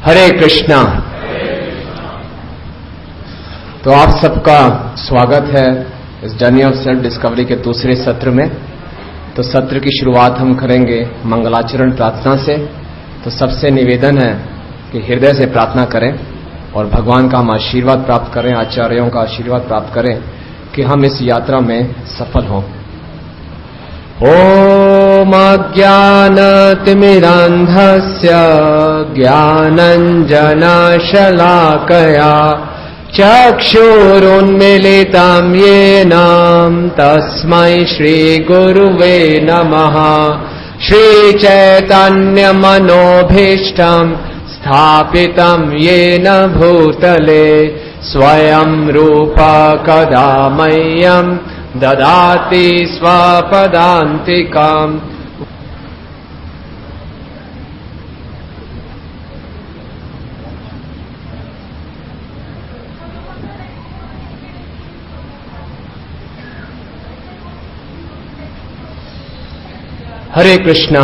हरे कृष्णा। तो आप सबका स्वागत है इस जर्नी ऑफ सेल्फ डिस्कवरी के दूसरे सत्र में। तो सत्र की शुरुआत हम करेंगे मंगलाचरण प्रार्थना से। तो सबसे निवेदन है कि हृदय से प्रार्थना करें और भगवान का हम आशीर्वाद प्राप्त करें, आचार्यों का आशीर्वाद प्राप्त करें कि हम इस यात्रा में सफल हों। ओम अज्ञानतिमिरान्धस्य ज्ञानञ्जनशलाकया चक्षुरुन्मीलितं येन तस्मै श्रीगुरुवे नमः। श्रीचैतन्यमनोभीष्टं स्थापितं येन भूतले स्वयं रूप कदा मह्यं ददाति स्वपदान्तिकाम्। हरे कृष्णा।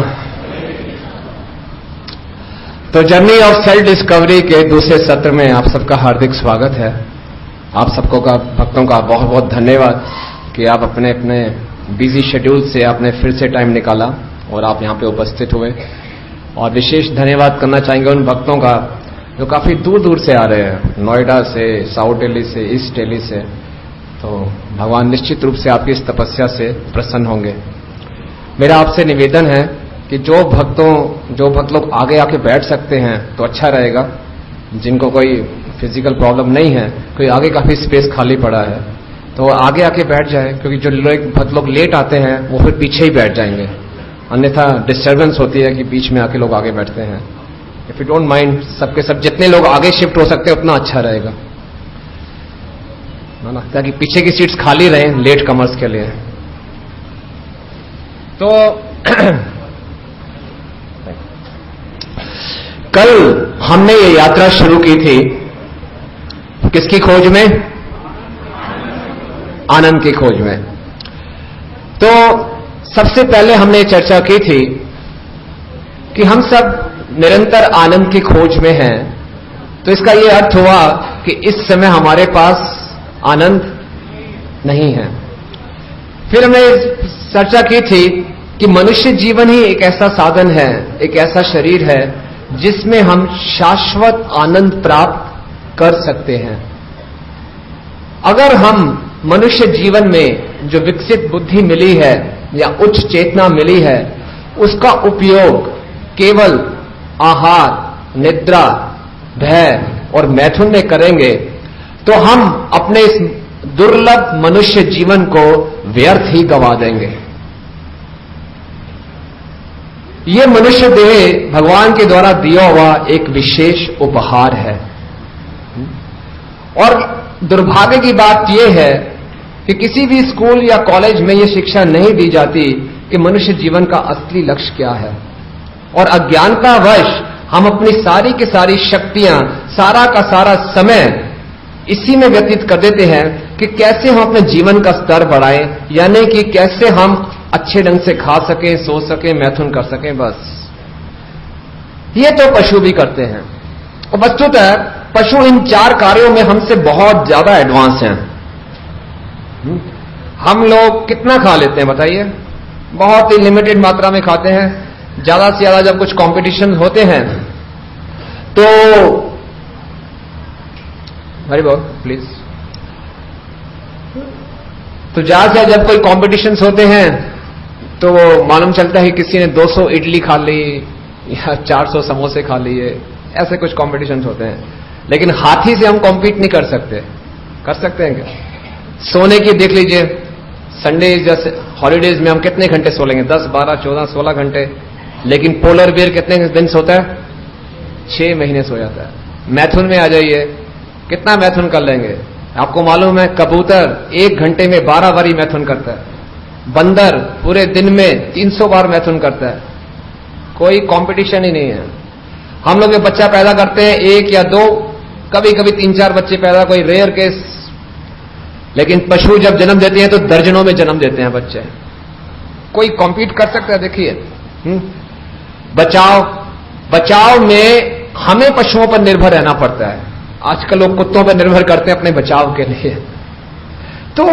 तो जर्नी ऑफ सेल्फ डिस्कवरी के दूसरे सत्र में आप सबका हार्दिक स्वागत है। आप सबको का भक्तों का बहुत बहुत धन्यवाद कि आप अपने अपने बिजी शेड्यूल से आपने फिर से टाइम निकाला और आप यहां पे उपस्थित हुए। और विशेष धन्यवाद करना चाहेंगे उन भक्तों का जो काफी दूर दूर से आ रहे हैं, नोएडा से, साउथ दिल्ली से, ईस्ट दिल्ली से। तो भगवान निश्चित रूप से आपकी इस तपस्या से प्रसन्न होंगे। मेरा आपसे निवेदन है कि जो भक्त लोग आगे आके बैठ सकते हैं तो अच्छा रहेगा। जिनको कोई फिजिकल प्रॉब्लम नहीं है, कोई आगे काफी स्पेस खाली पड़ा है तो आगे आके बैठ जाए, क्योंकि जो भक्त लोग लेट आते हैं वो फिर पीछे ही बैठ जाएंगे, अन्यथा डिस्टर्बेंस होती है कि बीच में आके लोग आगे बैठते हैं। इफ यू डोंट माइंड, सबके सब जितने लोग आगे शिफ्ट हो सकते हैं उतना अच्छा रहेगा ना, ताकि पीछे की सीट्स खाली रहें लेट कमर्स के लिए। तो कल हमने ये यात्रा शुरू की थी किसकी खोज में? आनंद की खोज में। तो सबसे पहले हमने चर्चा की थी कि हम सब निरंतर आनंद की खोज में हैं। तो इसका यह अर्थ हुआ कि इस समय हमारे पास आनंद नहीं है। फिर हमने चर्चा की थी कि मनुष्य जीवन ही एक ऐसा साधन है, एक ऐसा शरीर है जिसमें हम शाश्वत आनंद प्राप्त कर सकते हैं। अगर हम मनुष्य जीवन में जो विकसित बुद्धि मिली है या उच्च चेतना मिली है उसका उपयोग केवल आहार, निद्रा, भय और मैथुन में करेंगे तो हम अपने इस दुर्लभ मनुष्य जीवन को व्यर्थ ही गवा देंगे। ये मनुष्य देह भगवान के द्वारा दिया हुआ एक विशेष उपहार है। और दुर्भाग्य की बात यह है कि किसी भी स्कूल या कॉलेज में यह शिक्षा नहीं दी जाती कि मनुष्य जीवन का असली लक्ष्य क्या है। और अज्ञानतावश हम अपनी सारी की सारी शक्तियां, सारा का सारा समय इसी में व्यतीत कर देते हैं कि कैसे हम अपने जीवन का स्तर बढ़ाएं, यानी कि कैसे हम अच्छे ढंग से खा सकें, सो सकें, मैथुन कर सकें। बस ये तो पशु भी करते हैं। और वस्तुतः पशु इन चार कार्यों में हमसे बहुत ज्यादा एडवांस हैं। हम लोग कितना खा लेते हैं बताइए? बहुत ही लिमिटेड मात्रा में खाते हैं। ज्यादा से ज्यादा जब कुछ कंपटीशन होते हैं तो हरी बोल प्लीज। तो ज्यादा से जब कोई कॉम्पिटिशन्स होते हैं तो मालूम चलता है किसी ने 200 इडली खा ली या 400 समोसे खा लिए, ऐसे कुछ कॉम्पिटिशन्स होते हैं। लेकिन हाथी से हम कॉम्पीट नहीं कर सकते। कर सकते हैं क्या? सोने की देख लीजिए, संडे जैसे हॉलीडेज में हम कितने घंटे सो लेंगे? 10, 12, 14, 16 घंटे। लेकिन पोलर बेयर कितने दिन सोता है? 6 महीने सो जाता है। मैथुन में आ जाइए, कितना मैथुन कर लेंगे? आपको मालूम है कबूतर 1 घंटे में 12 बारी मैथुन करता है। बंदर पूरे दिन में 300 बार मैथुन करता है। कोई कंपटीशन ही नहीं है। हम लोग जो बच्चा पैदा करते हैं 1 या 2, कभी कभी 3-4 बच्चे पैदा, कोई रेयर केस। लेकिन पशु जब जन्म देते हैं तो दर्जनों में जन्म देते हैं बच्चे। कोई कॉम्पीट कर सकता है? देखिए बचाव में हमें पशुओं पर निर्भर रहना पड़ता है। आजकल लोग कुत्तों पर निर्भर करते हैं अपने बचाव के लिए। तो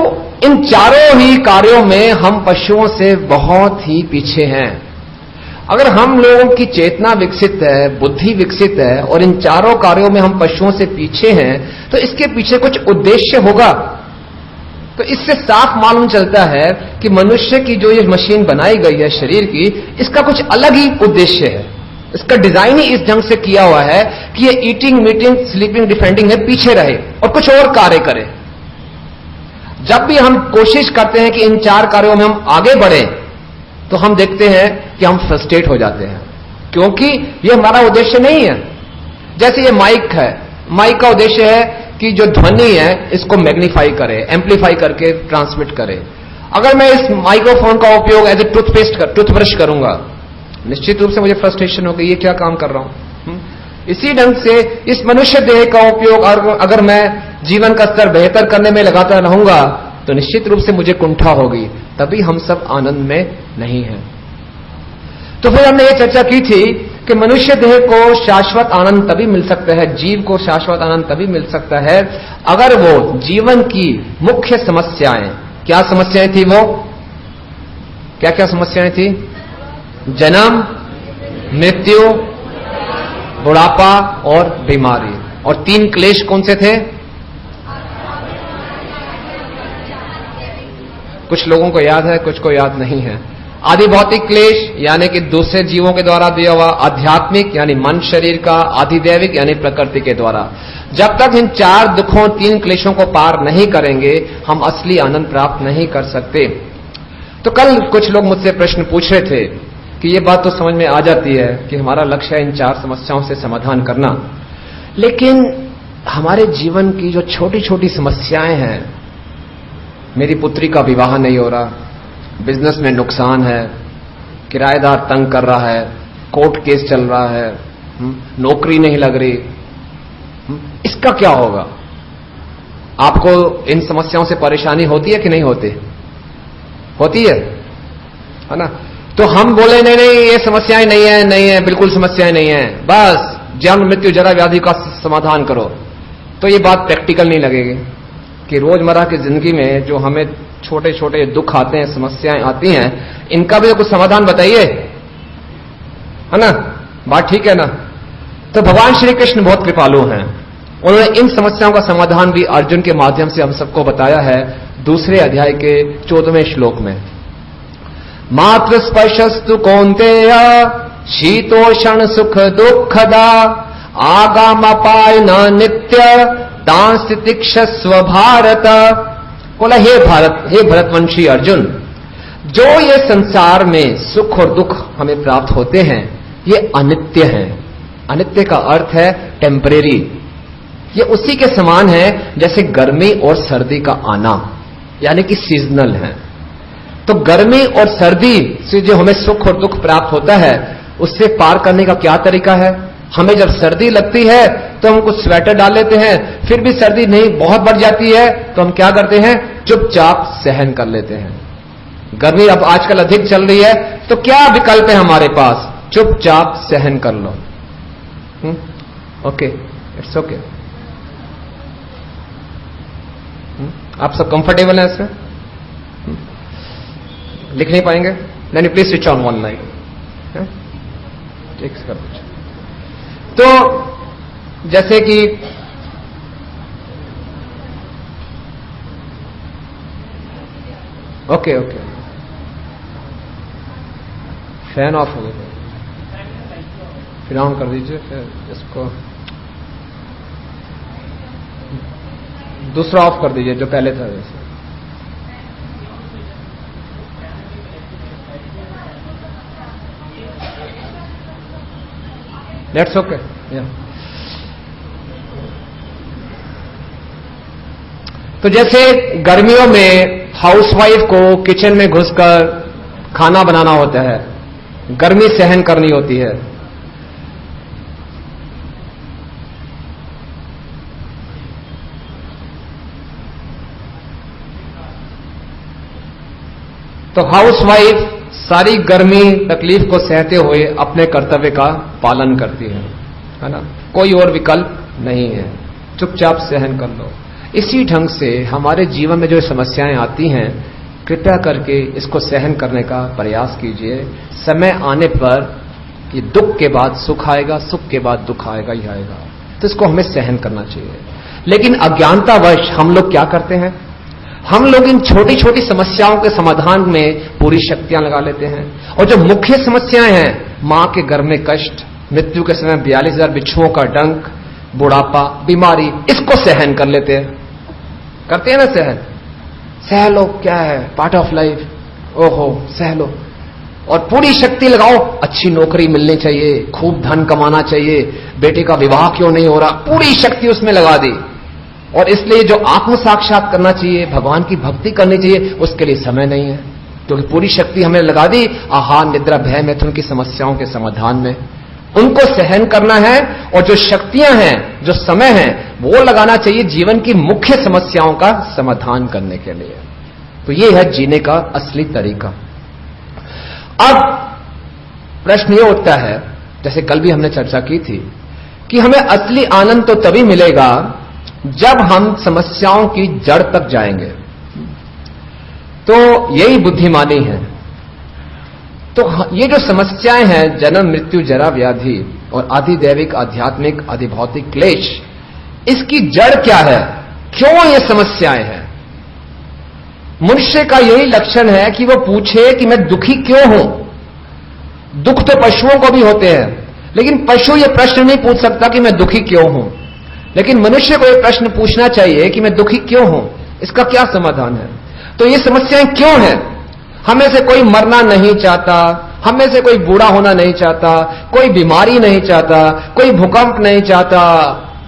इन चारों ही कार्यों में हम पशुओं से बहुत ही पीछे हैं। अगर हम लोगों की चेतना विकसित है, बुद्धि विकसित है और इन चारों कार्यों में हम पशुओं से पीछे हैं, तो इसके पीछे कुछ उद्देश्य होगा। तो इससे साफ मालूम चलता है कि मनुष्य की जो ये मशीन बनाई गई है शरीर की, इसका कुछ अलग ही उद्देश्य है। इसका डिजाइन ही इस ढंग से किया हुआ है कि ये ईटिंग, मीटिंग, स्लीपिंग, डिफेंडिंग में पीछे रहे और कुछ और कार्य करे। जब भी हम कोशिश करते हैं कि इन चार कार्यों में हम आगे बढ़े, तो हम देखते हैं कि हम फ्रस्ट्रेट हो जाते हैं, क्योंकि ये हमारा उद्देश्य नहीं है। जैसे ये माइक है, माइक का उद्देश्य है कि जो ध्वनि है इसको मैग्नीफाई करे, एम्पलीफाई करके ट्रांसमिट करे। अगर मैं इस माइक्रोफोन का उपयोग एज ए टूथब्रश करूंगा, निश्चित रूप से मुझे फ्रस्ट्रेशन होगी, ये क्या काम कर रहा हूं। इसी ढंग से इस मनुष्य देह का उपयोग अगर मैं जीवन का स्तर बेहतर करने में लगाता रहूंगा, तो निश्चित रूप से मुझे कुंठा होगी, तभी हम सब आनंद में नहीं हैं। तो फिर हमने ये चर्चा की थी कि मनुष्य देह को शाश्वत आनंद तभी मिल सकता है, जीव को शाश्वत आनंद तभी मिल सकता है अगर वो जीवन की मुख्य समस्याएं, क्या समस्याएं थी वो, क्या क्या समस्याएं थी? जन्म, मृत्यु, बुढ़ापा और बीमारी। और तीन क्लेश कौन से थे? कुछ लोगों को याद है, कुछ को याद नहीं है। आदि भौतिक क्लेश यानी कि दूसरे जीवों के द्वारा दिया हुआ, आध्यात्मिक यानी मन शरीर का, आधिदैविक यानी प्रकृति के द्वारा। जब तक इन चार दुखों, तीन क्लेशों को पार नहीं करेंगे, हम असली आनंद प्राप्त नहीं कर सकते। तो कल कुछ लोग मुझसे प्रश्न पूछ रहे थे कि ये बात तो समझ में आ जाती है कि हमारा लक्ष्य है इन चार समस्याओं से समाधान करना, लेकिन हमारे जीवन की जो छोटी छोटी समस्याएं हैं, मेरी पुत्री का विवाह नहीं हो रहा, बिजनेस में नुकसान है, किराएदार तंग कर रहा है, कोर्ट केस चल रहा है, नौकरी नहीं लग रही, इसका क्या होगा? आपको इन समस्याओं से परेशानी होती है कि नहीं होती? होती है ना? तो हम बोले नहीं नहीं ये समस्याएं नहीं है, नहीं है, बिल्कुल समस्याएं नहीं है, बस जन्म, मृत्यु, जरा व्याधि का समाधान करो, तो ये बात प्रैक्टिकल नहीं लगेगी कि रोजमर्रा की जिंदगी में जो हमें छोटे छोटे दुख आते हैं, समस्याएं आती हैं, इनका भी कुछ समाधान बताइए, है ना? बात ठीक है ना? तो भगवान श्री कृष्ण बहुत कृपालु हैं। उन्होंने इन समस्याओं का समाधान भी अर्जुन के माध्यम से हम सबको बताया है, दूसरे अध्याय के 14वें श्लोक में। मात्र स्पर्शस्तु कौन्तेय शीतोषण सुख दुखदा आगामपाय न नित्य दांस तितिक्षस्व भारत। बोला हे भरतवंशी अर्जुन, जो ये संसार में सुख और दुख हमें प्राप्त होते हैं, ये अनित्य हैं। अनित्य का अर्थ है टेम्परेरी। ये उसी के समान है जैसे गर्मी और सर्दी का आना, यानी कि सीजनल है। तो गर्मी और सर्दी से जो हमें सुख और दुख प्राप्त होता है, उससे पार करने का क्या तरीका है? हमें जब सर्दी लगती है तो हम कुछ स्वेटर डाल लेते हैं, फिर भी सर्दी नहीं बहुत बढ़ जाती है तो हम क्या करते हैं? चुपचाप सहन कर लेते हैं। गर्मी अब आजकल अधिक चल रही है तो क्या विकल्प है हमारे पास? चुपचाप सहन कर लो। Okay, it's okay. आप सब कंफर्टेबल हैं इसमें? लिख नहीं पाएंगे? Then you please switch on one light. ठीक कर कुछ। तो जैसे कि ओके ओके, फैन ऑफ हो गया, फिर ऑन कर दीजिए, फिर इसको दूसरा ऑफ कर दीजिए जो पहले था वैसे। That's okay. Yeah. तो जैसे गर्मियों में हाउसवाइफ को किचन में घुसकर खाना बनाना होता है, गर्मी सहन करनी होती है। तो हाउसवाइफ सारी गर्मी तकलीफ को सहते हुए अपने कर्तव्य का पालन करती है। है ना, कोई और विकल्प नहीं है, चुपचाप सहन कर लो। इसी ढंग से हमारे जीवन में जो समस्याएं आती हैं, कृपया करके इसको सहन करने का प्रयास कीजिए। समय आने पर कि दुख के बाद सुख आएगा, सुख के बाद दुख आएगा ही आएगा, तो इसको हमें सहन करना चाहिए। लेकिन अज्ञानतावश हम लोग क्या करते हैं, हम लोग इन छोटी छोटी समस्याओं के समाधान में पूरी शक्तियां लगा लेते हैं, और जो मुख्य समस्याएं हैं, मां के गर्भ में कष्ट, मृत्यु के समय 42,000 बिच्छुओं का डंक, बुढ़ापा, बीमारी, इसको सहन कर लेते हैं। करते हैं ना सहन, सह लो, क्या है, पार्ट ऑफ लाइफ, ओहो सह लो, और पूरी शक्ति लगाओ, अच्छी नौकरी मिलनी चाहिए, खूब धन कमाना चाहिए, बेटे का विवाह क्यों नहीं हो रहा, पूरी शक्ति उसमें लगा दी। और इसलिए जो आत्म साक्षात करना चाहिए, भगवान की भक्ति करनी चाहिए, उसके लिए समय नहीं है, क्योंकि पूरी शक्ति हमने लगा दी आहार, निद्रा, भय, मैथुन की समस्याओं के समाधान में। उनको सहन करना है, और जो शक्तियां हैं, जो समय है, वो लगाना चाहिए जीवन की मुख्य समस्याओं का समाधान करने के लिए। तो ये है जीने का असली तरीका। अब प्रश्न ये उठता है, जैसे कल भी हमने चर्चा की थी, कि हमें असली आनंद तो तभी मिलेगा जब हम समस्याओं की जड़ तक जाएंगे। तो यही बुद्धिमानी है। तो ये जो समस्याएं हैं, जन्म, मृत्यु, जरा, व्याधि और आधिदैविक, आध्यात्मिक, अधिभौतिक क्लेश, इसकी जड़ क्या है, क्यों ये समस्याएं हैं? मनुष्य का यही लक्षण है कि वो पूछे कि मैं दुखी क्यों हूं। दुख तो पशुओं को भी होते हैं, लेकिन पशु ये प्रश्न नहीं पूछ सकता कि मैं दुखी क्यों हूं। लेकिन मनुष्य को ये प्रश्न पूछना चाहिए कि मैं दुखी क्यों हूं, इसका क्या समाधान है। तो ये समस्याएं क्यों हैं? हमें से कोई मरना नहीं चाहता, हमें से कोई बूढ़ा होना नहीं चाहता, कोई बीमारी नहीं चाहता, कोई भूकंप नहीं चाहता,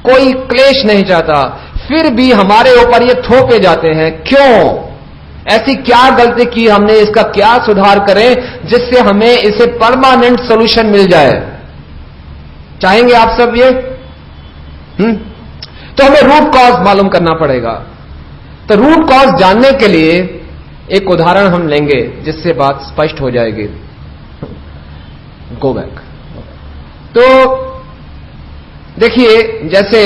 कोई क्लेश नहीं चाहता, फिर भी हमारे ऊपर ये थोपे जाते हैं। क्यों? ऐसी क्या गलती की हमने, इसका क्या सुधार करें जिससे हमें इसे परमानेंट सॉल्यूशन मिल जाए? चाहेंगे आप सब ये? तो हमें रूट कॉज मालूम करना पड़ेगा। तो रूट कॉज जानने के लिए एक उदाहरण हम लेंगे जिससे बात स्पष्ट हो जाएगी। Go back. तो देखिए, जैसे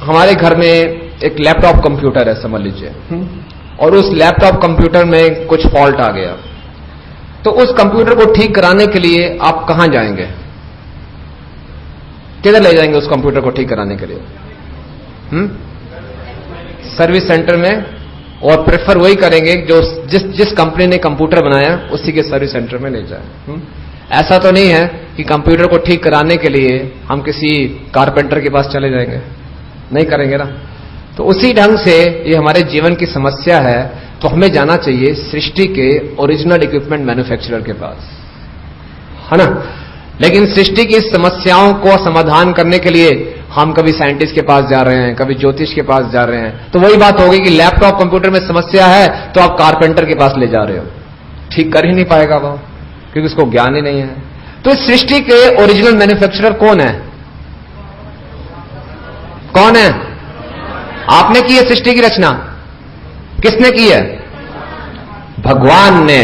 हमारे घर में एक लैपटॉप कंप्यूटर है समझ लीजिए, और उस लैपटॉप कंप्यूटर में कुछ फॉल्ट आ गया, तो उस कंप्यूटर को ठीक कराने के लिए आप कहां जाएंगे? किधर ले जाएंगे उस कंप्यूटर को ठीक कराने के लिए? सर्विस सेंटर में, और प्रेफर वही करेंगे जो जिस कंपनी ने कंप्यूटर बनाया उसी के सर्विस सेंटर में ले जाए। ऐसा तो नहीं है कि कंप्यूटर को ठीक कराने के लिए हम किसी कारपेंटर के पास चले जाएंगे, नहीं करेंगे ना। तो उसी ढंग से ये हमारे जीवन की समस्या है, तो हमें जाना चाहिए सृष्टि के ओरिजिनल इक्विपमेंट मैन्युफैक्चरर के पास, है ना। लेकिन सृष्टि की समस्याओं को समाधान करने के लिए हम कभी साइंटिस्ट के पास जा रहे हैं, कभी ज्योतिष के पास जा रहे हैं। तो वही बात होगी कि लैपटॉप कंप्यूटर में समस्या है तो आप कारपेंटर के पास ले जा रहे हो, ठीक कर ही नहीं पाएगा वो, क्योंकि उसको ज्ञान ही नहीं है। तो इस सृष्टि के ओरिजिनल मैन्युफैक्चरर कौन है? कौन है? आपने की है सृष्टि की रचना? किसने की है? भगवान ने।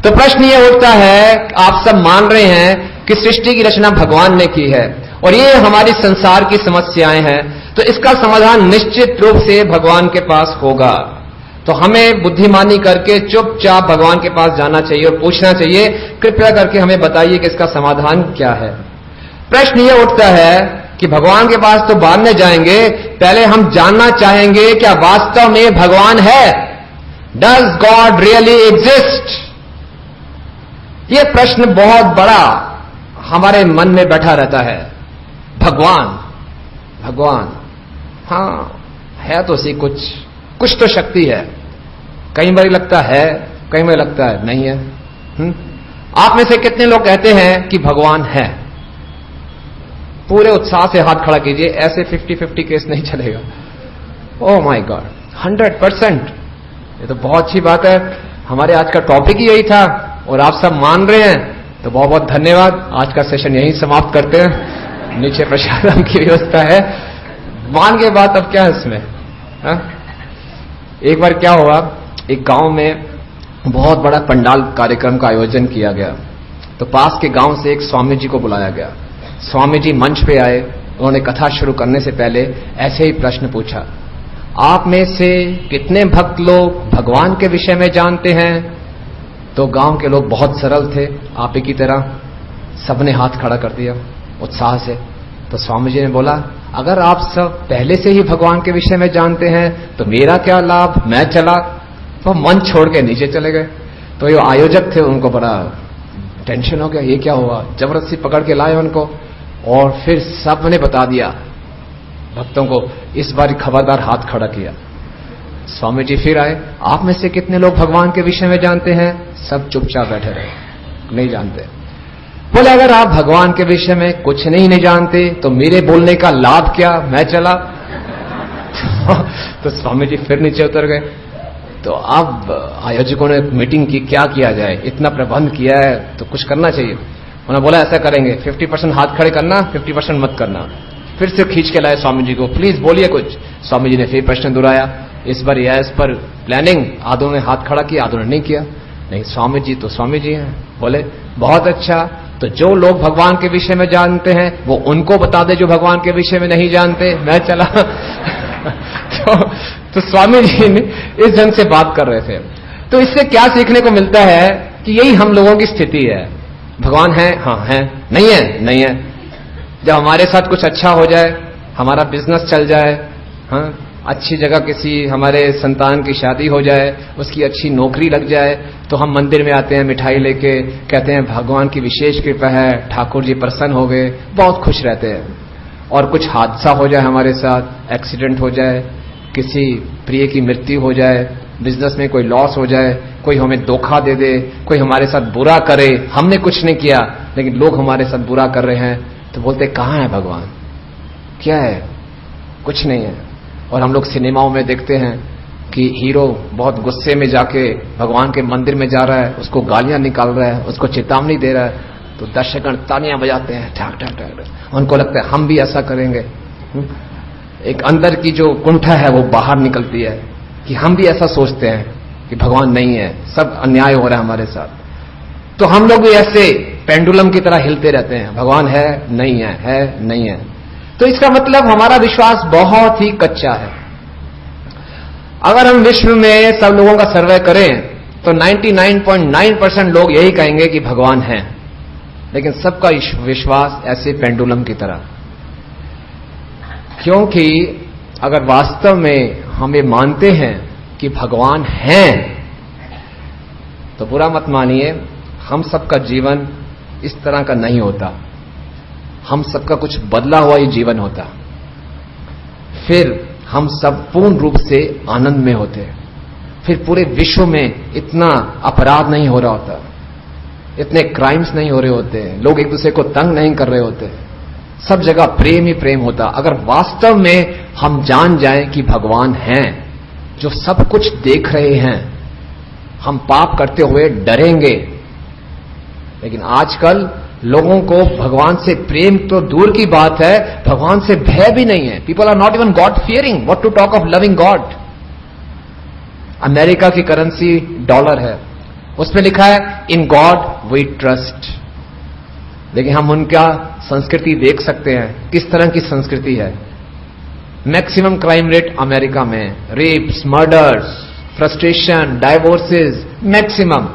तो प्रश्न यह उठता है, आप सब मान रहे हैं कि सृष्टि की रचना भगवान ने की है, और ये हमारी संसार की समस्याएं हैं, तो इसका समाधान निश्चित रूप से भगवान के पास होगा। तो हमें बुद्धिमानी करके चुपचाप भगवान के पास जाना चाहिए और पूछना चाहिए, कृपया करके हमें बताइए कि इसका समाधान क्या है। प्रश्न यह उठता है कि भगवान के पास तो बाद में जाएंगे, पहले हम जानना चाहेंगे क्या वास्तव में भगवान है? Does God really exist? यह प्रश्न बहुत बड़ा हमारे मन में बैठा रहता है। भगवान, हां है तो सी कुछ तो शक्ति है। कई बार लगता है, कई बार लगता है नहीं है। आप में से कितने लोग कहते हैं कि भगवान है? पूरे उत्साह से हाथ खड़ा कीजिए, ऐसे 50-50 केस नहीं चलेगा। Oh my God, 100%। ये तो बहुत अच्छी बात है। हमारे आज का टॉपिक ही यही था और आप सब मान रहे हैं, तो बहुत बहुत धन्यवाद। आज का सेशन यहीं समाप्त करते हैं। नीचे प्रसाद की व्यवस्था है। मान के बाद अब क्या है इसमें? एक बार क्या हुआ, एक गांव में बहुत बड़ा पंडाल कार्यक्रम का आयोजन किया गया, तो पास के गांव से एक स्वामी जी को बुलाया गया। स्वामी जी मंच पे आए, उन्होंने कथा शुरू करने से पहले ऐसे ही प्रश्न पूछा, आप में से कितने भक्त लोग भगवान के विषय में जानते हैं? तो गांव के लोग बहुत सरल थे, आप ही की तरह, सबने हाथ खड़ा कर दिया उत्साह से। तो स्वामी जी ने बोला, अगर आप सब पहले से ही भगवान के विषय में जानते हैं तो मेरा क्या लाभ, मैं चला। तो मन छोड़ के नीचे चले गए। तो ये आयोजक थे, उनको बड़ा टेंशन हो गया, ये क्या हुआ। जबरदस्ती पकड़ के लाए उनको और फिर सबने बता दिया भक्तों को, इस बार खबरदार हाथ खड़ा किया। स्वामी जी फिर आए, आप में से कितने लोग भगवान के विषय में जानते हैं? सब चुपचाप बैठे रहे, नहीं जानते। बोले, अगर आप भगवान के विषय में कुछ नहीं जानते तो मेरे बोलने का लाभ क्या, मैं चला। तो स्वामी जी फिर नीचे उतर गए। तो अब आयोजकों ने मीटिंग की, क्या किया जाए, इतना प्रबंध किया है तो कुछ करना चाहिए। उन्होंने बोला, ऐसा करेंगे 50% हाथ खड़े करना, 50% मत करना। फिर से खींच के लाए स्वामी जी को, प्लीज बोलिए कुछ। स्वामी जी ने फिर प्रश्न दोहराया, इस बार यह इस पर प्लानिंग, आधों ने हाथ खड़ा किया, आधों ने नहीं किया। नहीं, स्वामी जी तो स्वामी जी हैं। बोले, बहुत अच्छा, तो जो लोग भगवान के विषय में जानते हैं वो उनको बता दे जो भगवान के विषय में नहीं जानते, मैं चला। तो स्वामी जी ने इस ढंग से बात कर रहे थे। तो इससे क्या सीखने को मिलता है कि यही हम लोगों की स्थिति है। भगवान है, हाँ है, नहीं है, नहीं है। जब हमारे साथ कुछ अच्छा हो जाए, हमारा बिजनेस चल जाए, हाँ, अच्छी जगह किसी हमारे संतान की शादी हो जाए, उसकी अच्छी नौकरी लग जाए, तो हम मंदिर में आते हैं मिठाई लेके, कहते हैं भगवान की विशेष कृपा है, ठाकुर जी प्रसन्न हो गए, बहुत खुश रहते हैं। और कुछ हादसा हो जाए हमारे साथ, एक्सीडेंट हो जाए, किसी प्रिय की मृत्यु हो जाए, बिजनेस में कोई लॉस हो जाए, कोई हमें धोखा दे दे, कोई हमारे साथ बुरा करे, हमने कुछ नहीं किया लेकिन लोग हमारे साथ बुरा कर रहे हैं, तो बोलते कहां है भगवान, क्या है, कुछ नहीं है। और हम लोग सिनेमाओं में देखते हैं कि हीरो बहुत गुस्से में जाके भगवान के मंदिर में जा रहा है, उसको गालियां निकाल रहा है, उसको चेतावनी दे रहा है, तो दर्शकगण तालियां बजाते हैं, ठक ठक ठक। उनको लगता है हम भी ऐसा करेंगे। एक अंदर की जो कुंठा है वो बाहर निकलती है कि हम भी ऐसा सोचते हैं कि भगवान नहीं है, सब अन्याय हो रहा है हमारे साथ। तो हम लोग भी ऐसे पेंडुलम की तरह हिलते रहते हैं, भगवान है नहीं है नहीं है। तो इसका मतलब हमारा विश्वास बहुत ही कच्चा है। अगर हम विश्व में सब लोगों का सर्वे करें तो 99.9% लोग यही कहेंगे कि भगवान है, लेकिन सबका विश्वास ऐसे पेंडुलम की तरह। क्योंकि अगर वास्तव में हम ये मानते हैं कि भगवान हैं, तो बुरा मत मानिए, हम सबका जीवन इस तरह का नहीं होता, हम सबका कुछ बदला हुआ ही जीवन होता, फिर हम सब पूर्ण रूप से आनंद में होते, फिर पूरे विश्व में इतना अपराध नहीं हो रहा होता, इतने क्राइम्स नहीं हो रहे होते, लोग एक दूसरे को तंग नहीं कर रहे होते, सब जगह प्रेम ही प्रेम होता। अगर वास्तव में हम जान जाएं कि भगवान हैं जो सब कुछ देख रहे हैं, हम पाप करते हुए डरेंगे। लेकिन आजकल लोगों को भगवान से प्रेम तो दूर की बात है, भगवान से भय भी नहीं है। People are not even god fearing, what to talk of loving god. America की करेंसी डॉलर है, उसमें लिखा है इन गॉड वी ट्रस्ट। लेकिन हम उनका संस्कृति देख सकते हैं, किस तरह की संस्कृति है। मैक्सिमम क्राइम रेट अमेरिका में, रेप्स, मर्डर्स, फ्रस्ट्रेशन, डाइवोर्सेस मैक्सिमम।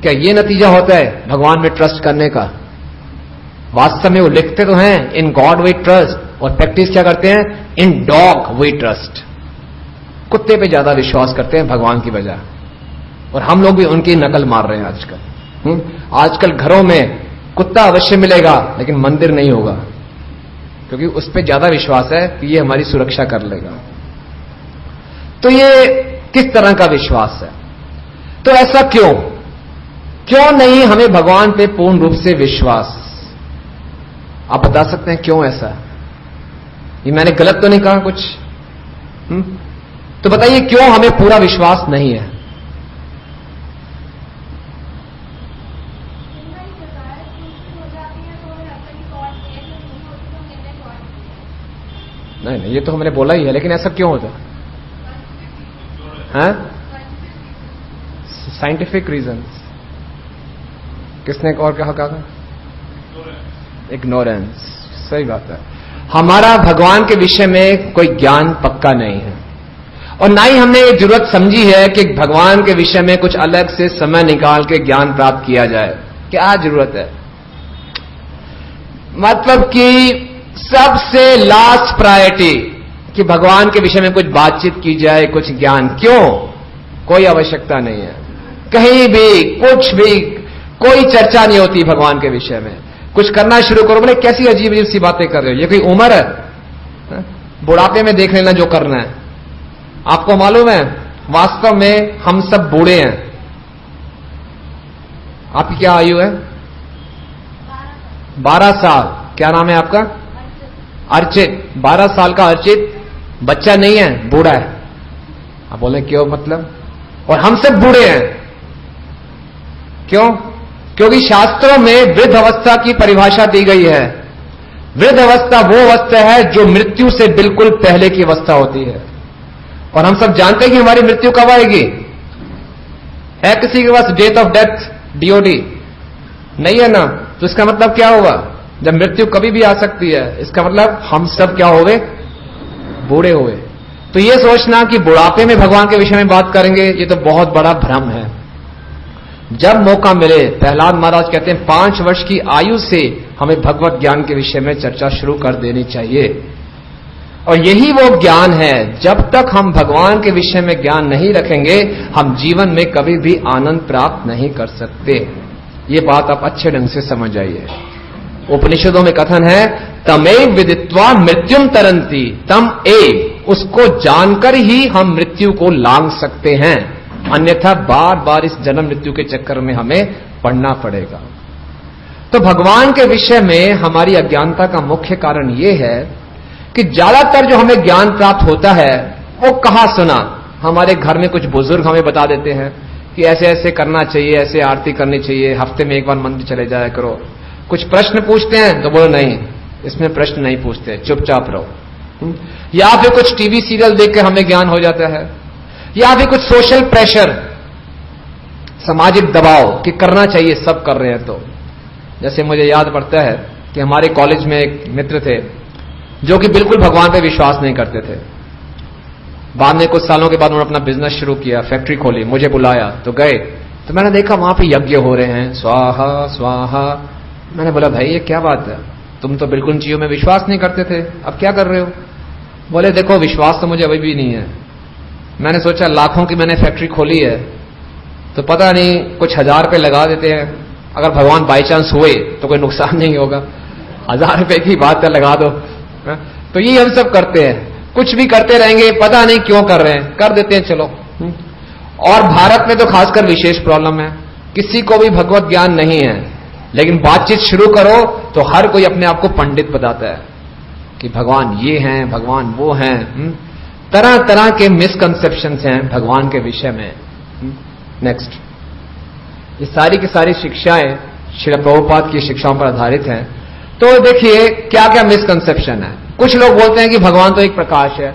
क्या ये नतीजा होता है भगवान में ट्रस्ट करने का? वास्तव में वो लिखते तो हैं इन गॉड वी ट्रस्ट, और प्रैक्टिस क्या करते हैं, इन डॉग वी ट्रस्ट। कुत्ते पे ज्यादा विश्वास करते हैं भगवान की बजाय, और हम लोग भी उनकी नकल मार रहे हैं आजकल। आजकल घरों में कुत्ता अवश्य मिलेगा लेकिन मंदिर नहीं होगा, क्योंकि उस पर ज्यादा विश्वास है कि ये हमारी सुरक्षा कर लेगा। तो ये किस तरह का विश्वास है? तो ऐसा क्यों नहीं हमें भगवान पे पूर्ण रूप से विश्वास? आप बता सकते हैं क्यों ऐसा? ये मैंने गलत तो नहीं कहा कुछ? तो बताइए क्यों हमें पूरा विश्वास नहीं है? नहीं, ये तो हमने बोला ही है, लेकिन ऐसा क्यों होता है? Scientific reasons. किसने और कहा? इग्नोरेंस। सही बात है। हमारा भगवान के विषय में कोई ज्ञान पक्का नहीं है, और ना ही हमने ये जरूरत समझी है कि भगवान के विषय में कुछ अलग से समय निकाल के ज्ञान प्राप्त किया जाए। क्या जरूरत है? मतलब कि सबसे लास्ट प्रायोरिटी कि भगवान के विषय में कुछ बातचीत की जाए, कुछ ज्ञान। क्यों? कोई आवश्यकता नहीं है। कहीं भी कुछ भी कोई चर्चा नहीं होती भगवान के विषय में। कुछ करना शुरू करो, बोले कैसी अजीब अजीब सी बातें कर रहे हो, ये कोई उम्र है? बुढ़ापे में देख लेना जो करना है। आपको मालूम है वास्तव में हम सब बूढ़े हैं। आपकी क्या आयु है? 12 साल। क्या नाम है आपका? अर्चित। 12 साल का अर्चित बच्चा नहीं है, बूढ़ा है। आप बोले क्यों मतलब? और हम सब बूढ़े हैं। क्यों? क्योंकि शास्त्रों में वृद्ध अवस्था की परिभाषा दी गई है। वृद्ध अवस्था वो अवस्था है जो मृत्यु से बिल्कुल पहले की अवस्था होती है। और हम सब जानते हैं कि हमारी मृत्यु कब आएगी। है किसी के पास डेट ऑफ डेथ डीओडी? नहीं है ना। तो इसका मतलब क्या होगा? जब मृत्यु कभी भी आ सकती है, इसका मतलब हम सब क्या हो गए? बूढ़े हुए। तो ये सोचना कि बुढ़ापे में भगवान के विषय में बात करेंगे, ये तो बहुत बड़ा भ्रम है। जब मौका मिले, प्रहलाद महाराज कहते हैं 5 वर्ष की आयु से हमें भगवत ज्ञान के विषय में चर्चा शुरू कर देनी चाहिए। और यही वो ज्ञान है, जब तक हम भगवान के विषय में ज्ञान नहीं रखेंगे, हम जीवन में कभी भी आनंद प्राप्त नहीं कर सकते। ये बात आप अच्छे ढंग से समझ आइए। उपनिषदों में कथन है, तमेव विदित्वा मृत्युम तरंती, तम एव, उसको जानकर ही हम मृत्यु को लांघ सकते हैं, अन्यथा बार बार इस जन्म मृत्यु के चक्कर में हमें पड़ना पड़ेगा। तो भगवान के विषय में हमारी अज्ञानता का मुख्य कारण यह है कि ज्यादातर जो हमें ज्ञान प्राप्त होता है वो कहां सुना? हमारे घर में कुछ बुजुर्ग हमें बता देते हैं कि ऐसे ऐसे करना चाहिए, ऐसे आरती करनी चाहिए, हफ्ते में एक बार मंदिर चले जाया करो। कुछ प्रश्न पूछते हैं तो बोलो नहीं, इसमें प्रश्न नहीं पूछते, चुपचाप रहो। या फिर कुछ टीवी सीरियल देख के हमें ज्ञान हो जाता है, या फिर कुछ सोशल प्रेशर, सामाजिक दबाव कि करना चाहिए, सब कर रहे हैं। तो जैसे मुझे याद पड़ता है कि हमारे कॉलेज में एक मित्र थे जो कि बिल्कुल भगवान पे विश्वास नहीं करते थे। बाद में कुछ सालों के बाद उन्होंने अपना बिजनेस शुरू किया, फैक्ट्री खोली, मुझे बुलाया तो गए। तो मैंने देखा वहां पे यज्ञ हो रहे हैं, स्वाहा स्वाहा। मैंने बोला भाई ये क्या बात है, तुम तो बिल्कुल इन चीजों में विश्वास नहीं करते थे, अब क्या कर रहे हो? बोले देखो विश्वास तो मुझे अभी भी नहीं है। मैंने सोचा लाखों की मैंने फैक्ट्री खोली है तो पता नहीं कुछ 1000 रुपए लगा देते हैं, अगर भगवान बाई चांस हुए तो कोई नुकसान नहीं होगा, 1000 रुपए की बात है लगा दो। तो ये हम सब करते हैं, कुछ भी करते रहेंगे, पता नहीं क्यों कर रहे हैं, कर देते हैं चलो। और भारत में तो खासकर विशेष प्रॉब्लम है, किसी को भी भगवत ज्ञान नहीं है, लेकिन बातचीत शुरू करो तो हर कोई अपने आप को पंडित बताता है कि भगवान ये हैं, भगवान वो हैं। तरह तरह के मिसकंसेप्शंस हैं भगवान के विषय में। नेक्स्ट, ये सारी की सारी शिक्षाएं श्रील प्रभुपाद की शिक्षाओं पर आधारित हैं। तो देखिए क्या क्या मिसकंसेप्शन है। कुछ लोग बोलते हैं कि भगवान तो एक प्रकाश है।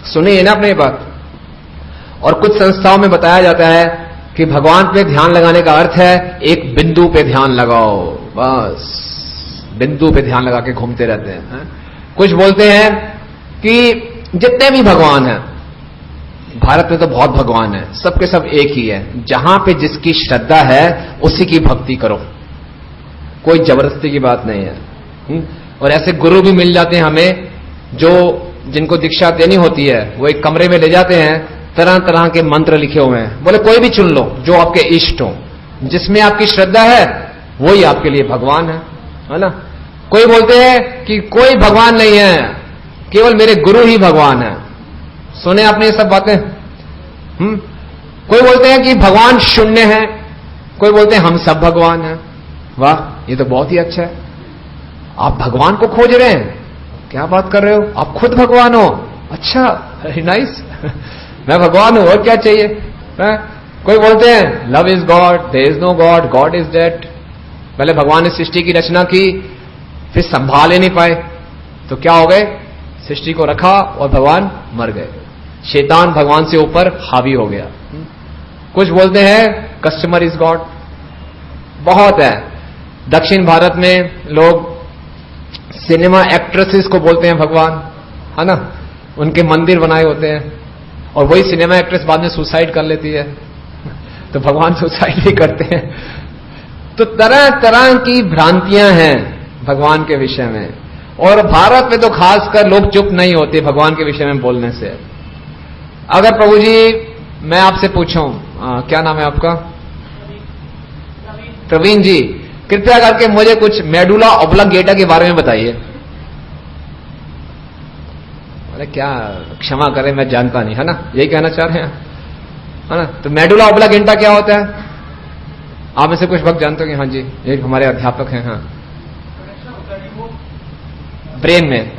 सुनिए ना अपनी बात। और कुछ संस्थाओं में बताया जाता है कि भगवान पे ध्यान लगाने का अर्थ है एक बिंदु पे ध्यान लगाओ, बस बिंदु पे ध्यान लगा के घूमते रहते हैं। कुछ बोलते हैं कि जितने भी भगवान हैं, भारत में तो बहुत भगवान है, सबके सब एक ही है, जहां पे जिसकी श्रद्धा है उसी की भक्ति करो, कोई जबरदस्ती की बात नहीं है। और ऐसे गुरु भी मिल जाते हैं हमें जो जिनको दीक्षा देनी होती है, वो एक कमरे में ले जाते हैं, तरह तरह के मंत्र लिखे हुए हैं, बोले कोई भी चुन लो जो आपके इष्ट हो, जिसमें आपकी श्रद्धा है वही आपके लिए भगवान है ना। कोई बोलते हैं कि कोई भगवान नहीं है, केवल मेरे गुरु ही भगवान है। सुने आपने ये सब बातें? कोई बोलते हैं कि भगवान शून्य है, कोई बोलते हैं हम सब भगवान हैं। वाह, ये तो बहुत ही अच्छा है, आप भगवान को खोज रहे हैं, क्या बात कर रहे हो, आप खुद भगवान हो, अच्छा वेरी नाइस मैं भगवान हूं और क्या चाहिए है? कोई बोलते हैं love is god, there is no god, god is dead. पहले भगवान ने सृष्टि की रचना की, फिर संभाल ही नहीं पाए तो क्या हो गए, सृष्टि को रखा और भगवान मर गए, शैतान भगवान से ऊपर हावी हो गया। कुछ बोलते हैं कस्टमर इज गॉड, बहुत है। दक्षिण भारत में लोग सिनेमा एक्ट्रेसेस को बोलते हैं भगवान, है ना, उनके मंदिर बनाए होते हैं, और वही सिनेमा एक्ट्रेस बाद में सुसाइड कर लेती है, तो भगवान सुसाइड भी करते हैं। तो तरह तरह की भ्रांतियां हैं भगवान के विषय में, और भारत में तो खासकर लोग चुप नहीं होते भगवान के विषय में बोलने से। अगर प्रभु जी मैं आपसे पूछूं, क्या नाम है आपका? प्रवीण जी, कृपया करके मुझे कुछ मेडुला ऑब्लांगेटा के बारे में बताइए। अरे क्या, क्षमा करें मैं जानता नहीं, है ना, यही कहना चाह रहे हैं, है ना। तो मेडुला ऑब्लांगेटा क्या होता है? आप में से कुछ वक्त जानते हो? हाँ जी, ये हमारे अध्यापक हैं। हाँ, ब्रेन में,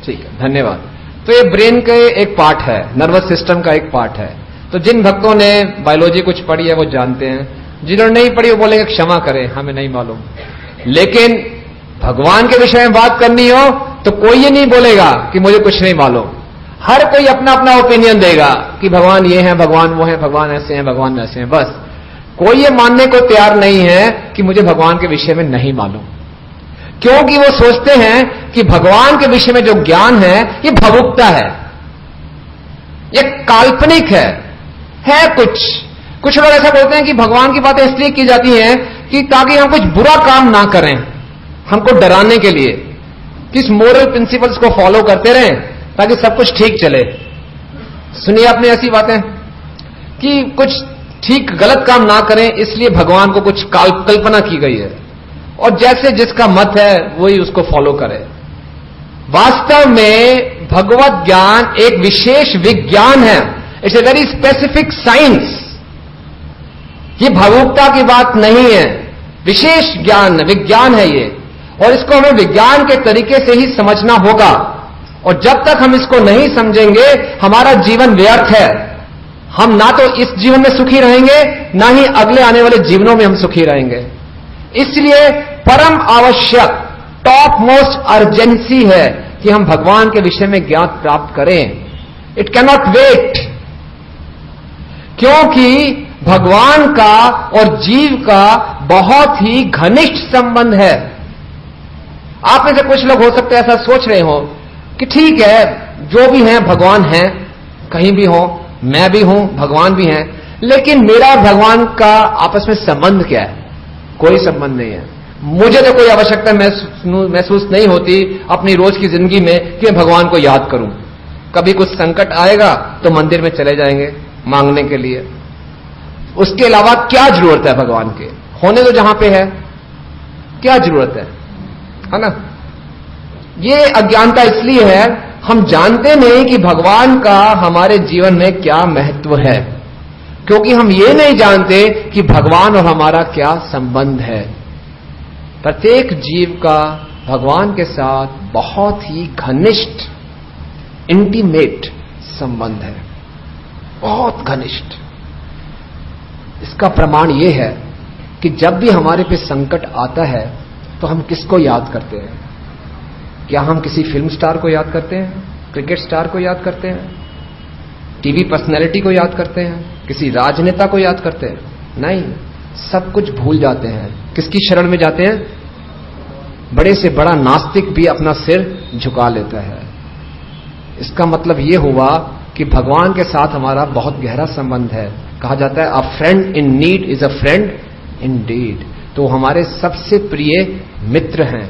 ठीक है, धन्यवाद। तो ये ब्रेन के एक पार्ट है, नर्वस सिस्टम का एक पार्ट है। तो जिन भक्तों ने बायोलॉजी कुछ पढ़ी है वो जानते हैं, जिन्होंने नहीं पढ़ी वो बोलेंगे क्षमा करें हमें नहीं मालूम। लेकिन भगवान के विषय में बात करनी हो तो कोई ये नहीं बोलेगा कि मुझे कुछ नहीं मालूम। हर कोई अपना अपना ओपिनियन देगा कि भगवान ये है, भगवान वो है, भगवान ऐसे हैं, भगवान ऐसे हैं। बस कोई ये मानने को तैयार नहीं है कि मुझे भगवान के विषय में नहीं मालूम, क्योंकि वो सोचते हैं कि भगवान के विषय में जो ज्ञान है ये भवुकता है, ये काल्पनिक है कुछ लोग ऐसा बोलते हैं कि भगवान की बातें इसलिए की जाती हैं कि ताकि हम कुछ बुरा काम ना करें, हमको डराने के लिए, किस मोरल प्रिंसिपल्स को फॉलो करते रहें ताकि सब कुछ ठीक चले। सुनिए आपने ऐसी बातें कि कुछ ठीक गलत काम ना करें इसलिए भगवान को कुछ कल्पना की गई है, और जैसे जिसका मत है वही उसको फॉलो करे। वास्तव में भगवत ज्ञान एक विशेष विज्ञान है, it's a very specific science. ये भावुकता की बात नहीं है, विशेष ज्ञान विज्ञान है ये, और इसको हमें विज्ञान के तरीके से ही समझना होगा। और जब तक हम इसको नहीं समझेंगे हमारा जीवन व्यर्थ है। हम ना तो इस जीवन में सुखी रहेंगे, ना ही अगले आने वाले जीवनों में हम सुखी रहेंगे। इसलिए परम आवश्यक, टॉप मोस्ट अर्जेंसी है कि हम भगवान के विषय में ज्ञान प्राप्त करें। इट कैन नॉट वेट, क्योंकि भगवान का और जीव का बहुत ही घनिष्ठ संबंध है। आप में से कुछ लोग हो सकते हैं ऐसा सोच रहे हो कि ठीक है, जो भी हैं भगवान हैं, कहीं भी हो, मैं भी हूं, भगवान भी हैं, लेकिन मेरा और भगवान का आपस में संबंध क्या है? कोई संबंध नहीं है। मुझे तो कोई आवश्यकता महसूस नहीं होती अपनी रोज की जिंदगी में कि मैं भगवान को याद करूं। कभी कुछ संकट आएगा तो मंदिर में चले जाएंगे मांगने के लिए, उसके अलावा क्या जरूरत है भगवान के? होने तो जहां पे है, क्या जरूरत है ना। ये अज्ञानता इसलिए है, हम जानते नहीं कि भगवान का हमारे जीवन में क्या महत्व है, क्योंकि हम ये नहीं जानते कि भगवान और हमारा क्या संबंध है। प्रत्येक जीव का भगवान के साथ बहुत ही घनिष्ठ, इंटीमेट संबंध है, बहुत घनिष्ठ। इसका प्रमाण यह है कि जब भी हमारे पे संकट आता है तो हम किसको याद करते हैं? क्या हम किसी फिल्म स्टार को याद करते हैं, क्रिकेट स्टार को याद करते हैं, टीवी पर्सनैलिटी को याद करते हैं, किसी राजनेता को याद करते हैं? नहीं, सब कुछ भूल जाते हैं। किसकी शरण में जाते हैं? बड़े से बड़ा नास्तिक भी अपना सिर झुका लेता है। इसका मतलब यह हुआ कि भगवान के साथ हमारा बहुत गहरा संबंध है। कहा जाता है, अ friend in need is a friend Indeed. तो हमारे सबसे प्रिय मित्र हैं।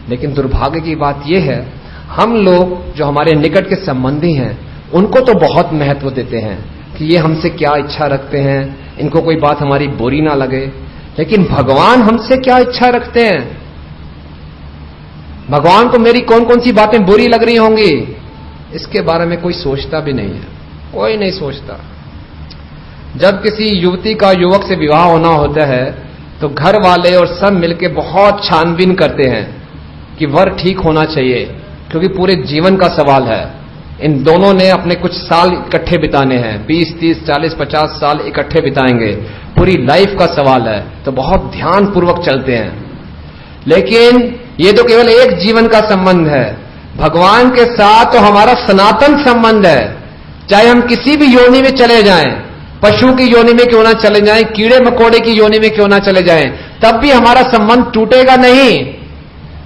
लेकिन दुर्भाग्य की बात यह है, हम लोग जो हमारे निकट के संबंधी हैं उनको तो बहुत महत्व देते हैं कि ये हमसे क्या इच्छा रखते हैं, इनको कोई बात हमारी बुरी ना लगे। लेकिन भगवान हमसे क्या इच्छा रखते हैं? भगवान को मेरी कौन कौन सी बातें बुरी लग रही होंगी, इसके बारे में कोई सोचता भी नहीं है, कोई नहीं सोचता। जब किसी युवती का युवक से विवाह होना होता है तो घर वाले और सब मिलकर बहुत छानबीन करते हैं कि वर ठीक होना चाहिए, क्योंकि पूरे जीवन का सवाल है। इन दोनों ने अपने कुछ साल इकट्ठे बिताने हैं, 20, 30, 40, 50 साल इकट्ठे बिताएंगे, पूरी लाइफ का सवाल है, तो बहुत ध्यानपूर्वक चलते हैं। लेकिन ये तो केवल एक जीवन का संबंध है। भगवान के साथ तो हमारा सनातन संबंध है। चाहे हम किसी भी योनि में चले जाएं, पशु की योनि में क्यों ना चले जाएं, कीड़े मकोड़े की योनि में क्यों ना चले जाएं, तब भी हमारा संबंध टूटेगा नहीं।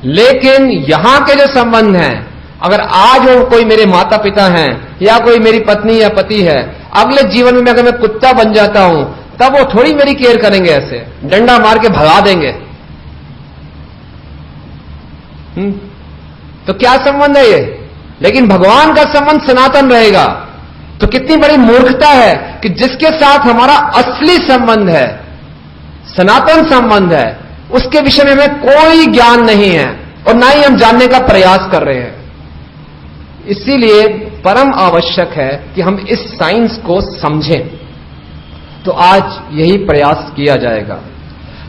लेकिन यहां के जो संबंध हैं, अगर आज वो कोई मेरे माता पिता हैं या कोई मेरी पत्नी या पति है, अगले जीवन में अगर मैं कुत्ता बन जाता हूं, तब वो थोड़ी मेरी केयर करेंगे, ऐसे डंडा मार के भगा देंगे। तो क्या संबंध है ये? लेकिन भगवान का संबंध सनातन रहेगा। तो कितनी बड़ी मूर्खता है कि जिसके साथ हमारा असली संबंध है, सनातन संबंध है, उसके विषय में हमें कोई ज्ञान नहीं है और ना ही हम जानने का प्रयास कर रहे हैं। इसीलिए परम आवश्यक है कि हम इस साइंस को समझें। तो आज यही प्रयास किया जाएगा।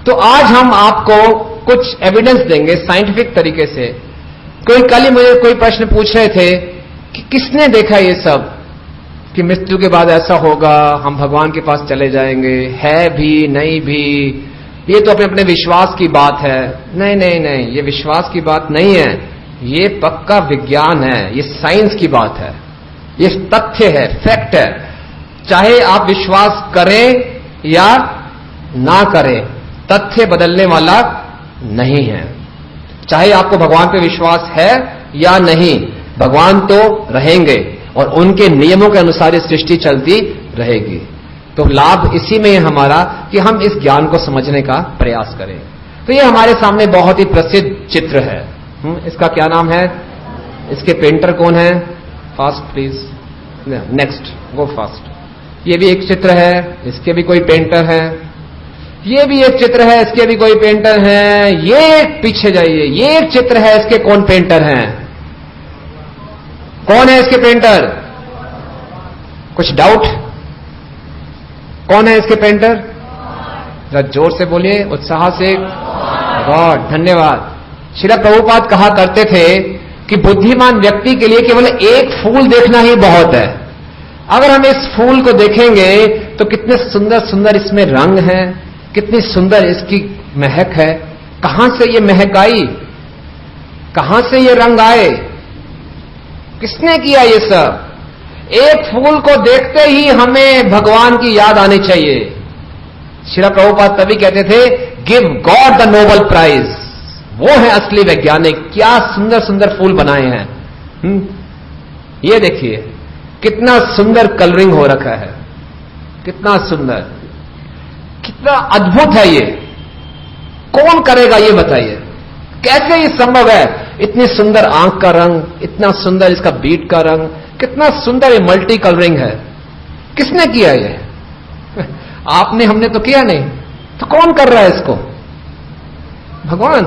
तो आज हम आपको कुछ एविडेंस देंगे साइंटिफिक तरीके से। कल ही मुझे कोई प्रश्न पूछ रहे थे कि किसने देखा ये सब, कि मृत्यु के बाद ऐसा होगा, हम भगवान के पास चले जाएंगे, है भी नहीं भी, ये तो अपने अपने विश्वास की बात है। नहीं नहीं नहीं, ये विश्वास की बात नहीं है, ये पक्का विज्ञान है, ये साइंस की बात है, ये तथ्य है, फैक्ट है। चाहे आप विश्वास करें या ना करें, तथ्य बदलने वाला नहीं है। चाहे आपको भगवान पे विश्वास है या नहीं, भगवान तो रहेंगे और उनके नियमों के अनुसार ये सृष्टि चलती रहेगी। तो लाभ इसी में है हमारा कि हम इस ज्ञान को समझने का प्रयास करें। तो ये हमारे सामने बहुत ही प्रसिद्ध चित्र है। इसका क्या नाम है? इसके पेंटर कौन है? Fast please, next, go fast. ये भी एक चित्र है, इसके भी कोई पेंटर है। ये भी एक चित्र है, इसके भी कोई पेंटर है। ये पीछे जाइए, ये एक चित्र है, इसके कौन पेंटर हैं? कौन है इसके पेंटर? कुछ डाउट? कौन है इसके पेंटर? जरा जोर से बोलिए, उत्साह से। गॉड, धन्यवाद। श्रील प्रभुपाद कहा करते थे कि बुद्धिमान व्यक्ति के लिए केवल एक फूल देखना ही बहुत है। अगर हम इस फूल को देखेंगे तो कितने सुंदर सुंदर इसमें रंग हैं, कितनी सुंदर इसकी महक है। कहां से ये महक आई? कहां से ये रंग आए? किसने किया ये सब? एक फूल को देखते ही हमें भगवान की याद आनी चाहिए। श्रील प्रभुपाद तभी कहते थे, give god the Nobel prize. वो है असली वैज्ञानिक। क्या सुंदर सुंदर फूल बनाए हैं। ये देखिए कितना सुंदर कलरिंग हो रखा है, कितना सुंदर, कितना अद्भुत है। ये कौन करेगा ये बताइए? कैसे ये संभव है? इतनी सुंदर आंख का रंग, इतना सुंदर इसका बीट का रंग, कितना सुंदर ये मल्टी कलरिंग है। किसने किया ये? आपने, हमने तो किया नहीं। तो कौन कर रहा है इसको? भगवान।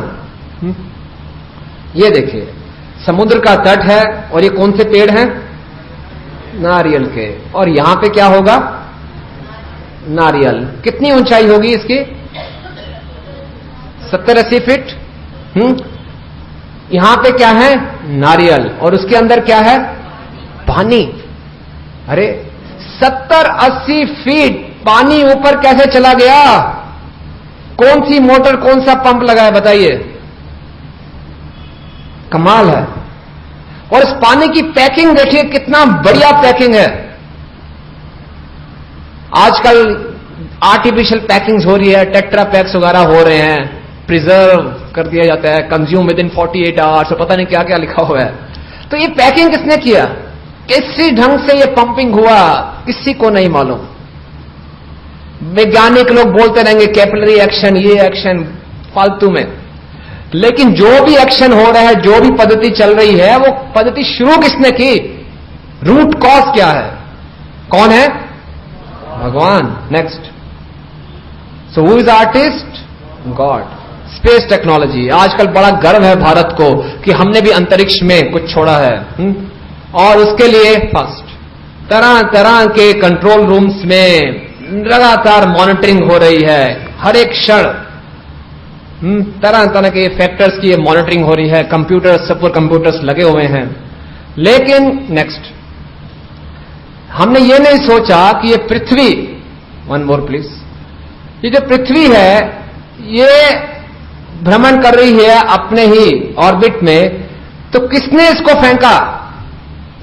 ये देखिए समुद्र का तट है और ये कौन से पेड़ हैं? नारियल के। और यहां पे क्या होगा? नारियल। कितनी ऊंचाई होगी इसकी? 70-80 फीट। यहां पे क्या है? नारियल। और उसके अंदर क्या है? पानी। अरे 70-80 फीट पानी ऊपर कैसे चला गया? कौन सी मोटर, कौन सा पंप लगा है बताइए? कमाल है। और इस पानी की पैकिंग देखिए, कितना बढ़िया पैकिंग है। आजकल आर्टिफिशियल पैकिंग्स हो रही है, टेट्रा पैक्स वगैरह हो रहे हैं, प्रिजर्व कर दिया जाता है, कंज्यूम विद इन 48 आवर्स, पता नहीं क्या क्या लिखा हुआ है। तो ये पैकिंग किसने किया? किसी ढंग से ये पंपिंग हुआ, किसी को नहीं मालूम। वैज्ञानिक लोग बोलते रहेंगे कैपिलरी एक्शन, ये एक्शन, फालतू में। लेकिन जो भी एक्शन हो रहा है, जो भी पद्धति चल रही है, वो पद्धति शुरू किसने की? रूट कॉज क्या है? कौन है? भगवान। Next. So who is artist? God. Space technology. आजकल बड़ा गर्व है भारत को कि हमने भी अंतरिक्ष में कुछ छोड़ा है। और उसके लिए फर्स्ट तरह तरह के कंट्रोल रूम्स में लगातार मॉनिटरिंग हो रही है। हर एक क्षण तरह तरह के फैक्टर्स की मॉनिटरिंग हो रही है। कंप्यूटर्स, सुपर कंप्यूटर्स लगे हुए हैं। लेकिन नेक्स्ट, हमने ये नहीं सोचा कि ये पृथ्वी, वन मोर प्लीज, ये जो पृथ्वी है ये भ्रमण कर रही है अपने ही ऑर्बिट में। तो किसने इसको फेंका?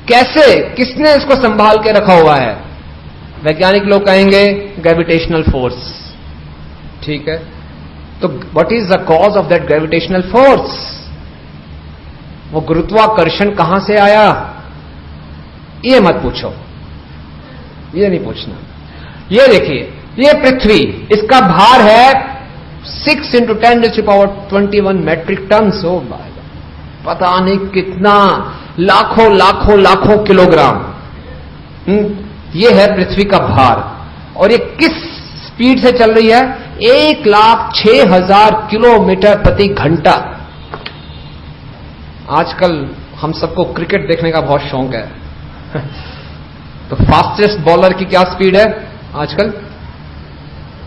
कैसे? किसने इसको संभाल के रखा हुआ है? वैज्ञानिक लोग कहेंगे ग्रेविटेशनल फोर्स। ठीक है, तो what is the cause of that gravitational force? वो गुरुत्वाकर्षण कहां से आया? ये मत पूछो, ये नहीं पूछना। ये देखिए, ये पृथ्वी, इसका भार है 6 × 10⁻21 मेट्रिक टन। सो पता नहीं कितना, लाखों लाखों लाखों किलोग्राम। ये है पृथ्वी का भार, और ये किस स्पीड से चल रही है? 1,06,000 किलोमीटर प्रति घंटा। आजकल हम सबको क्रिकेट देखने का बहुत शौक है तो फास्टेस्ट बॉलर की क्या स्पीड है आजकल?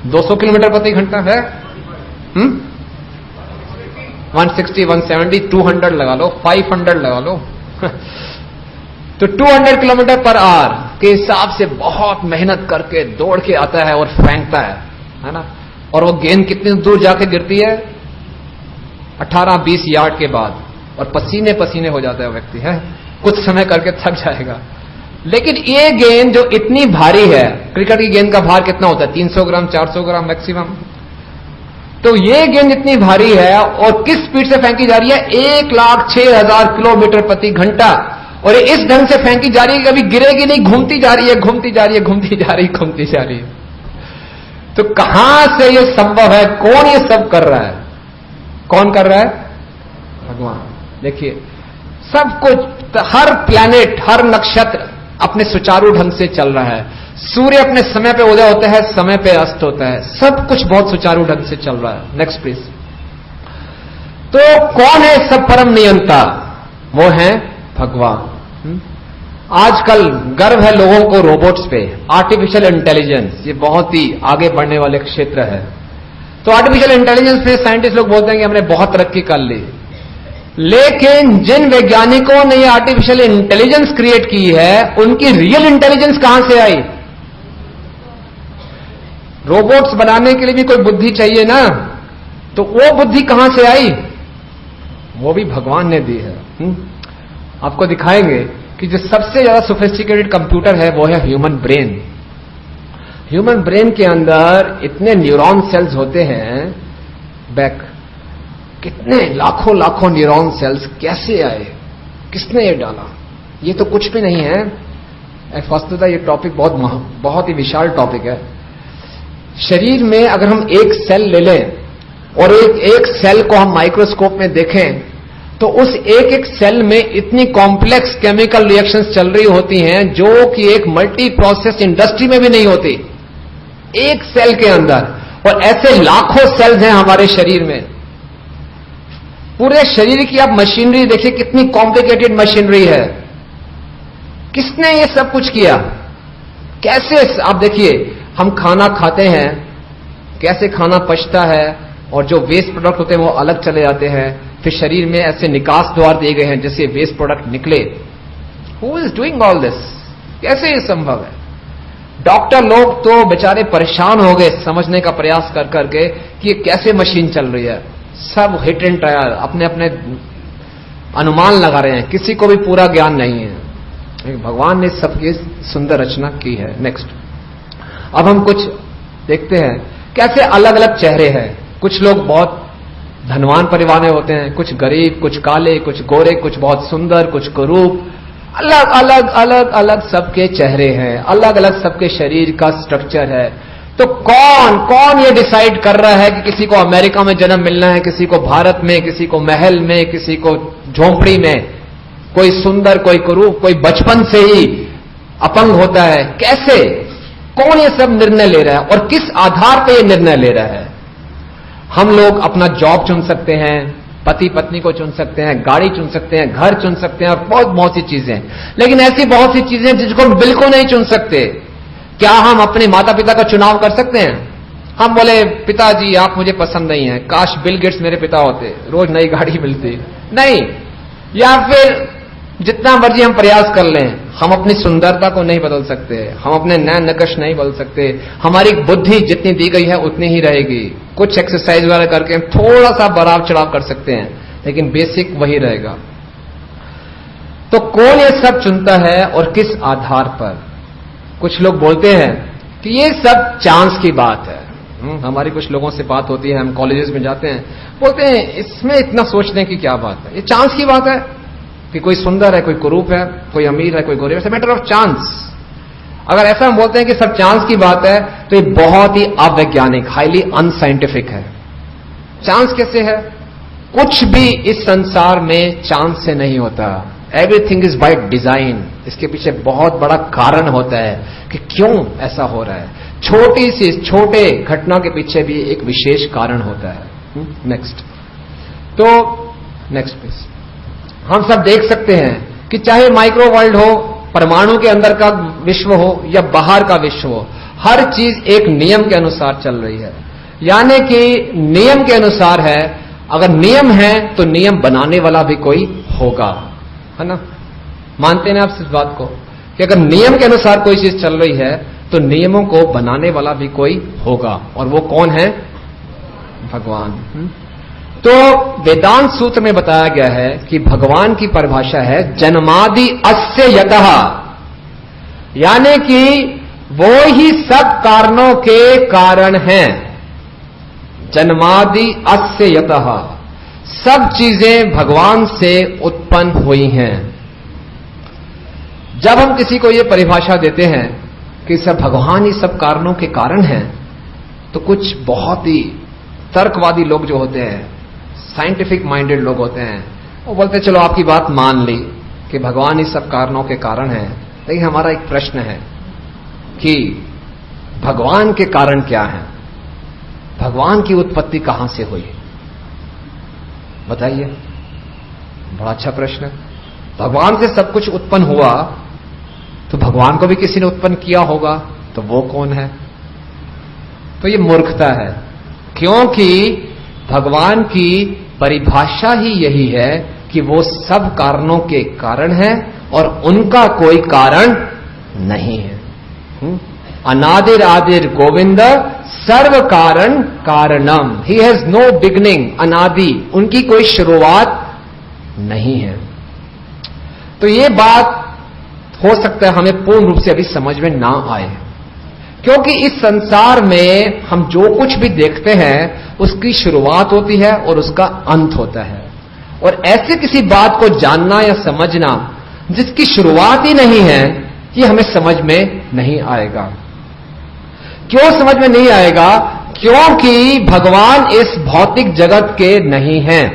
200 किलोमीटर प्रति घंटा है। 160, 170, 200 लगा लो, 500 लगा लो तो 200 किलोमीटर पर आवर के हिसाब से बहुत मेहनत करके दौड़ के आता है और फेंकता है ना? और वो गेंद कितनी दूर जाके गिरती है? 18-20 यार्ड के बाद, और पसीने पसीने हो जाता है व्यक्ति, है कुछ समय करके थक जाएगा। लेकिन ये गेंद जो इतनी भारी है, क्रिकेट की गेंद का भार कितना होता है? 300 ग्राम, 400 ग्राम मैक्सिमम। तो ये गेंद इतनी भारी है और किस स्पीड से फेंकी जा रही है? 1,06,000 किलोमीटर प्रति घंटा। और ये इस ढंग से फेंकी जा रही है, कभी गिरेगी नहीं, घूमती जा रही है, घूमती जा रही है, घूमती जा रही है, घूमती जा रही है। तो कहां से ये संभव है? कौन ये सब कर रहा है? कौन कर रहा है? भगवान। देखिए, सब कुछ, हर प्लैनेट, हर नक्षत्र अपने सुचारू ढंग से चल रहा है। सूर्य अपने समय पे उदय होता है, समय पे अस्त होता है, सब कुछ बहुत सुचारू ढंग से चल रहा है। Next please. तो कौन है सब परम नियंता? वो है भगवान। आजकल गर्व है लोगों को रोबोट्स पे, आर्टिफिशियल इंटेलिजेंस, ये बहुत ही आगे बढ़ने वाले क्षेत्र है। तो आर्टिफिशियल इंटेलिजेंस में साइंटिस्ट लोग बोलते हैं कि हमने बहुत तरक्की कर ली, लेकिन जिन वैज्ञानिकों ने ये आर्टिफिशियल इंटेलिजेंस क्रिएट की है, उनकी रियल इंटेलिजेंस कहां से आई? रोबोट्स बनाने के लिए भी कोई बुद्धि चाहिए ना, तो वो बुद्धि कहां से आई? वो भी भगवान ने दी है। आपको दिखाएंगे कि जो सबसे ज्यादा सोफिस्टिकेटेड कंप्यूटर है वो है ह्यूमन ब्रेन। ह्यूमन ब्रेन के अंदर इतने न्यूरॉन सेल्स होते हैं, बैक कितने लाखों लाखों न्यूरॉन सेल्स कैसे आए, किसने ये डाला? ये तो कुछ भी नहीं है। वस्तुतः ये टॉपिक बहुत ही विशाल टॉपिक है। शरीर में अगर हम एक सेल ले लें और एक सेल को हम माइक्रोस्कोप में देखें, तो उस एक सेल में इतनी कॉम्प्लेक्स केमिकल रिएक्शंस चल रही होती हैं जो कि एक मल्टी प्रोसेस इंडस्ट्री में भी नहीं होती, एक सेल के अंदर। और ऐसे लाखों सेल्स हैं हमारे शरीर में। पूरे शरीर की आप मशीनरी देखिए, कितनी कॉम्प्लिकेटेड मशीनरी है। किसने ये सब कुछ किया? कैसे? आप देखिए, हम खाना खाते हैं, कैसे खाना पचता है, और जो वेस्ट प्रोडक्ट होते हैं वो अलग चले जाते हैं। फिर शरीर में ऐसे निकास द्वार दिए गए हैं जिससे वेस्ट प्रोडक्ट निकले। Who is doing all this? कैसे ये संभव है? डॉक्टर लोग तो बेचारे परेशान हो गए समझने का प्रयास कर करके कि ये कैसे मशीन चल रही है। सब हिट एंड ट्रायल, अपने अपने अनुमान लगा रहे हैं, किसी को भी पूरा ज्ञान नहीं है। भगवान ने सबकी सुंदर रचना की है। नेक्स्ट, अब हम कुछ देखते हैं कैसे अलग अलग चेहरे हैं। कुछ लोग बहुत धनवान परिवार में होते हैं, कुछ गरीब, कुछ काले, कुछ गोरे, कुछ बहुत सुंदर, कुछ कुरूप। अलग अलग अलग अलग सबके चेहरे हैं, अलग अलग सबके शरीर का स्ट्रक्चर है। तो कौन ये डिसाइड कर रहा है कि किसी को अमेरिका में जन्म मिलना है, किसी को भारत में, किसी को महल में, किसी को झोंपड़ी में, कोई सुंदर, कोई कुरूप, कोई बचपन से ही अपंग होता है? कैसे? कौन ये सब निर्णय ले रहा है और किस आधार पर ये निर्णय ले रहा है? हम लोग अपना जॉब चुन सकते हैं, पति पत्नी को चुन सकते हैं, गाड़ी चुन सकते हैं, घर चुन सकते हैं, और बहुत सी चीजें। लेकिन ऐसी बहुत सी चीजें जिसको हम बिल्कुल नहीं चुन सकते। क्या हम अपने माता पिता का चुनाव कर सकते हैं? हम बोले, पिताजी आप मुझे पसंद नहीं है, काश बिल गेट्स मेरे पिता होते, रोज नई गाड़ी मिलती। नहीं। या फिर जितना मर्जी हम प्रयास कर लें, हम अपनी सुंदरता को नहीं बदल सकते, हम अपने नैन नकश नहीं बदल सकते। हमारी बुद्धि जितनी दी गई है उतनी ही रहेगी। कुछ एक्सरसाइज वगैरह करके हम थोड़ा सा बढ़ाव चढ़ाव कर सकते हैं, लेकिन बेसिक वही रहेगा। तो कौन ये सब चुनता है और किस आधार पर? कुछ लोग बोलते हैं कि ये सब चांस की बात है। हमारी कुछ लोगों से बात होती है, हम कॉलेजेस में जाते हैं, बोलते हैं इसमें इतना सोचने की क्या बात है, ये चांस की बात है कि कोई सुंदर है, कोई कुरूप है, कोई अमीर है, कोई गरीब है, मैटर ऑफ चांस। अगर ऐसा हम बोलते हैं कि सब चांस की बात है तो ये बहुत ही अवैज्ञानिक, हाईली अनसाइंटिफिक है। चांस कैसे है? कुछ भी इस संसार में चांस से नहीं होता। Everything is by design. इसके पीछे बहुत बड़ा कारण होता है कि क्यों ऐसा हो रहा है। छोटी सी छोटे घटना के पीछे भी एक विशेष कारण होता है। Next please. हम सब देख सकते हैं कि चाहे माइक्रो वर्ल्ड हो, परमाणु के अंदर का विश्व हो या बाहर का विश्व हो, हर चीज एक नियम के अनुसार चल रही है। यानी कि नियम के अनुसार है। अगर नियम है तो नियम बनाने वाला भी कोई होगा, है ना? मानते हैं आप इस बात को कि अगर नियम के अनुसार कोई चीज चल रही है तो नियमों को बनाने वाला भी कोई होगा, और वो कौन है? भगवान। तो वेदांत सूत्र में बताया गया है कि भगवान की परिभाषा है जन्मादि अस्य यतः, यानी कि वो ही सब कारणों के कारण हैं। जन्मादि अस्य यतः, सब चीजें भगवान से उत्पन्न हुई हैं। जब हम किसी को यह परिभाषा देते हैं कि सब भगवान ही सब कारणों के कारण हैं, तो कुछ बहुत ही तर्कवादी लोग जो होते हैं, साइंटिफिक माइंडेड लोग होते हैं, वो बोलते हैं चलो आपकी बात मान ली कि भगवान ही सब कारणों के कारण हैं, लेकिन हमारा एक प्रश्न है कि भगवान के कारण क्या है? भगवान की उत्पत्ति कहां से हुई? बताइए। बड़ा अच्छा प्रश्न है। भगवान से सब कुछ उत्पन्न हुआ तो भगवान को भी किसी ने उत्पन्न किया होगा, तो वो कौन है? तो ये मूर्खता है, क्योंकि भगवान की परिभाषा ही यही है कि वो सब कारणों के कारण है और उनका कोई कारण नहीं है। अनादिर आदिर गोविंद सर्व कारण कारणम, ही हैज नो बिगनिंग, अनादि, उनकी कोई शुरुआत नहीं है। तो ये बात हो सकता है हमें पूर्ण रूप से अभी समझ में ना आए, क्योंकि इस संसार में हम जो कुछ भी देखते हैं उसकी शुरुआत होती है और उसका अंत होता है। और ऐसे किसी बात को जानना या समझना जिसकी शुरुआत ही नहीं है, ये हमें समझ में नहीं आएगा। क्यों समझ में नहीं आएगा? क्योंकि भगवान इस भौतिक जगत के नहीं हैं।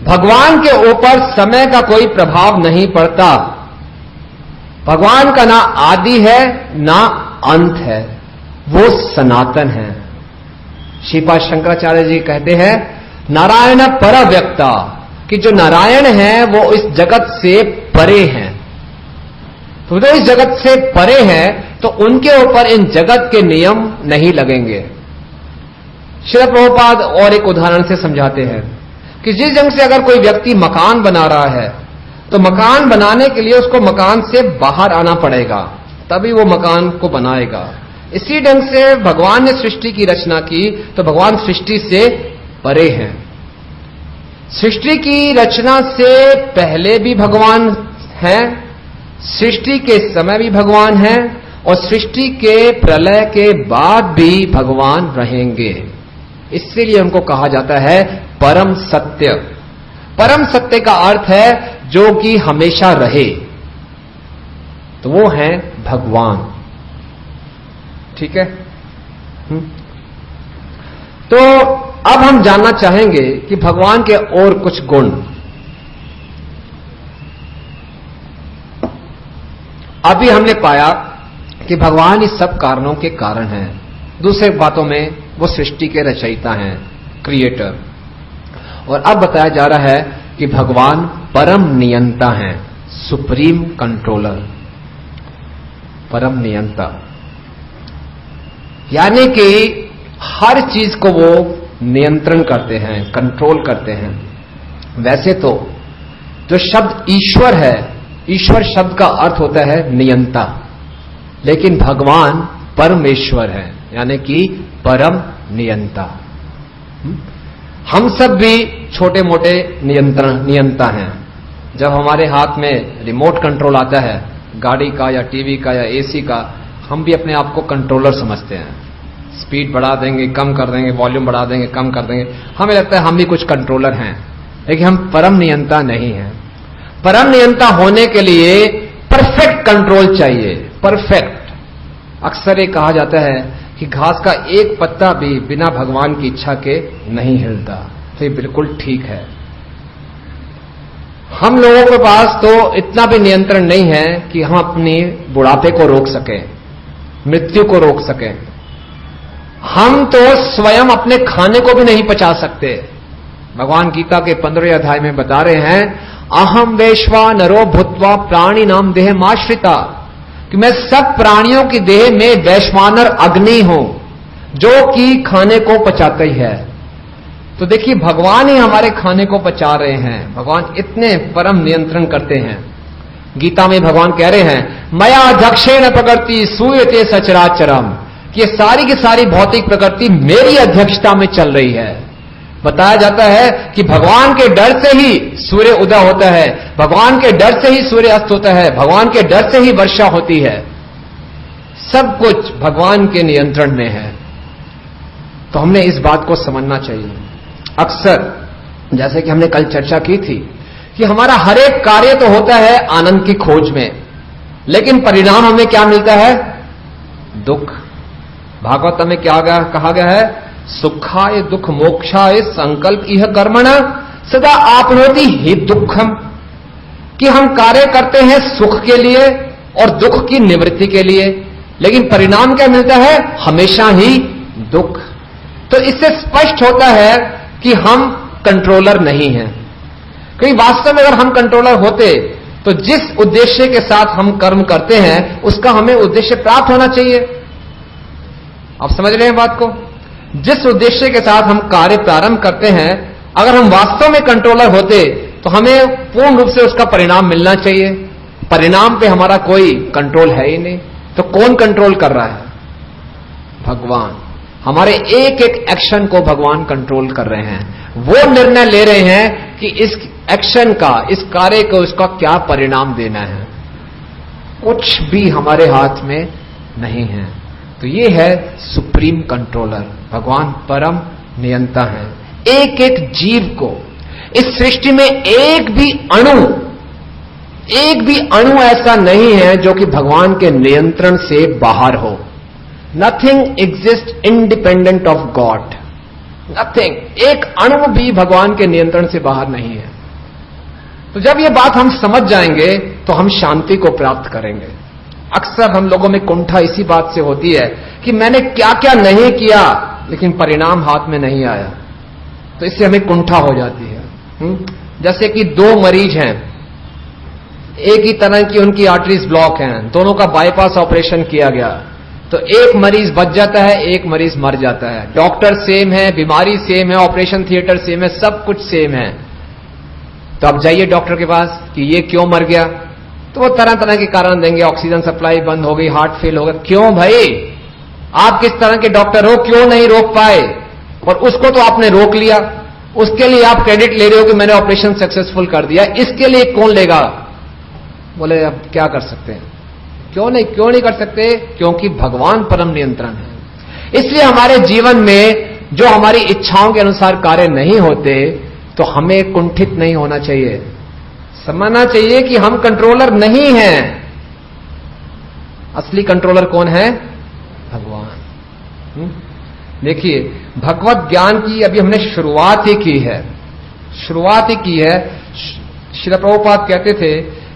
भगवान के ऊपर समय का कोई प्रभाव नहीं पड़ता। भगवान का ना आदि है ना अंत है, वो सनातन है। श्रीपाद शंकराचार्य जी कहते हैं नारायण पर व्यक्ता, कि जो नारायण है वो इस जगत से परे हैं। तो जो इस जगत से परे हैं तो उनके ऊपर इन जगत के नियम नहीं लगेंगे। श्रील प्रभुपाद और एक उदाहरण से समझाते हैं कि जिस ढंग से अगर कोई व्यक्ति मकान बना रहा है तो मकान बनाने के लिए उसको मकान से बाहर आना पड़ेगा, तभी वो मकान को बनाएगा। इसी ढंग से भगवान ने सृष्टि की रचना की तो भगवान सृष्टि से परे हैं। सृष्टि की रचना से पहले भी भगवान हैं, सृष्टि के समय भी भगवान हैं, और सृष्टि के प्रलय के बाद भी भगवान रहेंगे। इसीलिए उनको कहा जाता है परम सत्य। परम सत्य का अर्थ है जो कि हमेशा रहे, तो वो है भगवान। ठीक है? तो अब हम जानना चाहेंगे कि भगवान के और कुछ गुण। अभी हमने पाया कि भगवान इस सब कारणों के कारण हैं। दूसरे बातों में वो सृष्टि के रचयिता हैं, क्रिएटर। और अब बताया जा रहा है कि भगवान परम नियंता हैं, सुप्रीम कंट्रोलर, परम नियंता, यानी कि हर चीज को वो नियंत्रण करते हैं, कंट्रोल करते हैं। वैसे तो जो शब्द ईश्वर है, ईश्वर शब्द का अर्थ होता है नियंता, लेकिन भगवान परमेश्वर है, यानी कि परम नियंता। हम सब भी छोटे मोटे नियंता हैं। जब हमारे हाथ में रिमोट कंट्रोल आता है, गाड़ी का या टीवी का या एसी का, हम भी अपने आप को कंट्रोलर समझते हैं। स्पीड बढ़ा देंगे, कम कर देंगे, वॉल्यूम बढ़ा देंगे, कम कर देंगे, हमें लगता है हम भी कुछ कंट्रोलर हैं, लेकिन हम परम नियंता नहीं हैं। परम नियंता होने के लिए परफेक्ट कंट्रोल चाहिए, परफेक्ट। अक्सर ये कहा जाता है कि घास का एक पत्ता भी बिना भगवान की इच्छा के नहीं हिलता, तो ये बिल्कुल ठीक है। हम लोगों के पास तो इतना भी नियंत्रण नहीं है कि हम अपनी बुढ़ापे को रोक सकें, मृत्यु को रोक सकें। हम तो स्वयं अपने खाने को भी नहीं पचा सकते। भगवान गीता के 15वें अध्याय में बता रहे हैं, अहम वैश्वा नरो भूत्वा प्राणी नाम देह माश्रिता, कि मैं सब प्राणियों की देह में वैश्वानर अग्नि हूं, जो कि खाने को पचाता ही है। तो देखिए, भगवान ही हमारे खाने को पचा रहे हैं। भगवान इतने परम नियंत्रण करते हैं। गीता में भगवान कह रहे हैं, मया अध्यक्षेण प्रकृति सूयते सचराचरम, कि ये सारी की सारी भौतिक प्रकृति मेरी अध्यक्षता में चल रही है। बताया जाता है कि भगवान के डर से ही सूर्य उदय होता है, भगवान के डर से ही सूर्य अस्त होता है, भगवान के डर से ही वर्षा होती है। सब कुछ भगवान के नियंत्रण में है। तो हमने इस बात को समझना चाहिए। अक्सर जैसे कि हमने कल चर्चा की थी कि हमारा हर एक कार्य तो होता है आनंद की खोज में, लेकिन परिणाम हमें क्या मिलता है? दुख। भागवत में क्या कहा गया है? सुखाय दुख मोक्षाय संकल्प इह कर्मण सदा आपनोति हि दुखम, कि हम कार्य करते हैं सुख के लिए और दुख की निवृत्ति के लिए, लेकिन परिणाम क्या मिलता है? हमेशा ही दुख। तो इससे स्पष्ट होता है कि हम कंट्रोलर नहीं हैं। क्योंकि वास्तव में अगर हम कंट्रोलर होते तो जिस उद्देश्य के साथ हम कर्म करते हैं उसका हमें उद्देश्य प्राप्त होना चाहिए। आप समझ रहे हैं बात को? जिस उद्देश्य के साथ हम कार्य प्रारंभ करते हैं, अगर हम वास्तव में कंट्रोलर होते तो हमें पूर्ण रूप से उसका परिणाम मिलना चाहिए। परिणाम पे हमारा कोई कंट्रोल है ही नहीं। तो कौन कंट्रोल कर रहा है? भगवान। हमारे एक एक एक्शन को भगवान कंट्रोल कर रहे हैं। वो निर्णय ले रहे हैं कि इस एक्शन का, इस कार्य को, इसका क्या परिणाम देना है। कुछ भी हमारे हाथ में नहीं है। तो ये है सुप्रीम कंट्रोलर। भगवान परम नियंता है। एक एक जीव को, इस सृष्टि में एक भी अणु ऐसा नहीं है जो कि भगवान के नियंत्रण से बाहर हो। Nothing exist independent of God. Nothing. एक अणु भी भगवान के नियंत्रण से बाहर नहीं है। तो जब ये बात हम समझ जाएंगे तो हम शांति को प्राप्त करेंगे। अक्सर हम लोगों में कुंठा इसी बात से होती है कि मैंने क्या क्या नहीं किया लेकिन परिणाम हाथ में नहीं आया, तो इससे हमें कुंठा हो जाती है। जैसे कि दो मरीज हैं, एक ही तरह की उनकी आर्टरीज ब्लॉक हैं, दोनों का बाईपास ऑपरेशन किया गया, तो एक मरीज बच जाता है, एक मरीज मर जाता है। डॉक्टर सेम है, बीमारी सेम है, ऑपरेशन थिएटर सेम है, सब कुछ सेम है। तो आप जाइए डॉक्टर के पास कि ये क्यों मर गया, तो वो तरह तरह के कारण देंगे। ऑक्सीजन सप्लाई बंद हो गई, हार्ट फेल हो गया। क्यों भाई? आप किस तरह के डॉक्टर हो, क्यों नहीं रोक पाए? और उसको तो आपने रोक लिया, उसके लिए आप क्रेडिट ले रहे हो कि मैंने ऑपरेशन सक्सेसफुल कर दिया। इसके लिए कौन लेगा? बोले अब क्या कर सकते हैं? क्यों नहीं कर सकते? क्योंकि भगवान परम नियंत्रण है। इसलिए हमारे जीवन में जो हमारी इच्छाओं के अनुसार कार्य नहीं होते तो हमें कुंठित नहीं होना चाहिए। समझना चाहिए कि हम कंट्रोलर नहीं हैं। असली कंट्रोलर कौन है? भगवान। देखिए, भगवत ज्ञान की अभी हमने शुरुआत ही की है। श्रील प्रभुपाद कहते थे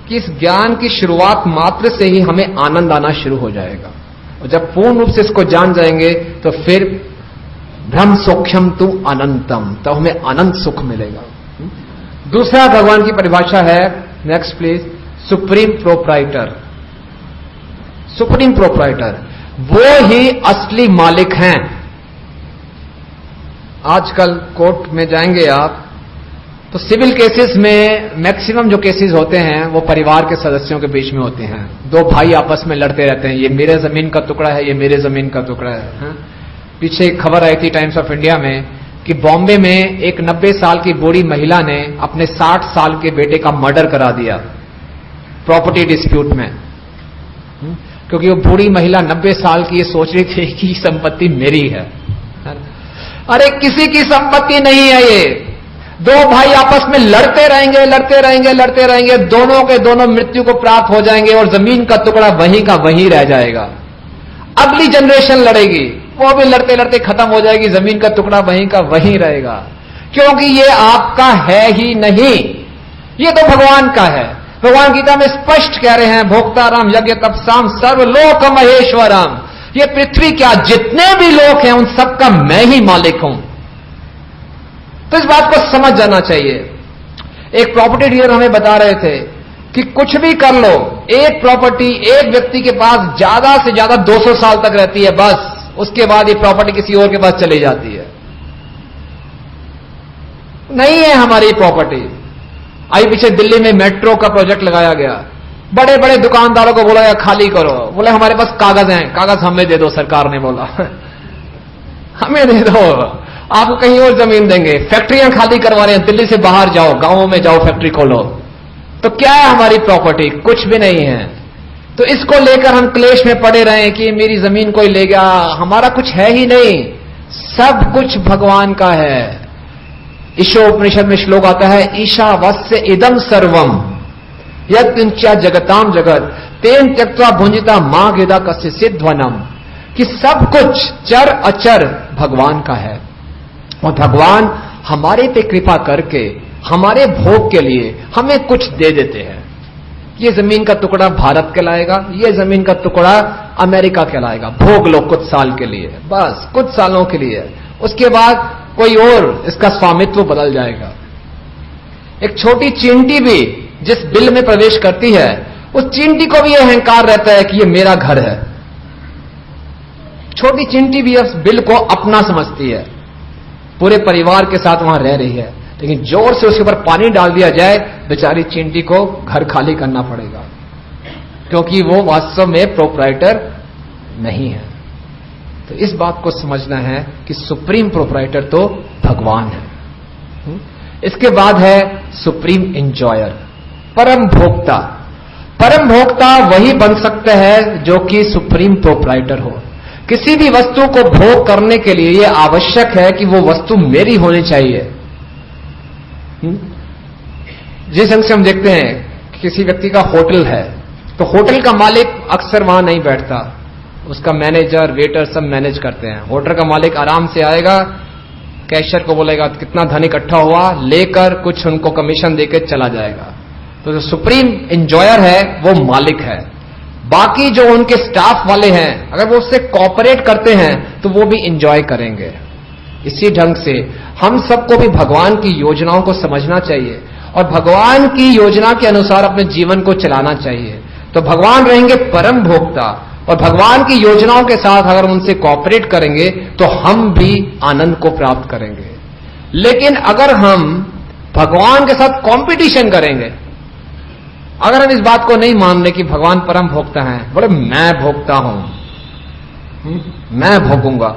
कि इस ज्ञान की शुरुआत मात्र से ही हमें आनंद आना शुरू हो जाएगा, और जब पूर्ण रूप से इसको जान जाएंगे तो फिर ब्रह्म सौख्यम तु अनंतम, तो हमें अनंत सुख मिलेगा। दूसरा भगवान की परिभाषा है, next please, supreme proprietor. Supreme proprietor वो ही असली मालिक हैं। आजकल कोर्ट में जाएंगे आप तो सिविल केसेस में मैक्सिमम जो केसेस होते हैं वो परिवार के सदस्यों के बीच में होते हैं। दो भाई आपस में लड़ते रहते हैं, ये मेरे जमीन का टुकड़ा है, ये मेरे जमीन का टुकड़ा है। पीछे एक खबर आई थी टाइम्स ऑफ इंडिया में कि बॉम्बे में एक 90 साल की बूढ़ी महिला ने अपने 60 साल के बेटे का मर्डर करा दिया प्रॉपर्टी डिस्प्यूट में। क्योंकि वो बूढ़ी महिला 90 साल की ये सोच रही थी कि संपत्ति मेरी है। अरे किसी की संपत्ति नहीं है ये। दो भाई आपस में लड़ते रहेंगे, लड़ते रहेंगे, लड़ते रहेंगे, दोनों के दोनों मृत्यु को प्राप्त हो जाएंगे और जमीन का टुकड़ा वहीं का वहीं रह जाएगा। अगली जनरेशन लड़ेगी, वो भी लड़ते लड़ते खत्म हो जाएगी, जमीन का टुकड़ा वहीं का वहीं रहेगा, क्योंकि ये आपका है ही नहीं, ये तो भगवान का है। भगवान गीता में स्पष्ट कह रहे हैं, भोक्ताराम यज्ञ तपसाम सर्वलोक महेश्वरम, ये पृथ्वी क्या जितने भी लोग हैं उन सबका मैं ही मालिक हूं। तो इस बात को समझ जाना चाहिए। एक प्रॉपर्टी डीलर हमें बता रहे थे कि कुछ भी कर लो, एक प्रॉपर्टी एक व्यक्ति के पास ज्यादा से ज्यादा 200 साल तक रहती है, बस उसके बाद ये प्रॉपर्टी किसी और के पास चली जाती है। नहीं है हमारी प्रॉपर्टी। आई पीछे दिल्ली में मेट्रो का प्रोजेक्ट लगाया गया, बड़े बड़े दुकानदारों को बोला गया खाली करो, बोले हमारे पास कागज हैं, कागज हमें दे दो, सरकार ने बोला हमें दे दो, आपको कहीं और जमीन देंगे। फैक्ट्रियां खाली करवा रहे हैं, दिल्ली से बाहर जाओ, गांवों में जाओ, फैक्ट्री खोलो। तो क्या है हमारी प्रॉपर्टी? कुछ भी नहीं है। तो इसको लेकर हम क्लेश में पड़े रहे कि मेरी जमीन कोई ले गया, हमारा कुछ है ही नहीं, सब कुछ भगवान का है। ईशोपनिषद में श्लोक आता है, ईशावास्य इदम सर्वम यत्किंचा जगताम जगत तेन त्यक्त्वा भुंजिता मां गेदा कस्य सिद्धवनम, कि सब कुछ चर अचर भगवान का है और भगवान हमारे पे कृपा करके हमारे भोग के लिए हमें कुछ दे देते हैं। ये जमीन का टुकड़ा भारत कहलाएगा, ये जमीन का टुकड़ा अमेरिका कहलाएगा, भोग लो कुछ साल के लिए, बस कुछ सालों के लिए, उसके बाद कोई और इसका स्वामित्व बदल जाएगा। एक छोटी चींटी भी जिस बिल में प्रवेश करती है, उस चींटी को भी यह अहंकार रहता है कि यह मेरा घर है। छोटी चींटी भी उस बिल को अपना समझती है, पूरे परिवार के साथ वहां रह रही है, लेकिन जोर से उसके ऊपर पानी डाल दिया जाए, बेचारी चींटी को घर खाली करना पड़ेगा, क्योंकि वो वास्तव में प्रोप्राइटर नहीं है। तो इस बात को समझना है कि सुप्रीम प्रोप्राइटर तो भगवान है। इसके बाद है सुप्रीम एंजॉयर, परम भोक्ता। परम भोक्ता वही बन सकता है जो कि सुप्रीम प्रोप्राइटर हो। किसी भी वस्तु को भोग करने के लिए यह आवश्यक है कि वो वस्तु मेरी होनी चाहिए। जिस ढंग से हम देखते हैं किसी व्यक्ति का होटल है, तो होटल का मालिक अक्सर वहां नहीं बैठता, उसका मैनेजर वेटर सब मैनेज करते हैं। होटल का मालिक आराम से आएगा, कैशियर को बोलेगा कितना धन इकट्ठा हुआ, लेकर कुछ उनको कमीशन देकर चला जाएगा। तो जो सुप्रीम एंजॉयर है वो मालिक है। बाकी जो उनके स्टाफ वाले हैं, अगर वो उससे कॉपरेट करते हैं तो वो भी एंजॉय करेंगे। इसी ढंग से हम सबको भी भगवान की योजनाओं को समझना चाहिए और भगवान की योजना के अनुसार अपने जीवन को चलाना चाहिए। तो भगवान रहेंगे परम भोक्ता और भगवान की योजनाओं के साथ अगर उनसे कॉपरेट करेंगे तो हम भी आनंद को प्राप्त करेंगे। लेकिन अगर हम भगवान के साथ कंपटीशन करेंगे, अगर हम इस बात को नहीं मान रहे कि भगवान परम भोक्ता हैं, बोले मैं भोक्ता हूं, मैं भोगूंगा,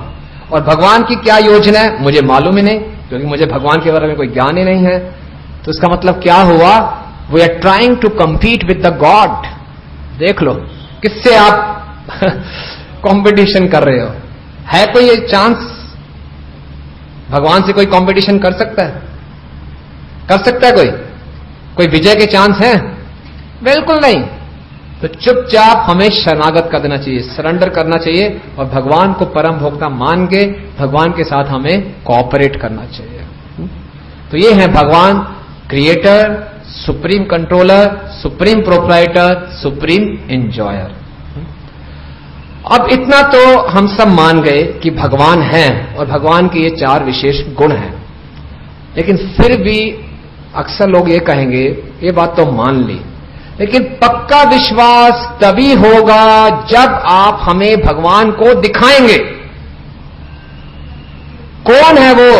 और भगवान की क्या योजना है मुझे मालूम ही नहीं, क्योंकि मुझे भगवान के बारे में कोई ज्ञान ही नहीं है, तो इसका मतलब क्या हुआ? We are trying to compete with the god. देख लो किससे आप कंपटीशन कर रहे हो। है कोई ये चांस भगवान से कोई कंपटीशन कर सकता है? कर सकता है कोई विजय के चांस है? बिल्कुल नहीं। तो चुपचाप हमें शरणागत कर देना चाहिए, सरेंडर करना चाहिए और भगवान को परम भोक्ता मान के भगवान के साथ हमें कोऑपरेट करना चाहिए। तो ये है भगवान creator, supreme controller, supreme proprietor, supreme enjoyer. अब इतना तो हम सब मान गए कि भगवान हैं और भगवान के ये 4 विशेष गुण हैं, लेकिन फिर भी अक्सर लोग ये कहेंगे ये बात तो मान ली, लेकिन पक्का विश्वास तभी होगा जब आप हमें भगवान को दिखाएंगे। कौन है वो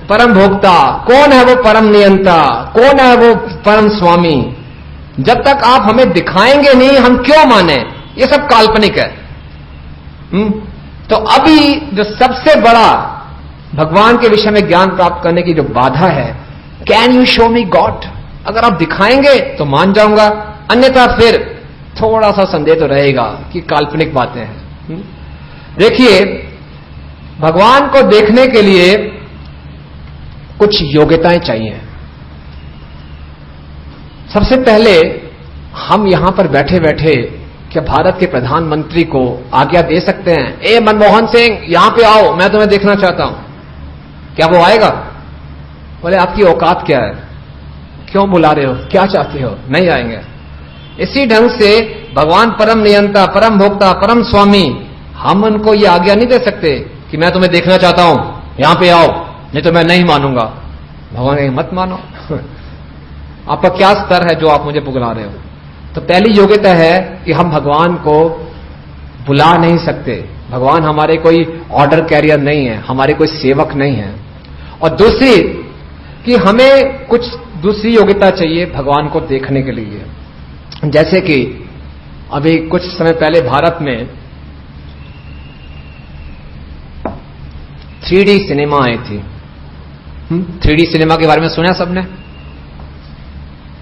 परम भोक्ता, कौन है वो परम नियंता, कौन है वो परम स्वामी? जब तक आप हमें दिखाएंगे नहीं, हम क्यों माने? ये सब काल्पनिक है। तो अभी जो सबसे बड़ा भगवान के विषय में ज्ञान प्राप्त करने की जो बाधा है, can you show me God? अगर आप दिखाएंगे तो मान जाऊंगा, अन्यथा फिर थोड़ा सा संदेह तो रहेगा कि काल्पनिक बातें हैं। देखिए, भगवान को देखने के लिए कुछ योग्यताएं चाहिए। सबसे पहले हम यहां पर बैठे बैठे क्या भारत के प्रधानमंत्री को आज्ञा दे सकते हैं, ए मनमोहन सिंह यहां पे आओ, मैं तुम्हें देखना चाहता हूं? क्या वो आएगा? बोले आपकी औकात क्या है, क्यों बुला रहे हो, क्या चाहते हो? नहीं आएंगे। इसी ढंग से भगवान परम नियंता, परम भोक्ता, परम स्वामी, हम उनको ये आज्ञा नहीं दे सकते कि मैं तुम्हें देखना चाहता हूं, यहां पे आओ, नहीं तो मैं नहीं मानूंगा। भगवान कहेंगे मत मानो। आपका क्या स्तर है जो आप मुझे बुला रहे हो? तो पहली योग्यता है कि हम भगवान को बुला नहीं सकते। भगवान हमारे कोई ऑर्डर कैरियर नहीं है, हमारे कोई सेवक नहीं है। और दूसरी कि हमें कुछ दूसरी योग्यता चाहिए भगवान को देखने के लिए। जैसे कि अभी कुछ समय पहले भारत में 3D सिनेमा आई थी। 3D सिनेमा के बारे में सुना सबने?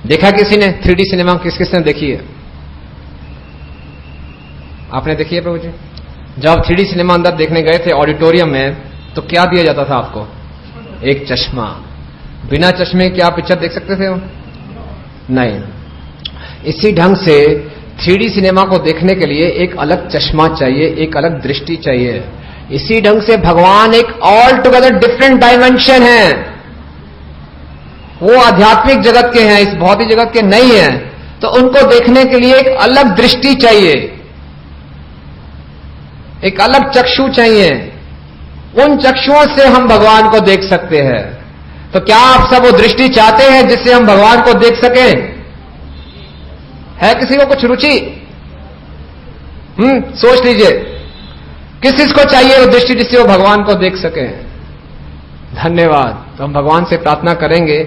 देखा किसी ने 3D सिनेमा? किस किसने देखी है? आपने देखी है प्रभु जी? जब आप 3D सिनेमा अंदर देखने गए थे ऑडिटोरियम में, तो क्या दिया जाता था आपको? एक चश्मा। बिना चश्मे क्या आप पिक्चर देख सकते थे? नहीं। इसी ढंग से 3D सिनेमा को देखने के लिए एक अलग चश्मा चाहिए, एक अलग दृष्टि चाहिए। इसी ढंग से भगवान एक ऑल टुगेदर डिफरेंट डायमेंशन है। वो आध्यात्मिक जगत के हैं, इस भौतिक जगत के नहीं हैं। तो उनको देखने के लिए एक अलग दृष्टि चाहिए, एक अलग चक्षु चाहिए। उन चक्षुओं से हम भगवान को देख सकते हैं। तो क्या आप सब वो दृष्टि चाहते हैं जिससे हम भगवान को देख सकें? है किसी को कुछ रुचि? सोच लीजिए, किस चीज को चाहिए वो दृष्टि जिससे वो भगवान को देख सकें? धन्यवाद। तो हम भगवान से प्रार्थना करेंगे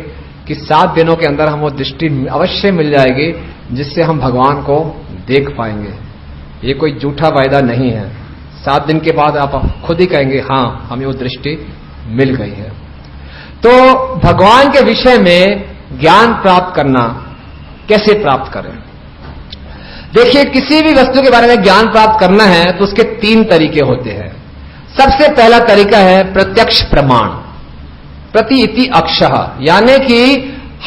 कि 7 दिनों के अंदर हम वो दृष्टि अवश्य मिल जाएगी जिससे हम भगवान को देख पाएंगे। ये कोई झूठा वायदा नहीं है। 7 दिन के बाद आप खुद ही कहेंगे हां हमें वो दृष्टि मिल गई है। तो भगवान के विषय में ज्ञान प्राप्त करना कैसे प्राप्त करें? देखिए, किसी भी वस्तु के बारे में ज्ञान प्राप्त करना है तो उसके 3 तरीके होते हैं। सबसे पहला तरीका है प्रत्यक्ष प्रमाण, प्रति इति अक्षः, यानी कि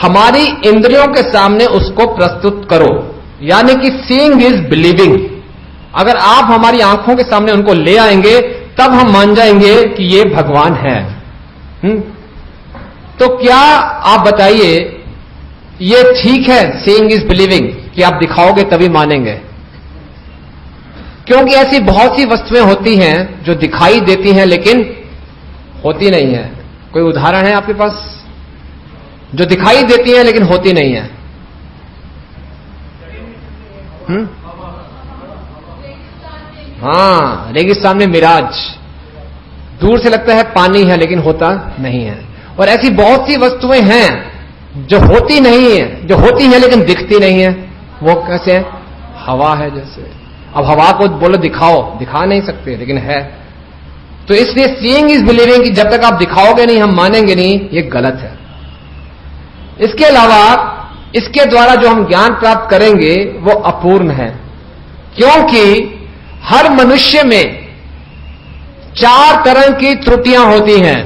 हमारी इंद्रियों के सामने उसको प्रस्तुत करो, यानी कि सीइंग इज बिलीविंग। अगर आप हमारी आंखों के सामने उनको ले आएंगे तब हम मान जाएंगे कि ये भगवान है। तो क्या आप बताइए, ये ठीक है सीइंग इज बिलीविंग कि आप दिखाओगे तभी मानेंगे? क्योंकि ऐसी बहुत सी वस्तुएं होती हैं जो दिखाई देती हैं लेकिन होती नहीं है। कोई उदाहरण है आपके पास? जो दिखाई देती हैं लेकिन होती नहीं है। हां, रेगिस्तान में मिराज, दूर से लगता है पानी है लेकिन होता नहीं है। और ऐसी बहुत सी वस्तुएं हैं जो होती नहीं है, जो होती हैं लेकिन दिखती नहीं है। वो कैसे है? हवा है जैसे। अब हवा को बोलो दिखाओ, दिखा नहीं सकते लेकिन है। तो इसलिए सीइंग इज बिलीविंग कि जब तक आप दिखाओगे नहीं हम मानेंगे नहीं, ये गलत है। इसके अलावा इसके द्वारा जो हम ज्ञान प्राप्त करेंगे वो अपूर्ण है, क्योंकि हर मनुष्य में 4 तरह की त्रुटियां होती हैं।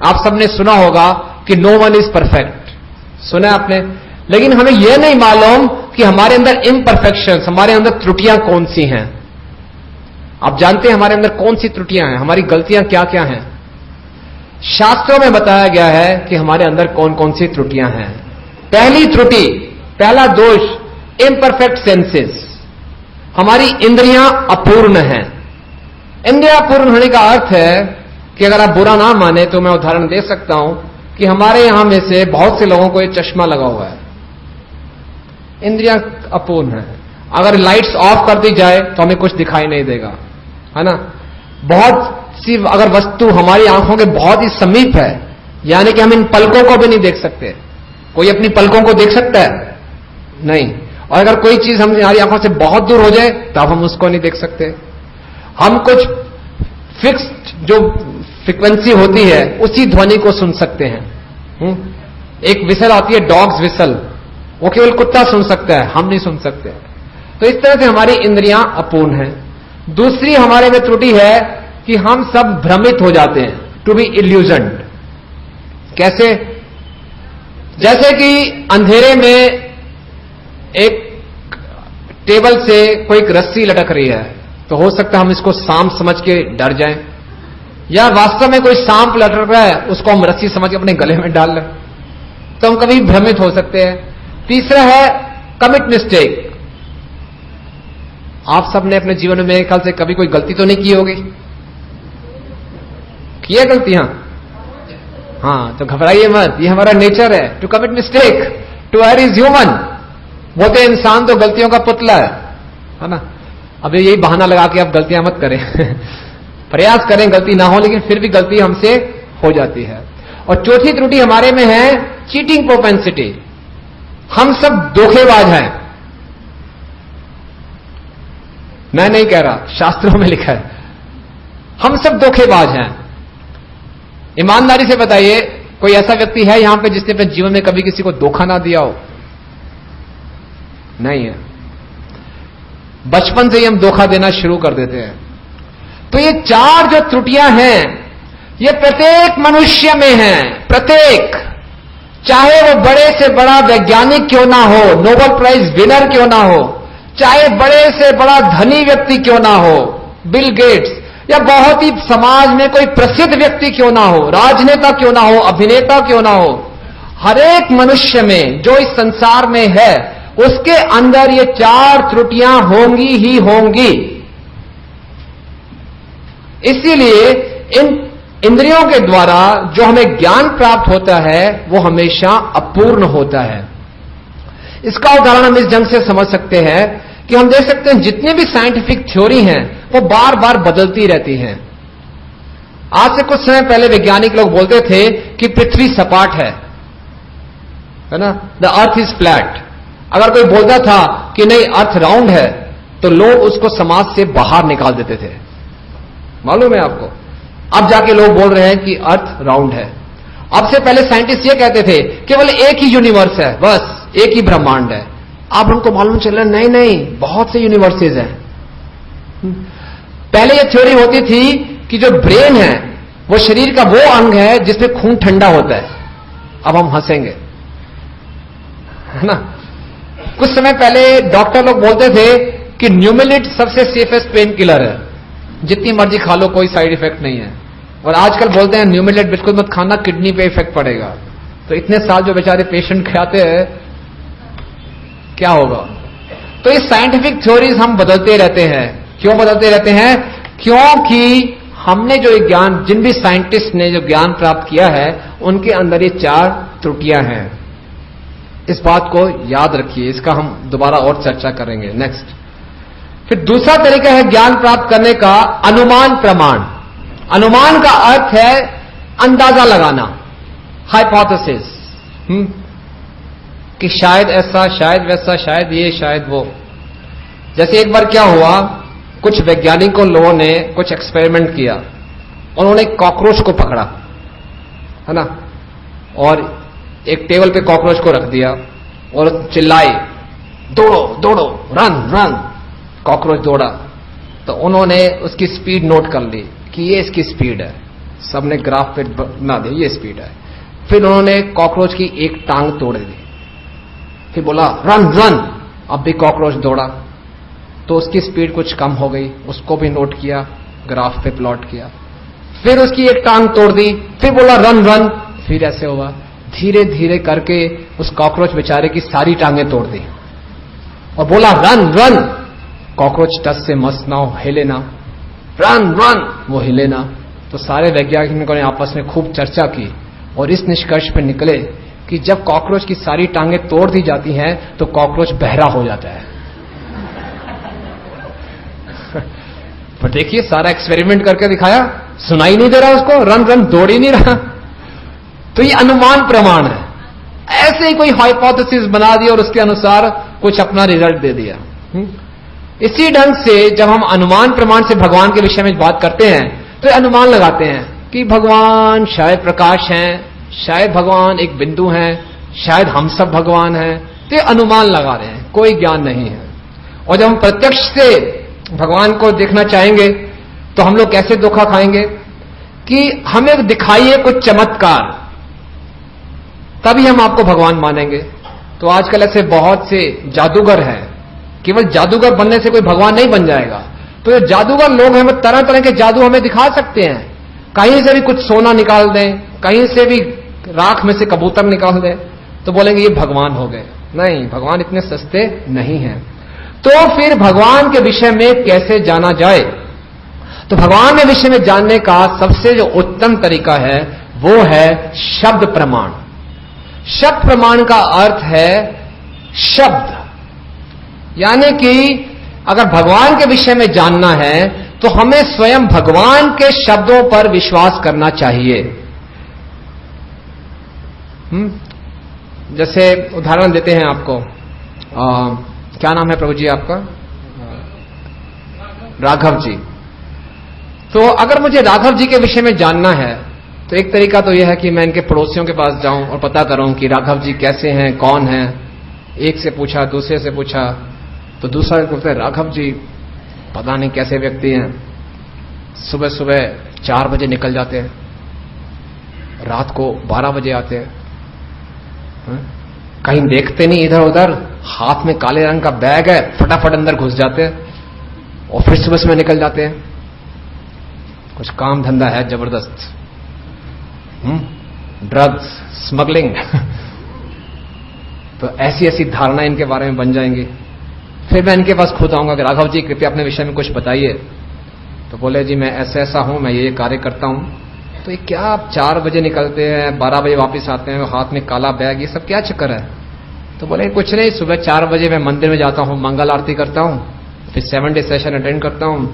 आप सबने सुना होगा कि नो वन इज परफेक्ट, सुना आपने? लेकिन हमें यह नहीं मालूम कि हमारे अंदर इम्परफेक्शन, हमारे अंदर त्रुटियां कौन सी हैं। आप जानते हैं हमारे अंदर कौन सी त्रुटियां हैं, हमारी गलतियां क्या क्या हैं? शास्त्रों में बताया गया है कि हमारे अंदर कौन कौन सी त्रुटियां हैं। पहली त्रुटि, पहला दोष, इम्परफेक्ट सेंसेस। हमारी इंद्रियां अपूर्ण हैं। इंद्रियां अपूर्ण होने का अर्थ है कि अगर आप बुरा ना माने तो मैं उदाहरण दे सकता हूं कि हमारे यहां में से बहुत से लोगों को ये चश्मा लगा हुआ है। इंद्रियां अपूर्ण है। अगर लाइट्स ऑफ कर दी जाए तो हमें कुछ दिखाई नहीं देगा, है ना? बहुत सी अगर वस्तु हमारी आंखों के बहुत ही समीप है, यानी कि हम इन पलकों को भी नहीं देख सकते। कोई अपनी पलकों को देख सकता है? नहीं। और अगर कोई चीज हमारी आंखों से बहुत दूर हो जाए तब हम उसको नहीं देख सकते। हम कुछ फिक्स्ड जो फ्रीक्वेंसी होती है उसी ध्वनि को सुन सकते हैं। एक विसल आती है, डॉग्स विसल, वो केवल कुत्ता सुन सकता है, हम नहीं सुन सकते। तो इस तरह से हमारी इंद्रियां अपूर्ण हैं। दूसरी हमारे में त्रुटि है कि हम सब भ्रमित हो जाते हैं, टू बी इल्यूजन्ड। कैसे? जैसे कि अंधेरे में एक टेबल से कोई एक रस्सी लटक रही है, तो हो सकता है हम इसको सांप समझ के डर जाएं, या वास्तव में कोई सांप लटक रहा है उसको हम रस्सी समझ के अपने गले में डाल लें, तो हम कभी भ्रमित हो सकते हैं। तीसरा है कमिट मिस्टेक। आप सबने अपने जीवन में मेरे ख्याल से कभी कोई गलती तो नहीं की होगी, की है गलतियां? हाँ, तो घबराइए मत, ये हमारा नेचर है, to commit mistake, to err is human. बोलते इंसान तो गलतियों का पुतला है ना। अब यही बहाना लगा के आप गलतियां मत करें प्रयास करें गलती ना हो, लेकिन फिर भी गलती हमसे हो जाती है। और चौथी त्रुटि हमारे में है चीटिंग प्रोपेंसिटी। हम सब धोखेबाज हैं। मैं नहीं कह रहा, शास्त्रों में लिखा है, हम सब धोखेबाज हैं। ईमानदारी से बताइए, कोई ऐसा व्यक्ति है यहां पे जिसने अपने जीवन में कभी किसी को धोखा ना दिया हो? नहीं है। बचपन से ही हम धोखा देना शुरू कर देते हैं। तो ये चार जो त्रुटियां हैं, ये प्रत्येक मनुष्य में हैं। प्रत्येक, चाहे वो बड़े से बड़ा वैज्ञानिक क्यों ना हो, नोबेल प्राइज विनर क्यों ना हो, चाहे बड़े से बड़ा धनी व्यक्ति क्यों ना हो, बिल गेट्स, या बहुत ही समाज में कोई प्रसिद्ध व्यक्ति क्यों ना हो, राजनेता क्यों ना हो, अभिनेता क्यों ना हो, हर एक मनुष्य में जो इस संसार में है उसके अंदर ये चार त्रुटियां होंगी ही होंगी। इसीलिए इन इंद्रियों के द्वारा जो हमें ज्ञान प्राप्त होता है वो हमेशा अपूर्ण होता है। इसका उदाहरण हम इस ढंग से समझ सकते हैं कि हम देख सकते हैं जितनी भी साइंटिफिक थ्योरी हैं वो बार बार बदलती रहती हैं। आज से कुछ समय पहले वैज्ञानिक लोग बोलते थे कि पृथ्वी सपाट है ना, द अर्थ इज फ्लैट। अगर कोई बोलता था कि नहीं अर्थ राउंड है तो लोग उसको समाज से बाहर निकाल देते थे। मालूम है आपको? अब जाके लोग बोल रहे हैं कि अर्थ राउंड है। अब से पहले साइंटिस्ट ये कहते थे केवल एक ही यूनिवर्स है, बस एक ही ब्रह्मांड है। अब उनको मालूम चल रहा नहीं नहीं, बहुत से यूनिवर्सेस हैं। पहले ये थ्योरी होती थी कि जो ब्रेन है वो शरीर का वो अंग है जिसमें खून ठंडा होता है। अब हम हंसेंगे, है ना। कुछ समय पहले डॉक्टर लोग बोलते थे कि न्यूमेलिट सबसे सेफेस्ट पेन किलर है, जितनी मर्जी खा लो कोई साइड इफेक्ट नहीं है। और आजकल बोलते हैं न्यूमेलिट बिल्कुल मत खाना, किडनी पे इफेक्ट पड़ेगा। तो इतने साल जो बेचारे पेशेंट खाते हैं क्या होगा? तो ये साइंटिफिक थ्योरीज हम बदलते रहते हैं। क्यों बदलते रहते हैं? क्योंकि हमने जो ज्ञान, जिन भी साइंटिस्ट ने जो ज्ञान प्राप्त किया है उनके अंदर ये चार त्रुटियां हैं। इस बात को याद रखिए, इसका हम दोबारा और चर्चा करेंगे नेक्स्ट। फिर दूसरा तरीका है ज्ञान प्राप्त करने का, अनुमान प्रमाण। अनुमान का अर्थ है अंदाजा लगाना, हाइपोथेसिस, कि शायद ऐसा, शायद वैसा, शायद ये, शायद वो। जैसे एक बार क्या हुआ, कुछ वैज्ञानिकों लोगों ने कुछ एक्सपेरिमेंट किया। उन्होंने कॉकरोच को पकड़ा, है ना, और एक टेबल पे कॉकरोच को रख दिया और चिल्लाए दौड़ो दौड़ो, रन रन। कॉकरोच दौड़ा तो उन्होंने उसकी स्पीड नोट कर ली कि ये इसकी स्पीड है। सबने ग्राफ पे बना दिया ये स्पीड है। फिर उन्होंने कॉकरोच की एक टांग तोड़ दी, फिर बोला रन रन। अब भी कॉकरोच दौड़ा तो उसकी स्पीड कुछ कम हो गई, उसको भी नोट किया, ग्राफ पे प्लॉट किया। फिर उसकी एक टांग तोड़ दी, फिर बोला रन रन। फिर ऐसे हुआ, धीरे धीरे करके उस कॉकरोच बेचारे की सारी टांगें तोड़ दी और बोला रन रन। कॉकरोच टस से मस ना हो, हिले ना, रन रन, वो हिले ना। तो सारे वैज्ञानिकों ने आपस में खूब चर्चा की और इस निष्कर्ष पर निकले कि जब कॉकरोच की सारी टांगें तोड़ दी जाती हैं तो कॉकरोच बहरा हो जाता है। पर देखिए सारा एक्सपेरिमेंट करके दिखाया, सुनाई नहीं दे रहा उसको, रन रन दौड़ ही नहीं रहा। तो ये अनुमान प्रमाण है। ऐसे ही कोई हाइपोथेसिस बना दी और उसके अनुसार कुछ अपना रिजल्ट दे दिया। इसी ढंग से जब हम अनुमान प्रमाण से भगवान के विषय में बात करते हैं तो अनुमान लगाते हैं कि भगवान शायद प्रकाश हैं, शायद भगवान एक बिंदु हैं, शायद हम सब भगवान हैं। तो अनुमान लगा रहे हैं, कोई ज्ञान नहीं है। और जब हम प्रत्यक्ष से भगवान को देखना चाहेंगे तो हम लोग कैसे धोखा खाएंगे कि हमें दिखाइए कुछ चमत्कार, तभी हम आपको भगवान मानेंगे। तो आजकल ऐसे बहुत से जादूगर हैं, केवल जादूगर बनने से कोई भगवान नहीं बन जाएगा। तो ये जादूगर लोग हैं, वो तरह तरह के जादू हमें दिखा सकते हैं। कहीं से भी कुछ सोना निकाल दें, कहीं से भी राख में से कबूतर निकाल दें, तो बोलेंगे ये भगवान हो गए। नहीं, भगवान इतने सस्ते नहीं हैं। तो फिर भगवान के विषय में कैसे जाना जाए? तो भगवान के विषय में जानने का सबसे जो उत्तम तरीका है वो है शब्द प्रमाण। शब्द प्रमाण का अर्थ है शब्द, यानी कि अगर भगवान के विषय में जानना है तो हमें स्वयं भगवान के शब्दों पर विश्वास करना चाहिए। जैसे उदाहरण देते हैं आपको, क्या नाम है प्रभु जी आपका? राघव जी। तो अगर मुझे राघव जी के विषय में जानना है तो एक तरीका तो यह है कि मैं इनके पड़ोसियों के पास जाऊं और पता करूं कि राघव जी कैसे हैं, कौन हैं। एक से पूछा, दूसरे से पूछा, तो दूसरा बोलता है राघव जी पता नहीं कैसे व्यक्ति हैं, सुबह सुबह 4 बजे निकल जाते हैं, रात को 12 बजे आते हैं, कहीं देखते नहीं इधर उधर, हाथ में काले रंग का बैग है, फटाफट अंदर घुस जाते हैं और फिर सुबह सुबह निकल जाते हैं। कुछ काम धंधा है जबरदस्त, ड्रग्स, स्मगलिंग। तो ऐसी ऐसी धारणा इनके बारे में बन जाएंगी। फिर मैं इनके पास खुद आऊंगा कि राघव जी कृपया अपने विषय में कुछ बताइए। तो बोले जी मैं ऐसा ऐसा हूं, मैं ये कार्य करता हूं। तो ये क्या आप 4 बजे निकलते हैं, 12 बजे वापस आते हैं, हाथ में काला बैग, ये सब क्या चक्कर है? तो बोले कुछ नहीं, सुबह 4 बजे मैं मंदिर में जाता हूं, मंगल आरती करता हूं, फिर 7 डे सेशन अटेंड करता हूं,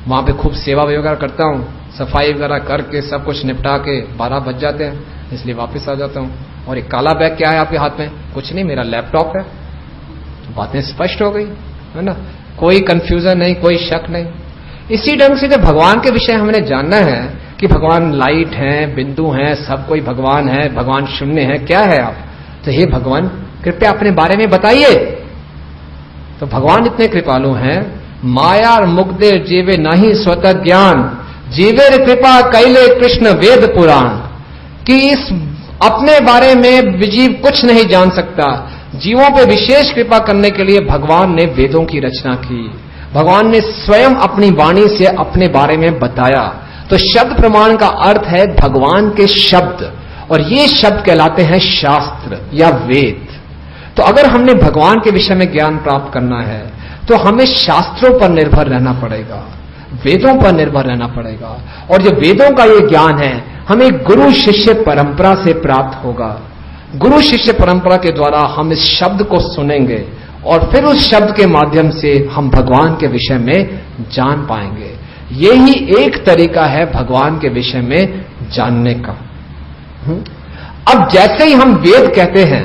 वहां पे खूब सेवा वगैरह करता हूं, सफाई वगैरह करके सब कुछ निपटा के 12 बज जाते हैं, इसलिए वापस आ जाता हूं। और एक काला बैग क्या है आपके हाथ में? कुछ नहीं, मेरा लैपटॉप है। बातें स्पष्ट हो गई है ना, कोई कंफ्यूजन नहीं, कोई शक नहीं। इसी ढंग से जब भगवान के विषय हमने जानना है कि भगवान लाइट हैं, बिंदु हैं, सब कोई भगवान है, भगवान शून्य है, क्या है आप? तो हे भगवान कृपया अपने बारे में बताइए। तो भगवान इतने कृपालु हैं, माया मुग्धे जीवे नहीं स्वतः ज्ञान, जीवे कृपा कैले कृष्ण वेद पुराण, कि इस अपने बारे में जीव कुछ नहीं जान सकता। जीवों पे विशेष कृपा करने के लिए भगवान ने वेदों की रचना की, भगवान ने स्वयं अपनी वाणी से अपने बारे में बताया। तो शब्द प्रमाण का अर्थ है भगवान के शब्द, और ये शब्द कहलाते हैं शास्त्र या वेद। तो अगर हमने भगवान के विषय में ज्ञान प्राप्त करना है तो हमें शास्त्रों पर निर्भर रहना पड़ेगा, वेदों पर निर्भर रहना पड़ेगा। और जो वेदों का ये ज्ञान है हमें गुरु शिष्य परंपरा से प्राप्त होगा। गुरु शिष्य परंपरा के द्वारा हम इस शब्द को सुनेंगे और फिर उस शब्द के माध्यम से हम भगवान के विषय में जान पाएंगे। यही एक तरीका है भगवान के विषय में जानने का। अब जैसे ही हम वेद कहते हैं,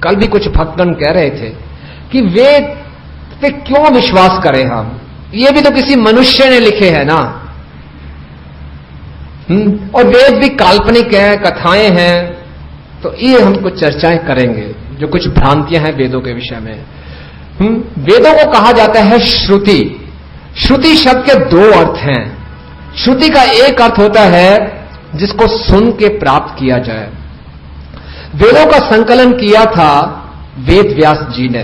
कल भी कुछ भक्तगण कह रहे थे कि वेद पे क्यों विश्वास करें हम, ये भी तो किसी मनुष्य ने लिखे हैं ना, और वेद भी काल्पनिक है, कथाएं हैं। तो ये हम कुछ चर्चाएं करेंगे, जो कुछ भ्रांतियां हैं वेदों के विषय में। वेदों को कहा जाता है श्रुति। श्रुति शब्द के 2 अर्थ हैं। श्रुति का एक अर्थ होता है जिसको सुन के प्राप्त किया जाए। वेदों का संकलन किया था वेद व्यास जी ने।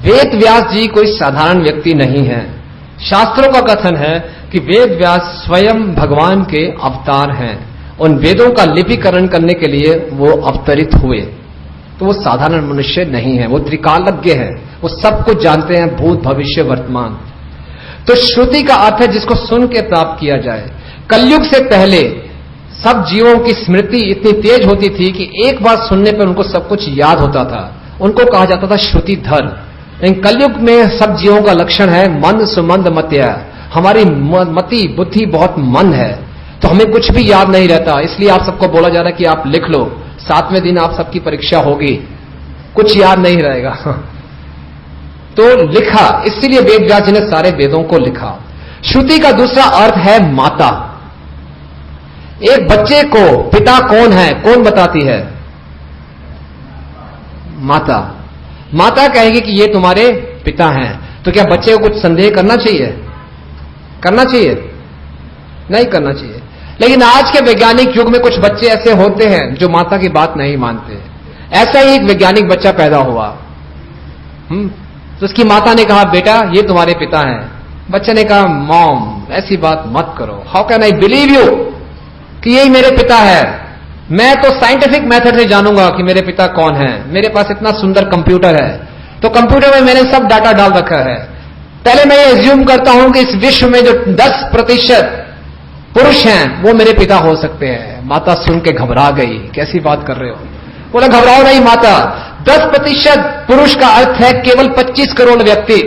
वेद व्यास जी कोई साधारण व्यक्ति नहीं है। शास्त्रों का कथन है कि वेद व्यास स्वयं भगवान के अवतार हैं। उन वेदों का लिपिकरण करने के लिए वो अवतरित हुए। तो वो साधारण मनुष्य नहीं है, वो त्रिकालज्ञ है, वो सब कुछ जानते हैं, भूत भविष्य वर्तमान। तो श्रुति का अर्थ है जिसको सुन के प्राप्त किया जाए। कलयुग से पहले सब जीवों की स्मृति इतनी तेज होती थी कि एक बार सुनने पर उनको सब कुछ याद होता था। उनको कहा जाता था श्रुतिधर। लेकिन कलयुग में सब जीवों का लक्षण है मंद सुमंद मत्या। हमारी मति बुद्धि बहुत मंद है, तो हमें कुछ भी याद नहीं रहता। इसलिए आप सबको बोला जा रहा है कि आप लिख लो, 7वें दिन आप सबकी परीक्षा होगी, कुछ याद नहीं रहेगा। तो लिखा, इसलिए वेद व्यास जी ने सारे वेदों को लिखा। श्रुति का दूसरा अर्थ है माता। एक बच्चे को पिता कौन है, कौन बताती है? माता। माता कहेगी कि ये तुम्हारे पिता हैं। तो क्या बच्चे को कुछ संदेह करना चाहिए? करना चाहिए? नहीं करना चाहिए। लेकिन आज के वैज्ञानिक युग में कुछ बच्चे ऐसे होते हैं जो माता की बात नहीं मानते। ऐसा ही एक वैज्ञानिक बच्चा पैदा हुआ। तो उसकी माता ने कहा, बेटा ये तुम्हारे पिता हैं। बच्चे ने कहा, मॉम ऐसी बात मत करो, how can I believe you कि यही मेरे पिता है। मैं तो साइंटिफिक मेथड से जानूंगा कि मेरे पिता कौन है। मेरे पास इतना सुंदर कंप्यूटर है, तो कंप्यूटर में मैंने सब डाटा डाल रखा है। पहले मैं ये एज्यूम करता हूं कि इस विश्व में जो 10% पुरुष हैं वो मेरे पिता हो सकते हैं। माता सुन के घबरा गई, कैसी बात कर रहे हो? बोला, घबराओ नहीं माता, 10% पुरुष का अर्थ है केवल 25 करोड़ व्यक्ति।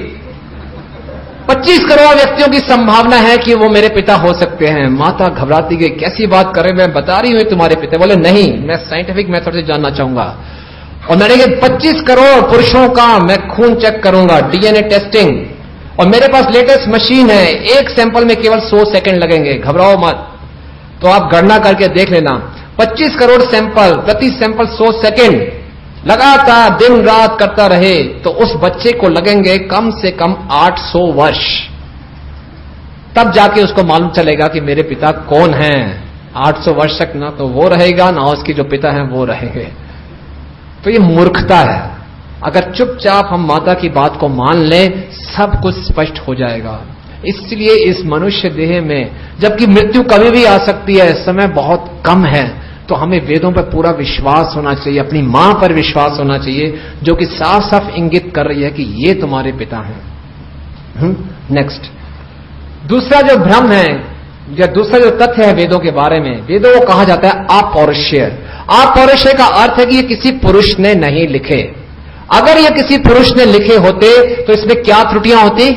25 करोड़ व्यक्तियों की संभावना है कि वो मेरे पिता हो सकते हैं। माता घबराती गई, कैसी बात कर रहे, मैं बता रही हूं तुम्हारे पिता। बोले, नहीं, मैं साइंटिफिक मेथड से जानना चाहूंगा। और मैंने कहा 25 करोड़ पुरुषों का मैं खून चेक करूंगा, डीएनए टेस्टिंग, और मेरे पास लेटेस्ट मशीन है, एक सैंपल में केवल 100 सेकंड लगेंगे, घबराओ मत। तो आप गणना करके देख लेना, 25 करोड़ सैंपल, प्रति सैंपल 100 सेकंड, लगातार दिन रात करता रहे तो उस बच्चे को लगेंगे कम से कम 800 वर्ष। तब जाके उसको मालूम चलेगा कि मेरे पिता कौन हैं। 800 वर्ष तक ना तो वो रहेगा, ना उसके जो पिता हैं वो रहेंगे। तो ये मूर्खता है। अगर चुपचाप हम माता की बात को मान लें, सब कुछ स्पष्ट हो जाएगा। इसलिए इस मनुष्य देह में, जबकि मृत्यु कभी भी आ सकती है, समय बहुत कम है, तो हमें वेदों पर पूरा विश्वास होना चाहिए, अपनी मां पर विश्वास होना चाहिए, जो कि साफ साफ इंगित कर रही है कि ये तुम्हारे पिता हैं। नेक्स्ट, दूसरा जो भ्रम है या दूसरा जो तथ्य है वेदों के बारे में, वेदों को कहा जाता है अपौरुषेय। अपौरुषेय का अर्थ है कि ये किसी पुरुष ने नहीं लिखे। अगर ये किसी पुरुष ने लिखे होते तो इसमें क्या त्रुटियां होती?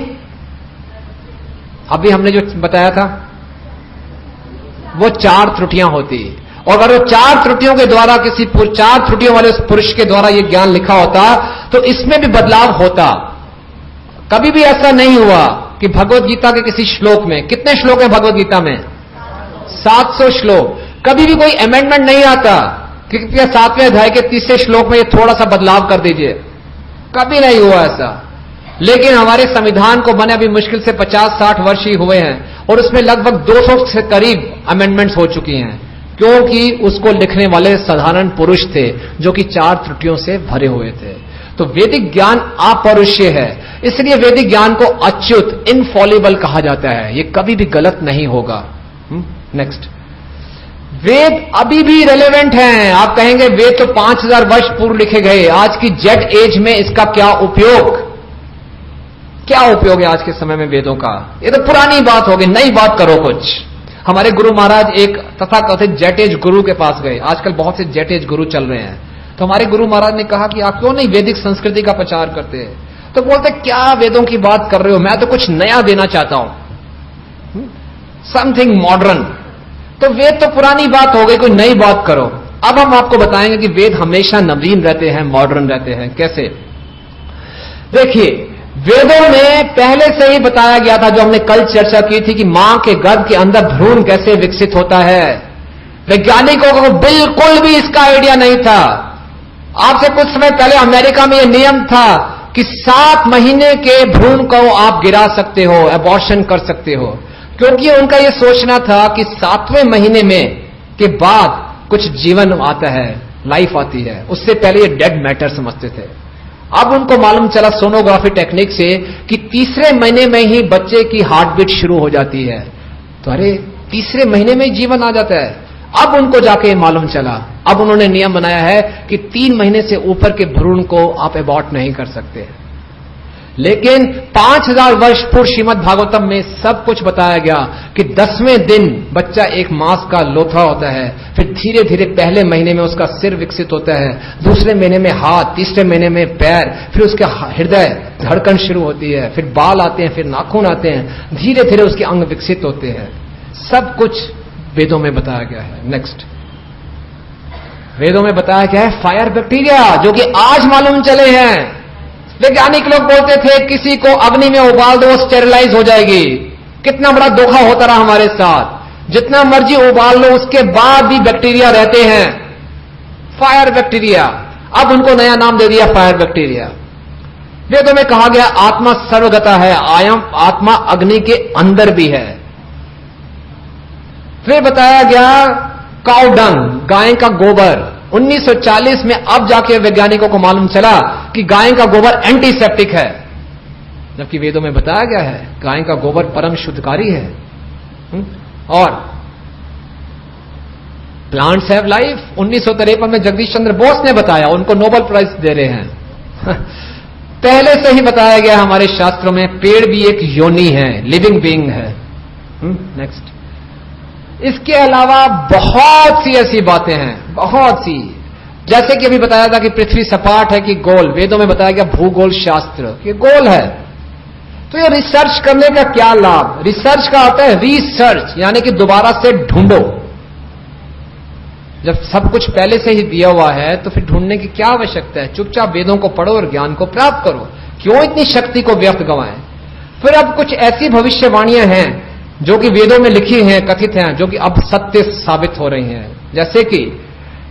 अभी हमने जो बताया था वो 4 त्रुटियां होती। और अगर वो 4 त्रुटियों के द्वारा 4 त्रुटियों वाले उस पुरुष के द्वारा ये ज्ञान लिखा होता तो इसमें भी बदलाव होता। कभी भी ऐसा नहीं हुआ कि भगवत गीता के किसी श्लोक में, कितने श्लोक हैं भगवत गीता में? 700 श्लोक। कभी भी कोई अमेंडमेंट नहीं आता कि 7वें अध्याय के 30वें श्लोक में ये थोड़ा सा बदलाव कर दीजिए। कभी नहीं हुआ ऐसा। लेकिन हमारे संविधान को बने अभी मुश्किल से 50-60 वर्ष ही हुए हैं और उसमें लगभग 200 से करीब अमेंडमेंट्स हो चुकी हैं, क्योंकि उसको लिखने वाले साधारण पुरुष थे जो कि 4 त्रुटियों से भरे हुए थे। तो वैदिक ज्ञान अपौरुषेय है, इसलिए वैदिक ज्ञान को अच्युत, इनफॉलिबल कहा जाता है। ये कभी भी गलत नहीं होगा। नेक्स्ट, वेद अभी भी रेलेवेंट हैं। आप कहेंगे वेद तो 5000 वर्ष पूर्व लिखे गए, आज की जेट एज में इसका क्या उपयोग? क्या उपयोग है आज के समय में वेदों का? ये तो पुरानी बात होगी, नई बात करो कुछ। हमारे गुरु महाराज एक तथाकथित जेट एज गुरु के पास गए। आजकल बहुत से जेट एज गुरु चल रहे हैं। तो हमारे गुरु महाराज ने कहा कि आप क्यों नहीं वैदिक संस्कृति का प्रचार करते? तो बोलते, क्या वेदों की बात कर रहे हो, मैं तो कुछ नया देना चाहता हूं, समथिंग मॉडर्न। तो वेद तो पुरानी बात हो गई, कोई नई बात करो। अब हम आपको बताएंगे कि वेद हमेशा नवीन रहते हैं, मॉडर्न रहते हैं। कैसे? देखिए, वेदों में पहले से ही बताया गया था, जो हमने कल चर्चा की थी, कि मां के गर्भ के अंदर भ्रूण कैसे विकसित होता है। वैज्ञानिकों को बिल्कुल भी इसका आइडिया नहीं था। आपसे कुछ समय पहले अमेरिका में यह नियम था कि 7 महीने के भ्रूण को आप गिरा सकते हो, अबॉर्शन कर सकते हो, क्योंकि उनका यह सोचना था कि 7वें महीने में के बाद कुछ जीवन आता है, लाइफ आती है। उससे पहले ये डेड मैटर समझते थे। अब उनको मालूम चला सोनोग्राफी टेक्निक से कि 3रे महीने में ही बच्चे की हार्ट बीट शुरू हो जाती है। तो अरे 3रे महीने में ही जीवन आ जाता है। अब उनको जाके मालूम चला। अब उन्होंने नियम बनाया है कि 3 महीने से ऊपर के भ्रूण को आप अबॉर्ट नहीं कर सकते। लेकिन 5000 वर्ष पूर्व श्रीमद् भागवतम में सब कुछ बताया गया कि 10वें दिन बच्चा एक मास का लोथा होता है, फिर धीरे धीरे पहले महीने में उसका सिर विकसित होता है, दूसरे महीने में हाथ, तीसरे महीने में पैर, फिर उसके हृदय धड़कन शुरू होती है, फिर बाल आते हैं, फिर नाखून आते हैं, धीरे धीरे उसके अंग विकसित होते हैं। सब कुछ वेदों में बताया गया है। नेक्स्ट, वेदों में बताया गया है फायर बैक्टीरिया, जो कि आज मालूम चले हैं। वैज्ञानिक लोग बोलते थे किसी को अग्नि में उबाल दो, स्टेरिलाइज हो जाएगी। कितना बड़ा धोखा होता रहा हमारे साथ। जितना मर्जी उबाल लो, उसके बाद भी बैक्टीरिया रहते हैं, फायर बैक्टीरिया। अब उनको नया नाम दे दिया फायर बैक्टीरिया। वेदों में कहा गया आत्मा सर्वगता है, आत्मा अग्नि के अंदर भी है। फिर बताया गया काउ डंग, गाय का गोबर। 1940 में अब जाके वैज्ञानिकों को मालूम चला कि गाय का गोबर एंटीसेप्टिक है, जबकि वेदों में बताया गया है गाय का गोबर परम शुद्धकारी है। और प्लांट्स हैव लाइफ, 1953 में जगदीश चंद्र बोस ने बताया, उनको नोबेल प्राइज दे रहे हैं। पहले से ही बताया गया हमारे शास्त्रों में, पेड़ भी एक योनि है, लिविंग बीइंग है। नेक्स्ट, इसके अलावा बहुत सी ऐसी बातें हैं, बहुत सी, जैसे कि अभी बताया था कि पृथ्वी सपाट है कि गोल, वेदों में बताया गया भूगोल शास्त्र कि गोल है। तो ये रिसर्च करने का क्या लाभ? रिसर्च का अर्थ है रिसर्च, यानी कि दोबारा से ढूंढो। जब सब कुछ पहले से ही दिया हुआ है तो फिर ढूंढने की क्या आवश्यकता है? चुपचाप वेदों को पढ़ो और ज्ञान को प्राप्त करो, क्यों इतनी शक्ति को व्यर्थ गंवाएं? फिर अब कुछ ऐसी भविष्यवाणियां हैं जो कि वेदों में लिखी हैं, कथित हैं, जो कि अब सत्य साबित हो रही हैं। जैसे कि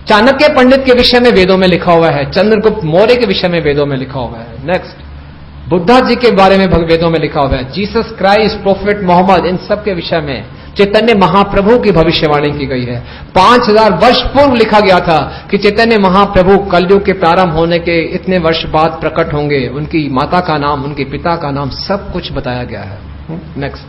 चाणक्य पंडित के विषय में वेदों में लिखा हुआ है, चंद्रगुप्त मौर्य के विषय में वेदों में लिखा हुआ है। नेक्स्ट, बुद्धा जी के बारे में वेदों में लिखा हुआ है, जीसस क्राइस्ट, प्रोफेट मोहम्मद, इन सब के विषय में चैतन्य महाप्रभु की भविष्यवाणी की गई है। 5000 वर्ष पूर्व लिखा गया था कि चैतन्य महाप्रभु कलयुग के प्रारंभ होने के इतने वर्ष बाद प्रकट होंगे, उनकी माता का नाम, उनके पिता का नाम, सब कुछ बताया गया है। नेक्स्ट,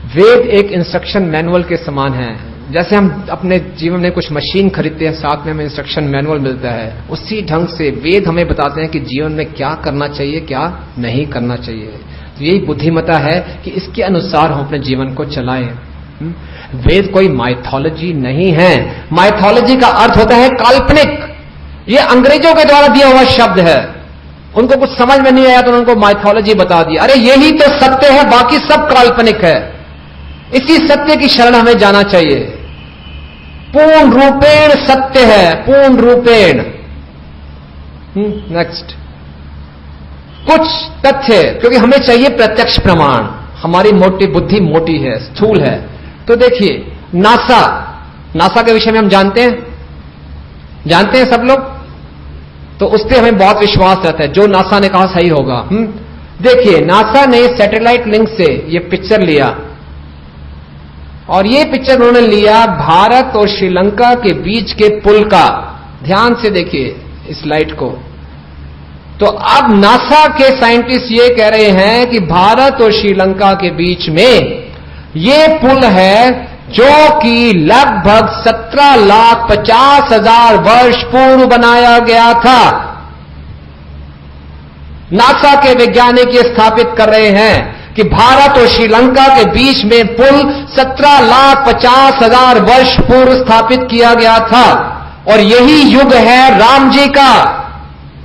वेद एक इंस्ट्रक्शन मैनुअल के समान है। जैसे हम अपने जीवन में कुछ मशीन खरीदते हैं, साथ में हमें इंस्ट्रक्शन मैनुअल मिलता है, उसी ढंग से वेद हमें बताते हैं कि जीवन में क्या करना चाहिए, क्या नहीं करना चाहिए। तो यही बुद्धिमता है कि इसके अनुसार हम अपने जीवन को चलाएं। वेद कोई माइथोलॉजी नहीं है। माइथोलॉजी का अर्थ होता है काल्पनिक। ये अंग्रेजों के द्वारा दिया हुआ शब्द है, उनको कुछ समझ में नहीं आया तो उनको माइथोलॉजी बता दी। अरे यही तो सत्य है, बाकी सब काल्पनिक है। इसी सत्य की शरण हमें जाना चाहिए। पूर्ण रूपेण सत्य है, पूर्ण रूपेण। नेक्स्ट, कुछ तथ्य, क्योंकि हमें चाहिए प्रत्यक्ष प्रमाण, हमारी मोटी बुद्धि मोटी है, स्थूल है। तो देखिए नासा के विषय में हम जानते हैं सब लोग, तो उस पर हमें बहुत विश्वास रहता है, जो नासा ने कहा सही होगा। देखिए, नासा ने सैटेलाइट लिंक से ये पिक्चर लिया, और ये पिक्चर उन्होंने लिया भारत और श्रीलंका के बीच के पुल का। ध्यान से देखिए इस स्लाइड को। तो अब नासा के साइंटिस्ट ये कह रहे हैं कि भारत और श्रीलंका के बीच में ये पुल है, जो कि लगभग 17,50,000 वर्ष पूर्व बनाया गया था। नासा के वैज्ञानिक ये स्थापित कर रहे हैं कि भारत और श्रीलंका के बीच में पुल 17,50,000 वर्ष पूर्व स्थापित किया गया था। और यही युग है राम जी का,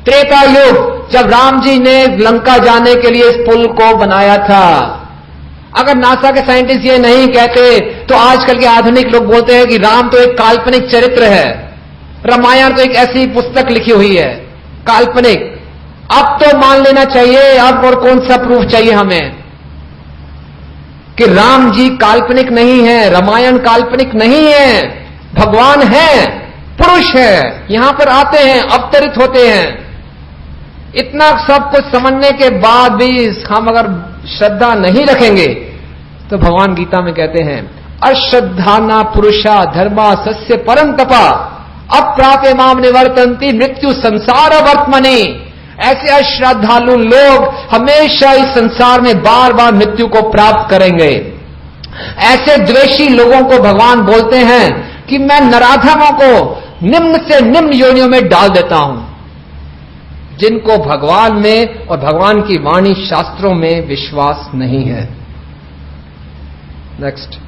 त्रेता युग, जब राम जी ने लंका जाने के लिए इस पुल को बनाया था। अगर नासा के साइंटिस्ट ये नहीं कहते तो आजकल के आधुनिक लोग बोलते हैं कि राम तो एक काल्पनिक चरित्र है, रामायण तो एक ऐसी पुस्तक लिखी हुई है काल्पनिक। अब तो मान लेना चाहिए, अब और कौन सा प्रूफ चाहिए हमें कि राम जी काल्पनिक नहीं है, रामायण काल्पनिक नहीं है, भगवान है, पुरुष है, यहां पर आते हैं, अवतरित होते हैं। इतना सब कुछ समझने के बाद भी हम अगर श्रद्धा नहीं रखेंगे तो भगवान गीता में कहते हैं, अश्रद्धाना पुरुषा धर्मा सस्य परम तपा अप्राप्य माम निवर्तन्ति मृत्यु संसार वर्तमनि। ऐसे अश्रद्धालु लोग हमेशा इस संसार में बार बार मृत्यु को प्राप्त करेंगे। ऐसे द्वेषी लोगों को भगवान बोलते हैं कि मैं नराधमों को निम्न से निम्न योनियों में डाल देता हूं, जिनको भगवान में और भगवान की वाणी शास्त्रों में विश्वास नहीं है। नेक्स्ट,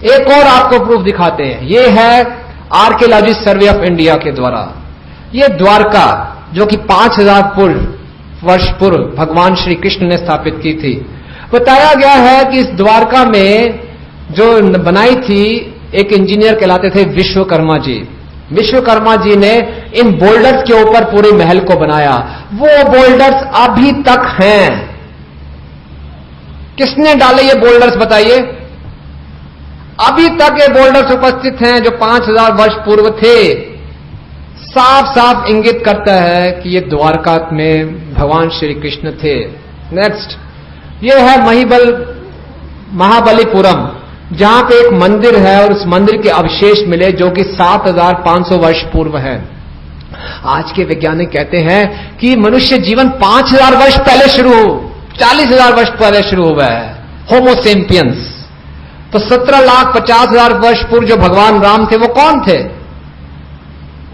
एक और आपको प्रूफ दिखाते हैं। यह है आर्कियोलॉजी सर्वे ऑफ इंडिया के द्वारा। यह द्वारका, जो कि 5000 वर्ष पूर्व भगवान श्री कृष्ण ने स्थापित की थी, बताया गया है कि इस द्वारका में जो बनाई थी एक इंजीनियर कहलाते थे विश्वकर्मा जी। विश्वकर्मा जी ने इन बोल्डर्स के ऊपर पूरे महल को बनाया। वो बोल्डर्स अभी तक हैं। किसने डाले ये बोल्डर्स बताइए? अभी तक ये बोल्डर्स उपस्थित हैं जो 5000 वर्ष पूर्व थे। साफ साफ इंगित करता है कि ये द्वारका में भगवान श्री कृष्ण थे। नेक्स्ट, ये है महाबलीपुरम, जहां पे एक मंदिर है और उस मंदिर के अवशेष मिले जो कि 7500 वर्ष पूर्व है। आज के वैज्ञानिक कहते हैं कि मनुष्य जीवन 5000 वर्ष पहले शुरू हो, 40,000 वर्ष पहले शुरू हुआ है, होमोसेपियंस। तो 17,50,000 वर्ष पूर्व जो भगवान राम थे वो कौन थे?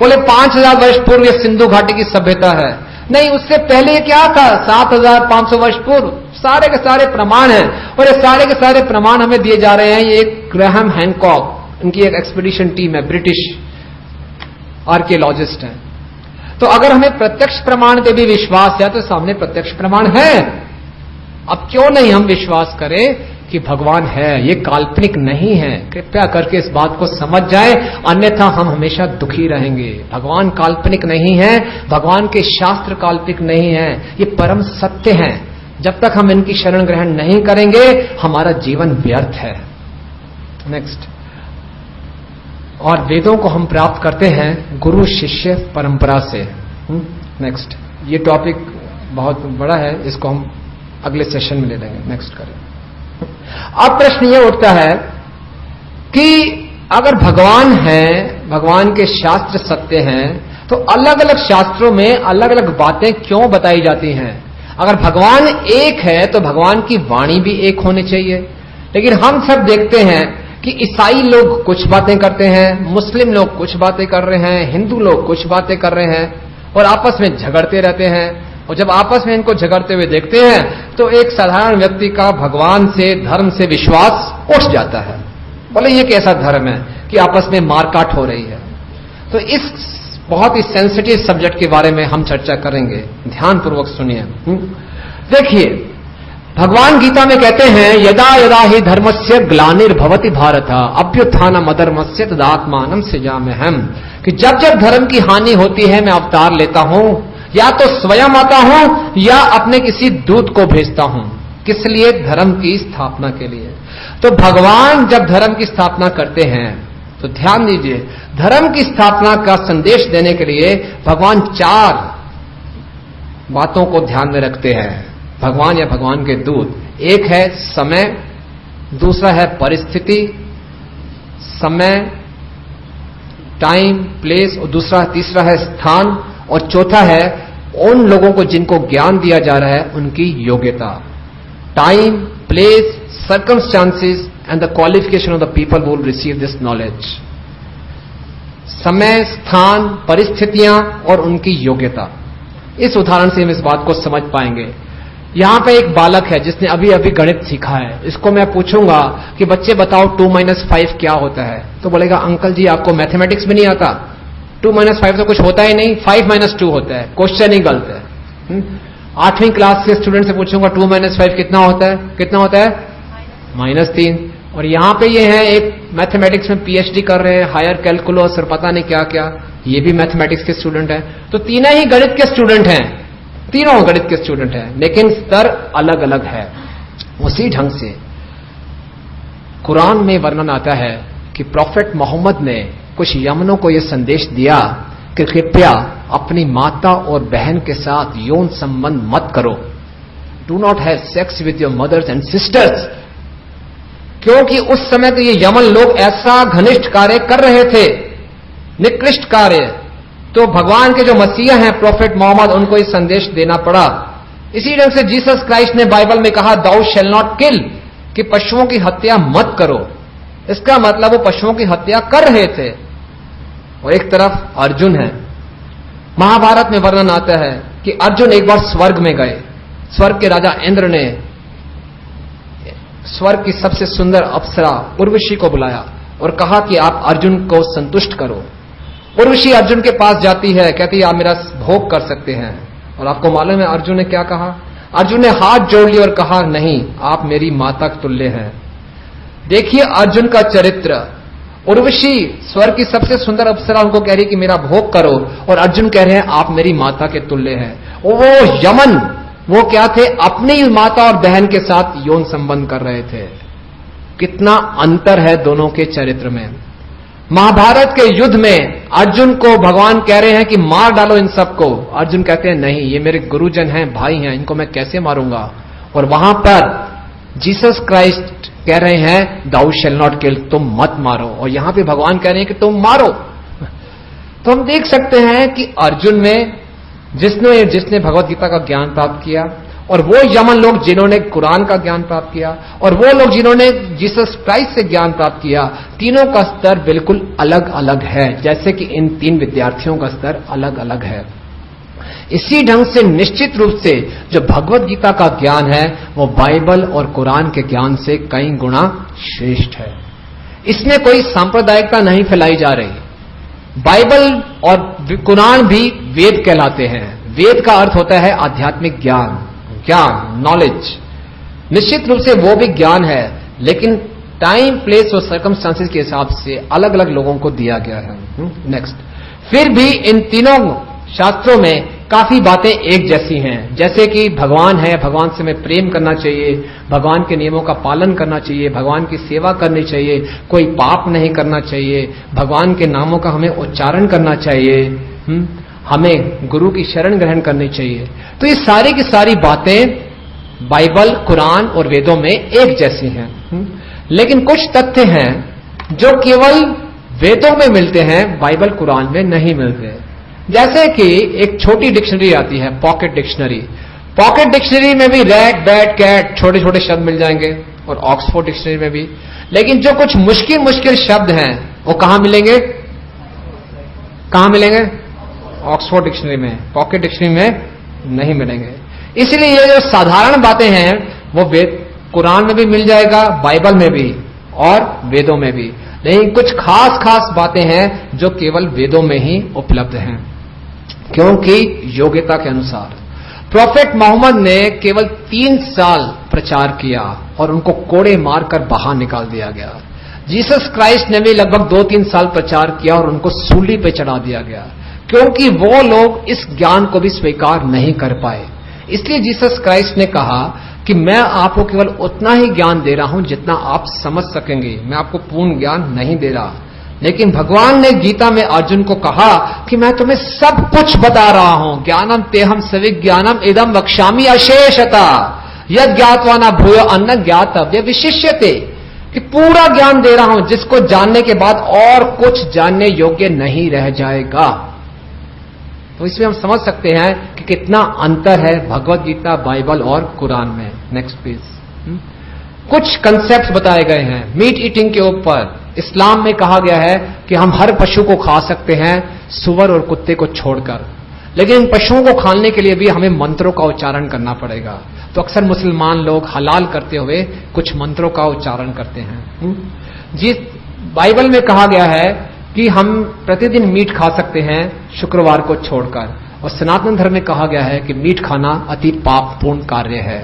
बोले 5000 वर्ष पूर्व ये सिंधु घाटी की सभ्यता है। नहीं, उससे पहले क्या था? 7500 वर्ष पूर्व। सारे के सारे प्रमाण हैं और ये सारे के सारे प्रमाण हमें दिए जा रहे हैं। ये एक ग्राहम हैंकॉक, उनकी एक एक्सपीडिशन टीम है, ब्रिटिश आर्कियोलॉजिस्ट हैं। तो अगर हमें प्रत्यक्ष प्रमाण पे भी विश्वास है तो सामने प्रत्यक्ष प्रमाण है। अब क्यों नहीं हम विश्वास करें कि भगवान है, ये काल्पनिक नहीं है। कृपया करके इस बात को समझ जाए, अन्यथा हम हमेशा दुखी रहेंगे। भगवान काल्पनिक नहीं है, भगवान के शास्त्र काल्पनिक नहीं है, ये परम सत्य है। जब तक हम इनकी शरण ग्रहण नहीं करेंगे हमारा जीवन व्यर्थ है। नेक्स्ट, और वेदों को हम प्राप्त करते हैं गुरु शिष्य परंपरा से। नेक्स्ट, ये टॉपिक बहुत बड़ा है, इसको हम अगले सेशन में ले लेंगे। नेक्स्ट करें। अब प्रश्न ये उठता है कि अगर भगवान है, भगवान के शास्त्र सत्य हैं, तो अलग अलग शास्त्रों में अलग अलग बातें क्यों बताई जाती हैं? अगर भगवान एक है तो भगवान की वाणी भी एक होनी चाहिए। लेकिन हम सब देखते हैं कि ईसाई लोग कुछ बातें करते हैं, मुस्लिम लोग कुछ बातें कर रहे हैं, हिंदू लोग कुछ बातें कर रहे हैं और आपस में झगड़ते रहते हैं। और जब आपस में इनको झगड़ते हुए देखते हैं तो एक साधारण व्यक्ति का भगवान से, धर्म से विश्वास उठ जाता है। बोले ये कैसा धर्म है कि आपस में मारकाट हो रही है? तो इस बहुत ही सेंसिटिव सब्जेक्ट के बारे में हम चर्चा करेंगे, ध्यानपूर्वक सुनिए। देखिए, भगवान गीता में कहते हैं यदा यदा ही धर्मस्य ग्लानिर्भवति भारत अभ्युत्थानम् अधर्मस्य तदात्मानं सृजाम्यहम्, कि जब जब धर्म की हानि होती है मैं अवतार लेता हूं, या तो स्वयं आता हूं या अपने किसी दूत को भेजता हूं। किस लिए? धर्म की स्थापना के लिए। तो भगवान जब धर्म की स्थापना करते हैं तो ध्यान दीजिए, धर्म की स्थापना का संदेश देने के लिए भगवान 4 बातों को ध्यान में रखते हैं, भगवान या भगवान के दूत। एक है समय, दूसरा है परिस्थिति, समय, टाइम, प्लेस, और तीसरा है स्थान, और चौथा है उन लोगों को जिनको ज्ञान दिया जा रहा है उनकी योग्यता। Time, place, circumstances and the qualification of the people who will receive this knowledge. समय, स्थान, परिस्थितियां और उनकी योग्यता। इस उदाहरण से हम इस बात को समझ पाएंगे। यहां पे एक बालक है जिसने अभी अभी गणित सीखा है। इसको मैं पूछूंगा कि बच्चे बताओ 2 - 5 क्या होता है, तो बोलेगा अंकल जी आपको मैथमेटिक्स भी नहीं आता, 2 - 5 तो कुछ होता ही नहीं, 5 - 2 होता है। क्वेश्चन ही गलत है। 8वीं क्लास के स्टूडेंट से पूछूंगा 2 - 5 कितना होता है? कितना होता है? -3। और यहां पे ये है एक मैथमेटिक्स में पीएचडी कर रहे हैं, हायर कैलकुलस और पता नहीं क्या क्या, ये भी मैथमेटिक्स के स्टूडेंट हैं। तो तीनों ही गणित के स्टूडेंट हैं, तीनों गणित के स्टूडेंट हैं, लेकिन स्तर अलग अलग है। उसी ढंग से कुरान में वर्णन आता है कि प्रॉफेट मोहम्मद ने कुछ यमनों को यह संदेश दिया कि कृपया अपनी माता और बहन के साथ यौन संबंध मत करो। Do not have sex with your mothers and sisters. क्योंकि उस समय तो ये यमन लोग ऐसा घनिष्ठ कार्य कर रहे थे, निकृष्ट कार्य। तो भगवान के जो मसीहा हैं प्रॉफेट मोहम्मद, उनको ये संदेश देना पड़ा। इसी ढंग से जीसस क्राइस्ट ने बाइबल में कहा दाउ शैल नॉट किल, कि पशुओं की हत्या मत करो। इसका मतलब वो पशुओं की हत्या कर रहे थे। और एक तरफ अर्जुन है। महाभारत में वर्णन आता है कि अर्जुन एक बार स्वर्ग में गए। स्वर्ग के राजा इंद्र ने स्वर्ग की सबसे सुंदर अप्सरा उर्वशी को बुलाया और कहा कि आप अर्जुन को संतुष्ट करो। उर्वशी अर्जुन के पास जाती है, कहती है आप मेरा भोग कर सकते हैं। और आपको मालूम है अर्जुन ने क्या कहा? अर्जुन ने हाथ जोड़ लिया और कहा नहीं, आप मेरी माता के तुल्य हैं। देखिए अर्जुन का चरित्र। उर्वशी स्वर्ग की सबसे सुंदर अप्सरा उनको कह रही कि मेरा भोग करो, और अर्जुन कह रहे हैं आप मेरी माता के तुल्य हैं। वो यमन, वो क्या थे? अपनी माता और बहन के साथ यौन संबंध कर रहे थे। कितना अंतर है दोनों के चरित्र में। महाभारत के युद्ध में अर्जुन को भगवान कह रहे हैं कि मार डालो इन सबको। अर्जुन कहते हैं नहीं, ये मेरे गुरुजन हैं, भाई हैं, इनको मैं कैसे मारूंगा। और वहां पर जीसस क्राइस्ट कह रहे हैं दाउ शैल नॉट किल, तुम मत मारो। और यहां पे भगवान कह रहे हैं कि तुम मारो। तो हम देख सकते हैं कि अर्जुन में जिसने भगवत गीता का ज्ञान प्राप्त किया, और वो यमन लोग जिन्होंने कुरान का ज्ञान प्राप्त किया, और वो लोग जिन्होंने जीसस क्राइस्ट से ज्ञान प्राप्त किया, तीनों का स्तर बिल्कुल अलग अलग है। जैसे कि इन 3 विद्यार्थियों का स्तर अलग अलग है। इसी ढंग से निश्चित रूप से जो भगवत गीता का ज्ञान है वो बाइबल और कुरान के ज्ञान से कई गुना श्रेष्ठ है। इसमें कोई सांप्रदायिकता नहीं फैलाई जा रही। बाइबल और कुरान भी वेद कहलाते हैं। वेद का अर्थ होता है आध्यात्मिक ज्ञान, नॉलेज। निश्चित रूप से वो भी ज्ञान है, लेकिन टाइम, प्लेस और सर्कमस्टांसेस के हिसाब से अलग अलग लोगों को दिया गया है। नेक्स्ट, फिर भी इन तीनों शास्त्रों में काफी बातें एक जैसी हैं। जैसे कि भगवान है, भगवान से हमें प्रेम करना चाहिए, भगवान के नियमों का पालन करना चाहिए, भगवान की सेवा करनी चाहिए, कोई पाप नहीं करना चाहिए, भगवान के नामों का हमें उच्चारण करना चाहिए, हमें गुरु की शरण ग्रहण करनी चाहिए। तो ये सारी की सारी बातें बाइबल, कुरान और वेदों में एक जैसी हैं। लेकिन कुछ तथ्य हैं जो केवल वेदों में मिलते हैं, बाइबल कुरान में नहीं मिलते। जैसे कि एक छोटी डिक्शनरी आती है, पॉकेट डिक्शनरी। पॉकेट डिक्शनरी में भी रैट, बैट, कैट छोटे छोटे शब्द मिल जाएंगे, और ऑक्सफोर्ड डिक्शनरी में भी। लेकिन जो कुछ मुश्किल मुश्किल शब्द हैं वो कहां मिलेंगे? कहां मिलेंगे? ऑक्सफोर्ड डिक्शनरी में। पॉकेट डिक्शनरी में नहीं मिलेंगे। इसलिए ये जो साधारण बातें हैं वो वेद कुरान में भी मिल जाएगा, बाइबल में भी और वेदों में भी। लेकिन कुछ खास खास बातें हैं जो केवल वेदों में ही उपलब्ध हैं, क्योंकि योग्यता के अनुसार। प्रोफेट मोहम्मद ने केवल 3 साल प्रचार किया और उनको कोड़े मारकर बाहर निकाल दिया गया। जीसस क्राइस्ट ने भी लगभग 2-3 साल प्रचार किया और उनको सूली पे चढ़ा दिया गया, क्योंकि वो लोग इस ज्ञान को भी स्वीकार नहीं कर पाए। इसलिए जीसस क्राइस्ट ने कहा कि मैं आपको केवल उतना ही ज्ञान दे रहा हूं जितना आप समझ सकेंगे, मैं आपको पूर्ण ज्ञान नहीं दे रहा। लेकिन भगवान ने गीता में अर्जुन को कहा कि मैं तुम्हें सब कुछ बता रहा हूं, ज्ञानम तेहम सविज्ञानम इदम वक्ष्यामि अशेषता यद ज्ञात्वा न भूयो अन्न ज्ञातव्य विशिष्यते, कि पूरा ज्ञान दे रहा हूं जिसको जानने के बाद और कुछ जानने योग्य नहीं रह जाएगा। तो इसमें हम समझ सकते हैं कि कितना अंतर है भगवत गीता, बाइबल और कुरान में। Next please. कुछ कंसेप्ट्स बताए गए हैं मीट ईटिंग के ऊपर। इस्लाम में कहा गया है कि हम हर पशु को खा सकते हैं, सुअर और कुत्ते को छोड़कर। लेकिन इन पशुओं को खाने के लिए भी हमें मंत्रों का उच्चारण करना पड़ेगा। तो अक्सर मुसलमान लोग हलाल करते हुए कुछ मंत्रों का उच्चारण करते हैं। जी, बाइबल में कहा गया है कि हम प्रतिदिन मीट खा सकते हैं शुक्रवार को छोड़कर, और सनातन धर्म में कहा गया है कि मीट खाना अति पापपूर्ण कार्य है।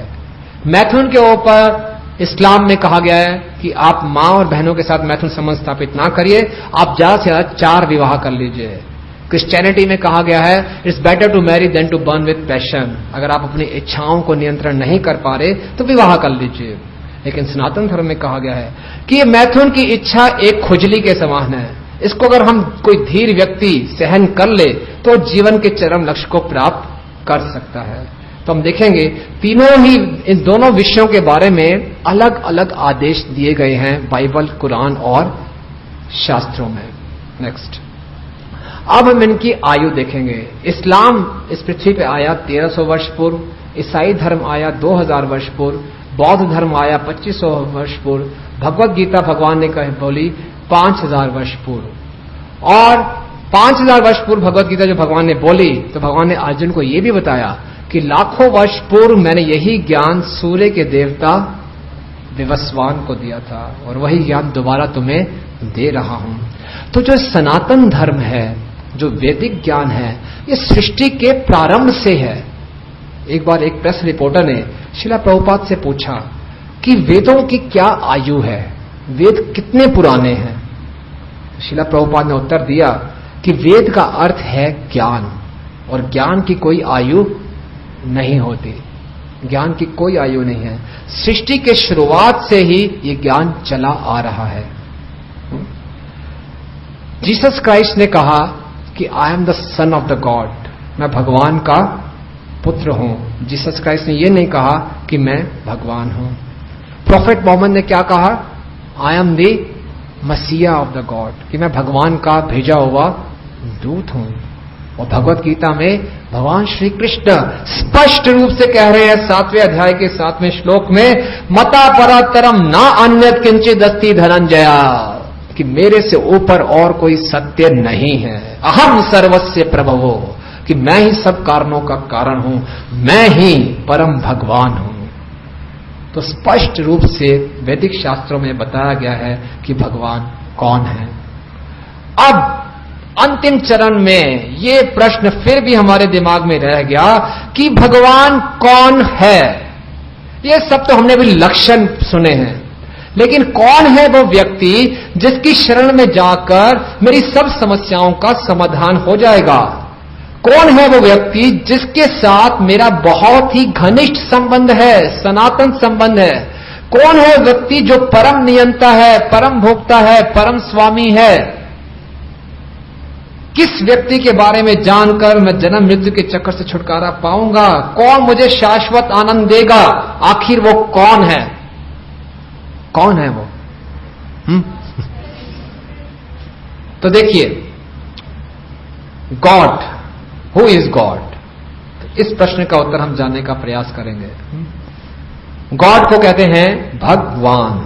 मैथुन के ऊपर इस्लाम में कहा गया है कि आप मां और बहनों के साथ मैथुन संबंध स्थापित ना करिए, आप ज्यादा से ज्यादा 4 विवाह कर लीजिए। क्रिश्चियनिटी में कहा गया है it's better to marry than to burn with passion, अगर आप अपनी इच्छाओं को नियंत्रण नहीं कर पा रहे तो विवाह कर लीजिए। लेकिन सनातन धर्म में कहा गया है कि ये मैथुन की इच्छा एक खुजली के समान है, इसको अगर हम कोई धीर व्यक्ति सहन कर ले तो जीवन के चरम लक्ष्य को प्राप्त कर सकता है। तो हम देखेंगे इन दोनों विषयों के बारे में अलग अलग आदेश दिए गए हैं बाइबल, कुरान और शास्त्रों में। नेक्स्ट, अब हम इनकी आयु देखेंगे। इस्लाम इस पृथ्वी पे आया 1300 वर्ष पूर्व, ईसाई धर्म आया 2000 वर्ष पूर्व, बौद्ध धर्म आया 2500 वर्ष पूर्व, भगवत गीता भगवान ने कही बोली 5000 वर्ष पूर्व। और 5000 वर्ष पूर्व भगवत गीता जो भगवान ने बोली, तो भगवान ने अर्जुन को यह भी बताया कि लाखों वर्ष पूर्व मैंने यही ज्ञान सूर्य के देवता विवस्वान को दिया था, और वही ज्ञान दोबारा तुम्हें दे रहा हूं। तो जो सनातन धर्म है, जो वैदिक ज्ञान है, ये सृष्टि के प्रारंभ से है। एक बार एक प्रेस रिपोर्टर ने शिला प्रभुपाद से पूछा कि वेदों की क्या आयु है, वेद कितने पुराने हैं। शिला प्रभुपाद ने उत्तर दिया कि वेद का अर्थ है ज्ञान, और ज्ञान की कोई आयु नहीं होती, ज्ञान की कोई आयु नहीं है। सृष्टि के शुरुआत से ही ये ज्ञान चला आ रहा है। जीसस क्राइस्ट ने कहा कि I am the son of the God, मैं भगवान का पुत्र हूं। जीसस क्राइस्ट ने यह नहीं कहा कि मैं भगवान हूं। प्रोफेट मोहम्मद ने क्या कहा? आई एम द मसीहा ऑफ द गॉड, कि मैं भगवान का भेजा हुआ दूत हूं। और भगवत गीता में भगवान श्री कृष्ण स्पष्ट रूप से कह रहे हैं 7वें अध्याय के 7वें श्लोक में, मता परातरम ना अन्यत् किंचित् अस्ति धनंजया, कि मेरे से ऊपर और कोई सत्य नहीं है। अहम सर्वस्य प्रभवो, कि मैं ही सब कारणों का कारण हूं, मैं ही परम भगवान हूं। तो स्पष्ट रूप से वैदिक शास्त्रों में बताया गया है कि भगवान कौन है। अब अंतिम चरण में ये प्रश्न फिर भी हमारे दिमाग में रह गया कि भगवान कौन है। ये सब तो हमने भी लक्षण सुने हैं, लेकिन कौन है वो व्यक्ति जिसकी शरण में जाकर मेरी सब समस्याओं का समाधान हो जाएगा? कौन है वो व्यक्ति जिसके साथ मेरा बहुत ही घनिष्ठ संबंध है, सनातन संबंध है? कौन है व्यक्ति जो परम नियंता है, परम भोक्ता है, परम स्वामी है? किस व्यक्ति के बारे में जानकर मैं जन्म मृत्यु के चक्कर से छुटकारा पाऊंगा? कौन मुझे शाश्वत आनंद देगा? आखिर वो कौन है? कौन है वो? तो देखिए, गॉड, हु इज गॉड? इस प्रश्न का उत्तर हम जानने का प्रयास करेंगे। गॉड को कहते हैं भगवान।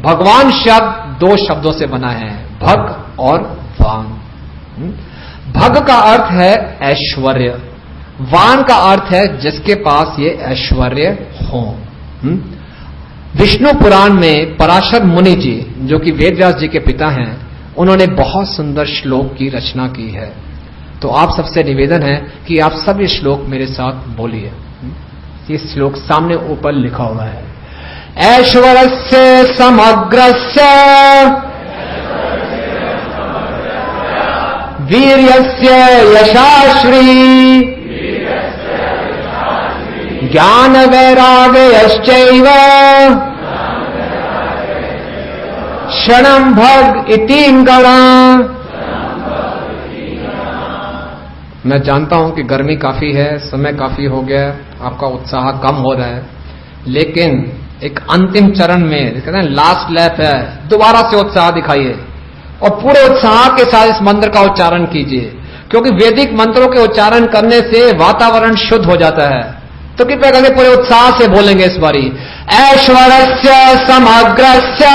भगवान शब्द दो शब्दों से बना है, भग और वान। भग का अर्थ है ऐश्वर्य, वान का अर्थ है जिसके पास ये ऐश्वर्य हो। विष्णु पुराण में पराशर मुनि जी, जो कि वेदव्यास जी के पिता हैं, उन्होंने बहुत सुंदर श्लोक की रचना की है। तो आप सबसे निवेदन है कि आप सब ये श्लोक मेरे साथ बोलिए। ये श्लोक सामने ऊपर लिखा हुआ है, ऐश्वर्यस्य समग्रस्य वीर्यस्य यशाश्री ज्ञान वैराग्यश्चैव क्षणं भग इति गणा। मैं जानता हूं कि गर्मी काफी है, समय काफी हो गया, आपका उत्साह कम हो रहा है, लेकिन एक अंतिम चरण में, कहते हैं लास्ट लैप है, दोबारा से उत्साह दिखाइए और पूरे उत्साह के साथ इस मंत्र का उच्चारण कीजिए, क्योंकि वैदिक मंत्रों के उच्चारण करने से वातावरण शुद्ध हो जाता है। तो कृपया करके पूरे उत्साह से बोलेंगे इस बारी, ऐश्वर्यस्य समग्रस्य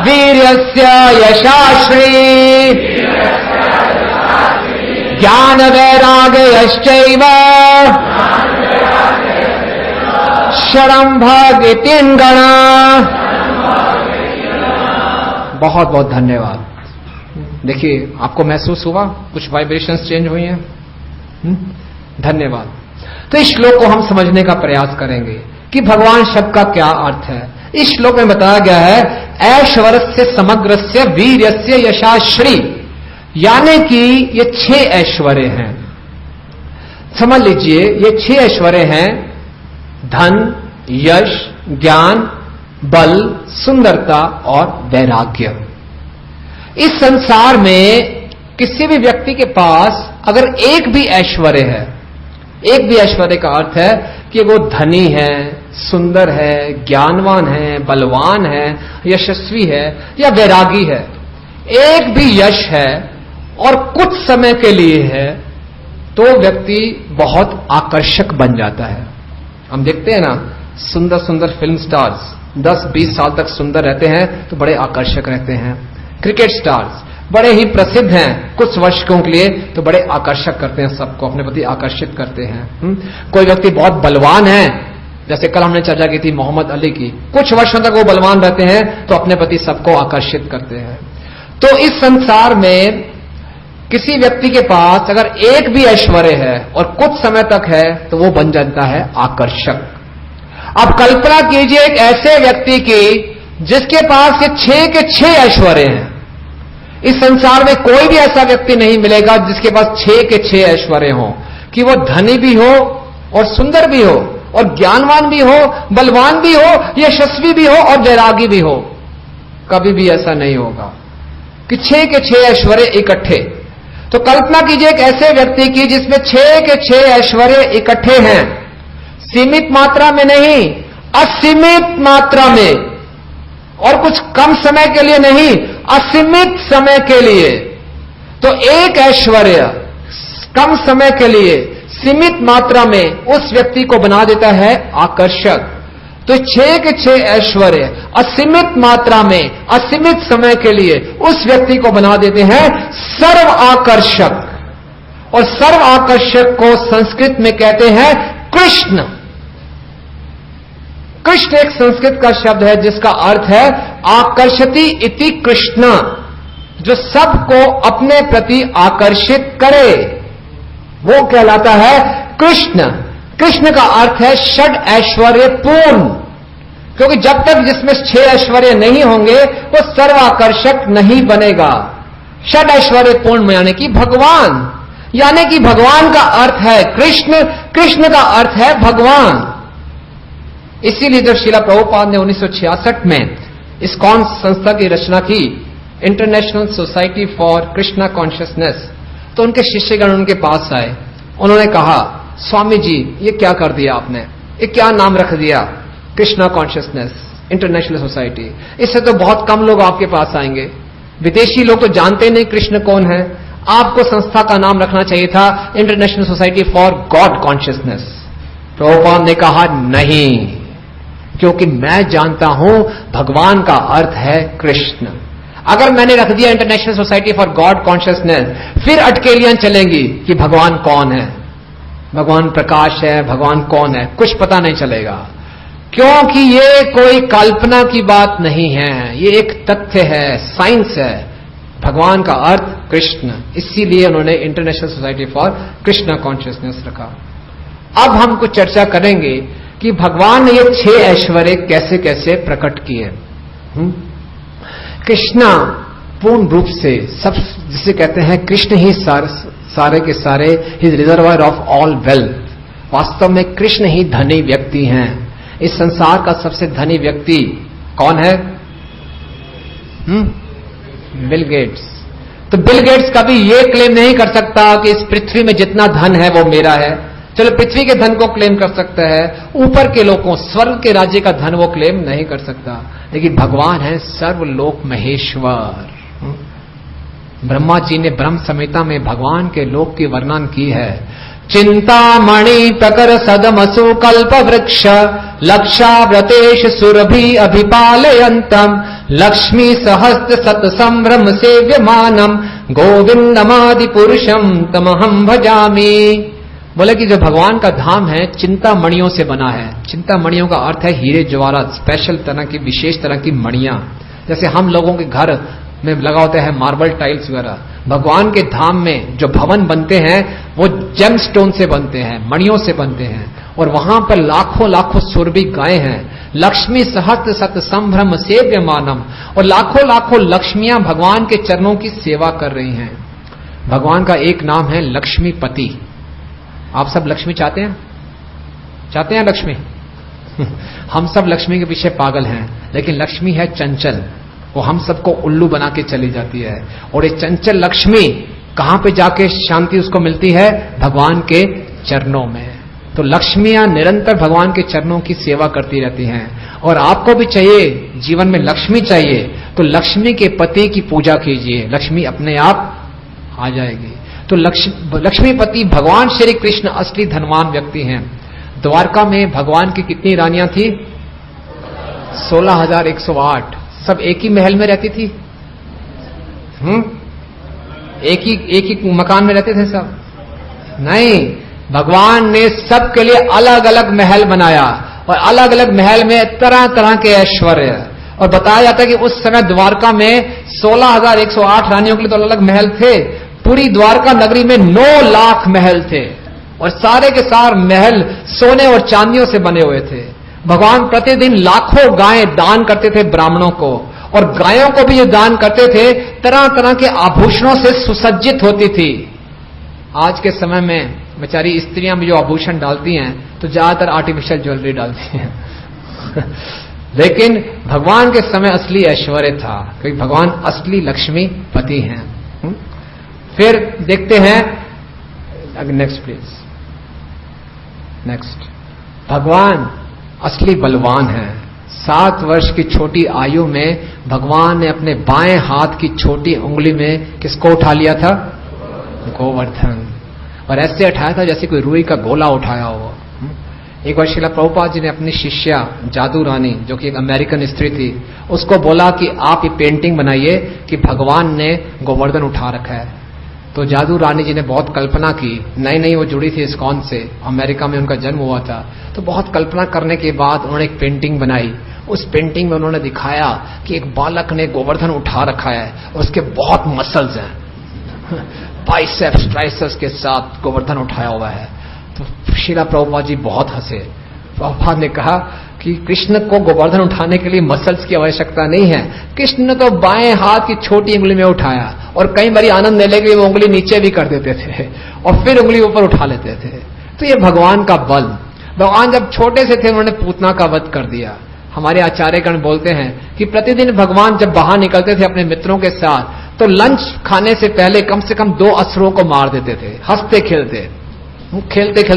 वीर्यस्य यशाश्री ज्ञान वैराग्यश्चैव क्षणं भग इति गणा। बहुत बहुत धन्यवाद। देखिए, आपको महसूस हुआ कुछ वाइब्रेशंस चेंज हुई हैं? धन्यवाद। तो इस श्लोक को हम समझने का प्रयास करेंगे कि भगवान शब्द का क्या अर्थ है। इस श्लोक में बताया गया है ऐश्वर्यस्य समग्रस्य वीर्यस्य यशाश्री, यानी कि ये 6 ऐश्वर्य हैं। समझ लीजिए, ये 6 ऐश्वर्य हैं, धन, यश, ज्ञान, बल, सुंदरता और वैराग्य। इस संसार में किसी भी व्यक्ति के पास अगर एक भी ऐश्वर्य है, एक भी ऐश्वर्य का अर्थ है कि वो धनी है, सुंदर है, ज्ञानवान है, बलवान है, यशस्वी है या वैरागी है, एक भी यश है और कुछ समय के लिए है, तो व्यक्ति बहुत आकर्षक बन जाता है। हम देखते हैं ना, सुंदर सुंदर फिल्म स्टार्स 10-20 साल तक सुंदर रहते हैं तो बड़े आकर्षक रहते हैं। क्रिकेट स्टार्स बड़े ही प्रसिद्ध हैं कुछ वर्षों के लिए तो बड़े आकर्षक करते हैं, सबको अपने प्रति आकर्षित करते हैं। कोई व्यक्ति बहुत बलवान है, जैसे कल हमने चर्चा की थी मोहम्मद अली की, कुछ वर्षों तक वो बलवान रहते हैं तो अपने प्रति सबको आकर्षित करते हैं। तो इस संसार में किसी व्यक्ति के पास अगर एक भी ऐश्वर्य है और कुछ समय तक है तो वो बन जाता है आकर्षक। अब कल्पना कीजिए एक ऐसे व्यक्ति की जिसके पास ये 6 के 6 ऐश्वर्य हैं। इस संसार में कोई भी ऐसा व्यक्ति नहीं मिलेगा जिसके पास 6 के 6 ऐश्वर्य हो, कि वो धनी भी हो और सुंदर भी हो और ज्ञानवान भी हो, बलवान भी हो, यशस्वी भी हो और वैरागी भी हो। कभी भी ऐसा नहीं होगा कि 6 के 6 ऐश्वर्य इकट्ठे। तो कल्पना कीजिए एक ऐसे व्यक्ति की जिसमें 6 के 6 ऐश्वर्य इकट्ठे हैं, सीमित मात्रा में नहीं, असीमित मात्रा में, और कुछ कम समय के लिए नहीं, असीमित समय के लिए। तो एक ऐश्वर्य कम समय के लिए सीमित मात्रा में उस व्यक्ति को बना देता है आकर्षक। तो 6 के 6 ऐश्वर्य असीमित मात्रा में असीमित समय के लिए उस व्यक्ति को बना देते हैं सर्व आकर्षक। और सर्व आकर्षक को संस्कृत में कहते हैं कृष्ण। कृष्ण एक संस्कृत का शब्द है जिसका अर्थ है आकर्षति इति कृष्ण, जो सबको अपने प्रति आकर्षित करे वो कहलाता है कृष्ण। कृष्ण का अर्थ है षड ऐश्वर्य पूर्ण, क्योंकि जब तक जिसमें 6 ऐश्वर्य नहीं होंगे वो सर्वाकर्षक नहीं बनेगा। षड ऐश्वर्य पूर्ण यानी कि भगवान, यानी कि भगवान का अर्थ है कृष्ण, कृष्ण का अर्थ है भगवान। इसीलिए जब श्रीला प्रभुपाद ने 1966 में इस्कॉन संस्था की रचना की, international society for Krishna consciousness, तो उनके शिष्यगण उनके पास आए। उन्होंने कहा, स्वामी जी ये क्या कर दिया आपने, ये क्या नाम रख दिया, कृष्णा कॉन्शियसनेस इंटरनेशनल सोसाइटी, इससे तो बहुत कम लोग आपके पास आएंगे, विदेशी लोग तो जानते नहीं कृष्ण कौन है, आपको संस्था का नाम रखना चाहिए था international society for God consciousness. Prabhupada ने कहा नहीं, क्योंकि मैं जानता हूं भगवान का अर्थ है कृष्ण। अगर मैंने रख दिया international society for God consciousness, फिर अटकेलियां चलेंगी कि भगवान कौन है, भगवान प्रकाश है, भगवान कौन है, कुछ पता नहीं चलेगा। क्योंकि ये कोई कल्पना की बात नहीं है, ये एक तथ्य है, साइंस है। भगवान का अर्थ कृष्ण, इसीलिए उन्होंने international society for Krishna consciousness रखा। अब हम कुछ चर्चा करेंगे कि भगवान ने ये 6 ऐश्वर्य कैसे कैसे प्रकट किए। कृष्णा पूर्ण रूप से सब, जिसे कहते हैं कृष्ण ही सारे के सारे his reservoir of all wealth. वास्तव में कृष्ण ही धनी व्यक्ति हैं। इस संसार का सबसे धनी व्यक्ति कौन है? Bill Gates. तो बिल गेट्स कभी यह क्लेम नहीं कर सकता कि इस पृथ्वी में जितना धन है वो मेरा है। चलो पृथ्वी के धन को क्लेम कर सकता है, ऊपर के लोगों स्वर्ग के राज्य का धन वो क्लेम नहीं कर सकता, लेकिन भगवान है सर्वलोक महेश्वर। ब्रह्मा जी ने ब्रह्म संहिता में भगवान के लोक की वर्णन की है। चिंतामणि प्रकर सदमसु कल्प वृक्ष लक्षाव्रतेश सुरभि अभिपालयन्तम लक्ष्मी सहस्त्र सत संभ्रम सेव्यमानम गोविंदमादि पुरुषम तमहम भजामि। बोले कि जो भगवान का धाम है चिंतामणियों से बना है। चिंतामणियों का अर्थ है हीरे जवाहरात, स्पेशल तरह की विशेष तरह की मणियां, जैसे हम लोगों के घर में लगा होता है मार्बल टाइल्स वगैरह। भगवान के धाम में जो भवन बनते हैं वो जेम स्टोन से बनते हैं, मणियों से बनते हैं, और वहां पर लाखों लाखों सुरभि गायें हैं। लक्ष्मी सहस्त्र सत संभ्रम सेव्यमानम, और लाखों लाखों लक्ष्मियां भगवान के चरणों की सेवा कर रही हैं। भगवान का एक नाम है लक्ष्मीपति। आप सब लक्ष्मी चाहते हैं? चाहते हैं लक्ष्मी? हम सब लक्ष्मी के पीछे पागल हैं, लेकिन लक्ष्मी है चंचल, वो हम सबको उल्लू बना के चली जाती है। और ये चंचल लक्ष्मी कहां पे जाके शांति उसको मिलती है? भगवान के चरणों में। तो लक्ष्मियां निरंतर भगवान के चरणों की सेवा करती रहती हैं। और आपको भी चाहिए, जीवन में लक्ष्मी चाहिए, तो लक्ष्मी के पति की पूजा कीजिए, लक्ष्मी अपने आप आ जाएगी। तो लक्ष्मीपति भगवान श्री कृष्ण असली धनवान व्यक्ति हैं। द्वारका में भगवान की कितनी रानियां थी? 16,108। सब एक ही महल में रहती थी? एक ही मकान में रहते थे सब? नहीं, भगवान ने सबके लिए अलग अलग महल बनाया, और अलग अलग महल में तरह तरह के ऐश्वर्य। और बताया जाता है कि उस समय द्वारका में 16,108 रानियों के लिए तो अलग अलग महल थे। पूरी द्वारका नगरी में 9 लाख महल थे, और सारे के सारे महल सोने और चांदियों से बने हुए थे। भगवान प्रतिदिन लाखों गायें दान करते थे ब्राह्मणों को, और गायों को भी ये दान करते थे, तरह तरह के आभूषणों से सुसज्जित होती थी। आज के समय में बेचारी स्त्रियां भी जो आभूषण डालती हैं तो ज्यादातर आर्टिफिशियल ज्वेलरी डालती हैं। लेकिन भगवान के समय असली ऐश्वर्य था, क्योंकि भगवान असली लक्ष्मीपति हैं। फिर देखते हैं, नेक्स्ट प्लीज, नेक्स्ट। भगवान असली बलवान है। 7 वर्ष की छोटी आयु में भगवान ने अपने बाएं हाथ की छोटी उंगली में किसको उठा लिया था? गोवर्धन। और ऐसे उठाया था जैसे कोई रुई का गोला उठाया हो। एक बार श्रील प्रभुपाद जी ने अपनी शिष्या जादू रानी, जो कि एक अमेरिकन स्त्री थी, उसको बोला कि आप ये पेंटिंग बनाइए कि भगवान ने गोवर्धन उठा रखा है। तो जादू रानी जी ने बहुत कल्पना की। नई वो जुड़ी थी इस्कॉन से, अमेरिका में उनका जन्म हुआ था। तो बहुत कल्पना करने के बाद उन्होंने एक पेंटिंग बनाई। उस पेंटिंग में उन्होंने दिखाया कि एक बालक ने गोवर्धन उठा रखा है, उसके बहुत मसल्स हैं, बाइसेप्स ट्राइसेप्स के साथ गोवर्धन उठाया हुआ है। तो श्रील प्रभुपाद जी बहुत हंसे। प्रभुपाद ने कहा कि कृष्ण को गोवर्धन उठाने के लिए मसल्स की आवश्यकता नहीं है, कृष्ण तो बाएं हाथ की छोटी उंगली में उठाया, और कई बार आनंद लेने के लिए वो उंगली नीचे भी कर देते थे और फिर उंगली ऊपर उठा लेते थे। तो ये भगवान का बल। भगवान जब छोटे से थे उन्होंने पूतना का वध कर दिया। हमारे आचार्यगण बोलते हैं कि प्रतिदिन भगवान जब बाहर निकलते थे अपने मित्रों के साथ, तो लंच खाने से पहले कम से कम 2 असुरों को मार देते थे। हंसते खेलते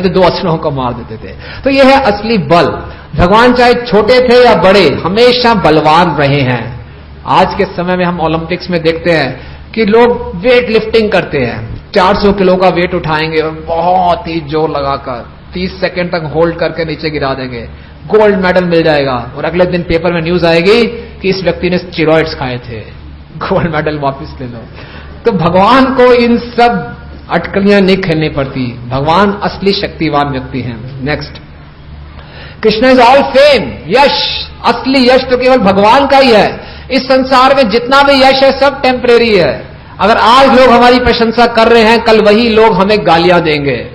2 असुरों को मार देते थे। तो यह है असली बल। भगवान चाहे छोटे थे या बड़े, हमेशा बलवान रहे हैं। आज के समय में हम ओलंपिक्स में देखते हैं कि लोग वेट लिफ्टिंग करते हैं, 400 किलो का वेट उठाएंगे और बहुत ही जोर लगाकर 30 सेकंड तक होल्ड करके नीचे गिरा देंगे, गोल्ड मेडल मिल जाएगा। और अगले दिन पेपर में न्यूज आएगी कि इस व्यक्ति ने स्टेरॉइड्स खाए थे, गोल्ड मेडल वापस ले लो। तो भगवान को इन सब अटकलियां नहीं खेलनी पड़ती। भगवान असली शक्तिवान व्यक्ति हैं। Next, Krishna is all fame. यश, असली यश तो केवल भगवान का ही है। इस संसार में जितना भी यश है सब टेम्परेरी है। अगर आज लोग हमारी प्रशंसा कर रहे हैं, कल वही लोग हमें गालियां देंगे।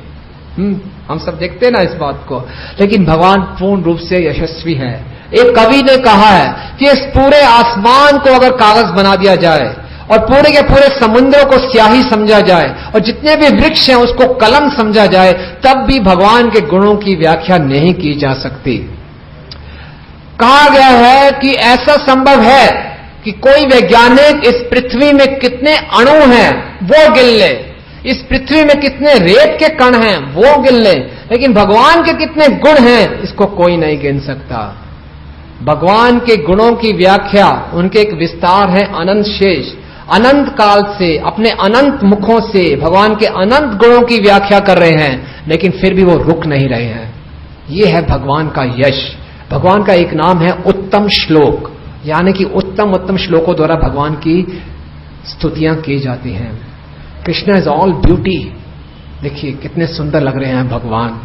हम सब देखते हैं ना इस बात को। लेकिन भगवान पूर्ण रूप से यशस्वी है। एक कवि ने कहा है कि इस पूरे आसमान को अगर कागज बना दिया जाए और पूरे के पूरे समुद्रों को स्याही समझा जाए और जितने भी वृक्ष हैं उसको कलम समझा जाए, तब भी भगवान के गुणों की व्याख्या नहीं की जा सकती। कहा गया है कि ऐसा संभव है कि कोई वैज्ञानिक इस पृथ्वी में कितने अणु हैं वो गिन ले, इस पृथ्वी में कितने रेत के कण हैं वो गिन ले, लेकिन भगवान के कितने गुण हैं इसको कोई नहीं गिन सकता। भगवान के गुणों की व्याख्या, उनके एक विस्तार है अनंत शेष। अनंत काल से अपने अनंत मुखों से भगवान के अनंत गुणों की व्याख्या कर रहे हैं, लेकिन फिर भी वो रुक नहीं रहे हैं। ये है भगवान का यश। भगवान का एक नाम है उत्तम श्लोक, यानी कि उत्तम श्लोकों द्वारा भगवान की स्तुतियां की जाती हैं। Krishna is all beauty. देखिए कितने सुंदर लग रहे हैं भगवान।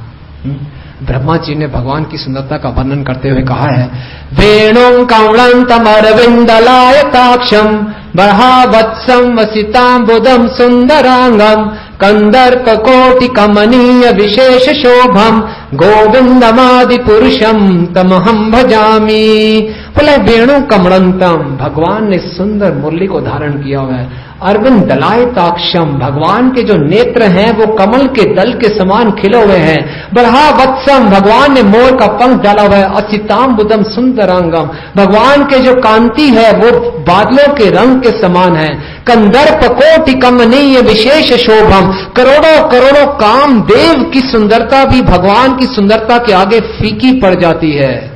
ब्रह्मा जी ने भगवान की सुंदरता का वर्णन करते हुए कहा है, वेणुं कमलंतमरविंदलायताक्षं बर्हावत्सं वसितांबुदं सुंदरांगं कंदर्प कोटि कमनीय विशेष शोभम गोविंदमादि पुरुषम तमहम भजामी। बोले वेणु कमलंतम, भगवान ने सुंदर मुरली को धारण किया हुआ है। अरविंद दलायताक्षम, भगवान के जो नेत्र हैं वो कमल के दल के समान खिले हुए हैं। बर्हावत्सम, भगवान ने मोर का पंख डाला हुआ है। असितांबुदम सुंदरांगम, भगवान के जो कांति है वो बादलों के रंग के समान है। कंदर्प कोटि कमनीय विशेष शोभम, करोड़ों कामदेव की सुंदरता भी भगवान की सुंदरता के आगे फीकी पड़ जाती है।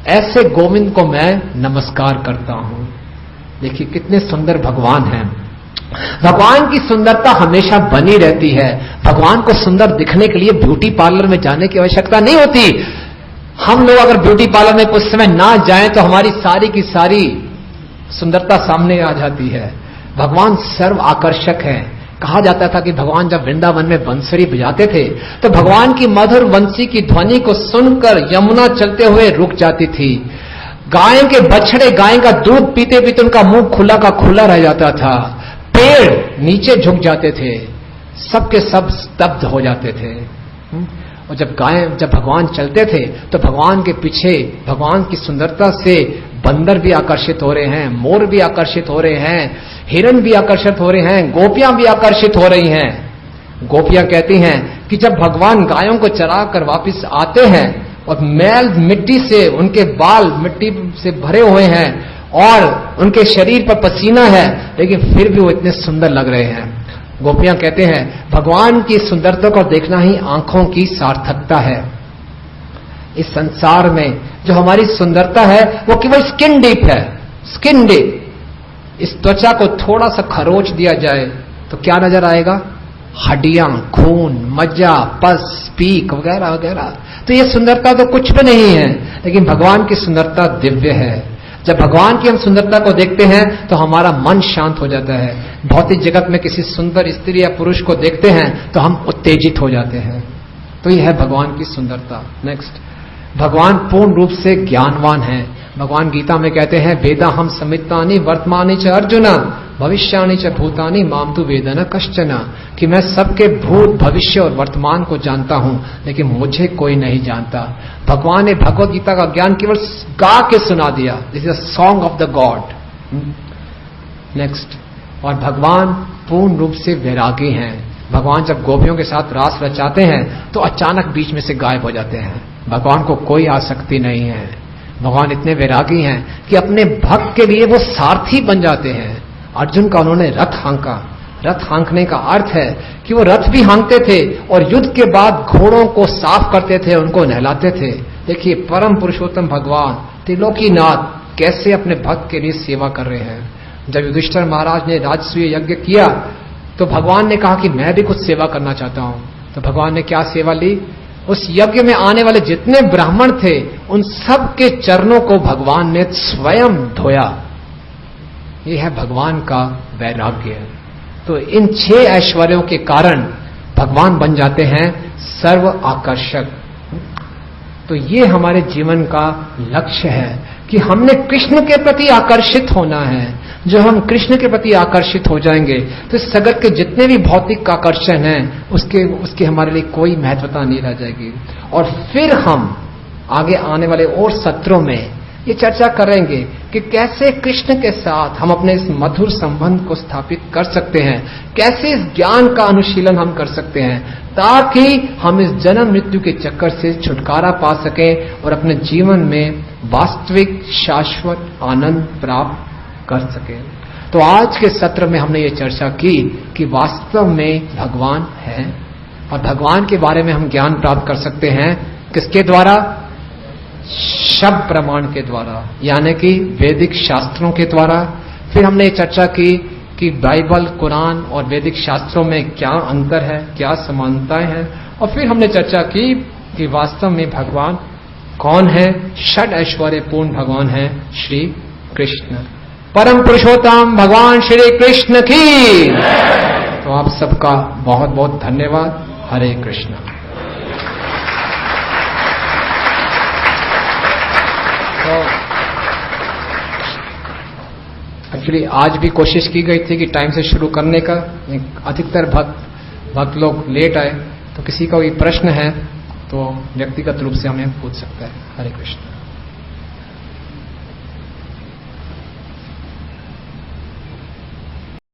ऐसे गोविंद को मैं नमस्कार करता हूं। देखिए कितने सुंदर भगवान हैं। भगवान की सुंदरता हमेशा बनी रहती है। भगवान को सुंदर दिखने के लिए ब्यूटी पार्लर में जाने की आवश्यकता नहीं होती। हम लोग अगर ब्यूटी पार्लर में कुछ समय ना जाएं तो हमारी सारी की सारी सुंदरता सामने आ जाती है। भगवान सर्व आकर्षक है। कहा जाता था कि भगवान जब वृंदावन में बंसुरी बजाते थे तो भगवान की मधुर बंसी की ध्वनि को सुनकर यमुना चलते हुए रुक जाती थी। गाय के बछड़े गाय का दूध पीते पीते उनका मुंह खुला का खुला रह जाता था। पेड़ नीचे झुक जाते थे, सबके सब स्तब्ध हो जाते थे। और जब भगवान चलते थे तो भगवान के पीछे भगवान की सुंदरता से बंदर भी आकर्षित हो रहे हैं, मोर भी आकर्षित हो रहे हैं, हिरण भी आकर्षित हो रहे हैं, गोपियां भी आकर्षित हो रही हैं। गोपियां कहती हैं कि जब भगवान गायों को चरा कर वापिस आते हैं और मैल मिट्टी से, उनके बाल मिट्टी से भरे हुए हैं और उनके शरीर पर पसीना है, लेकिन फिर भी वो इतने सुंदर लग रहे हैं। गोपियां कहते हैं भगवान की सुंदरता को देखना ही आंखों की सार्थकता है। इस संसार में जो हमारी सुंदरता है वो केवल स्किन डीप है, स्किन डीप। इस त्वचा को थोड़ा सा खरोच दिया जाए तो क्या नजर आएगा? हड्डियां, खून, मज्जा, पस, पीक वगैरह वगैरह। तो ये सुंदरता तो कुछ भी नहीं है, लेकिन भगवान की सुंदरता दिव्य है। जब भगवान की हम सुंदरता को देखते हैं तो हमारा मन शांत हो जाता है। भौतिक जगत में किसी सुंदर स्त्री या पुरुष को देखते हैं तो हम उत्तेजित हो जाते हैं। तो यह है भगवान की सुंदरता। नेक्स्ट, भगवान पूर्ण रूप से ज्ञानवान है। भगवान गीता में कहते हैं वेदा हम समितानि वर्तमानि च अर्जुन भविष्यानि च भूतानि माम तु वेद न कश्चन, कि मैं सबके भूत, भविष्य और वर्तमान को जानता हूं, लेकिन मुझे कोई नहीं जानता। भगवान ने भगवत गीता का ज्ञान केवल गा के सुना दिया। This is a song of the God. Next, और भगवान पूर्ण रूप से वैरागी हैं। भगवान जब गोपियों के साथ रास रचाते हैं तो अचानक बीच में से गायब हो जाते हैं। भगवान को कोई आसक्ति नहीं है। भगवान इतने वैरागी हैं कि अपने भक्त के लिए वो सारथी बन जाते हैं। अर्जुन का उन्होंने रथ हाँका। रथ हाँकने का अर्थ है कि वो रथ भी हाँकते थे और युद्ध के बाद घोड़ों को साफ करते थे, उनको नहलाते थे। देखिए परम पुरुषोत्तम भगवान त्रिलोकीनाथ कैसे अपने भक्त के लिए सेवा कर रहे हैं। जब युधिष्ठिर महाराज ने राजसूय यज्ञ किया तो भगवान ने कहा कि मैं भी कुछ सेवा करना चाहता हूं। तो भगवान ने क्या सेवा ली? उस यज्ञ में आने वाले जितने ब्राह्मण थे उन सब के चरणों को भगवान ने स्वयं धोया। यह है भगवान का वैराग्य। तो इन 6 ऐश्वर्यों के कारण भगवान बन जाते हैं सर्व आकर्षक। तो ये हमारे जीवन का लक्ष्य है कि हमने कृष्ण के प्रति आकर्षित होना है। जो हम कृष्ण के प्रति आकर्षित हो जाएंगे तो इस जगत के जितने भी भौतिक आकर्षण हैं उसके हमारे लिए कोई महत्वता नहीं रह जाएगी। और फिर हम आगे आने वाले और सत्रों में ये चर्चा करेंगे कि कैसे कृष्ण के साथ हम अपने इस मधुर संबंध को स्थापित कर सकते हैं, कैसे इस ज्ञान का अनुशीलन हम कर सकते हैं, ताकि हम इस जन्म मृत्यु के चक्कर से छुटकारा पा सकें और अपने जीवन में वास्तविक शाश्वत आनंद प्राप्त कर सकें। तो आज के सत्र में हमने ये चर्चा की कि वास्तव में भगवान है और भगवान के बारे में हम ज्ञान प्राप्त कर सकते हैं किसके द्वारा? शब्द प्रमाण के द्वारा, यानी कि वैदिक शास्त्रों के द्वारा। फिर हमने चर्चा की कि बाइबल, कुरान और वैदिक शास्त्रों में क्या अंतर है, क्या समानताएं हैं। और फिर हमने चर्चा की कि वास्तव में भगवान कौन है? षड ऐश्वर्य पूर्ण भगवान है श्री कृष्ण, परम पुरुषोत्तम भगवान श्री कृष्ण की। तो आप सबका बहुत बहुत धन्यवाद। हरे कृष्ण। तो एक्चुअली आज भी कोशिश की गई थी कि टाइम से शुरू करने का, अधिकतर भक्त लोग लेट आए। तो किसी का कोई प्रश्न है तो व्यक्तिगत रूप से हमें पूछ सकता है। हरे कृष्ण।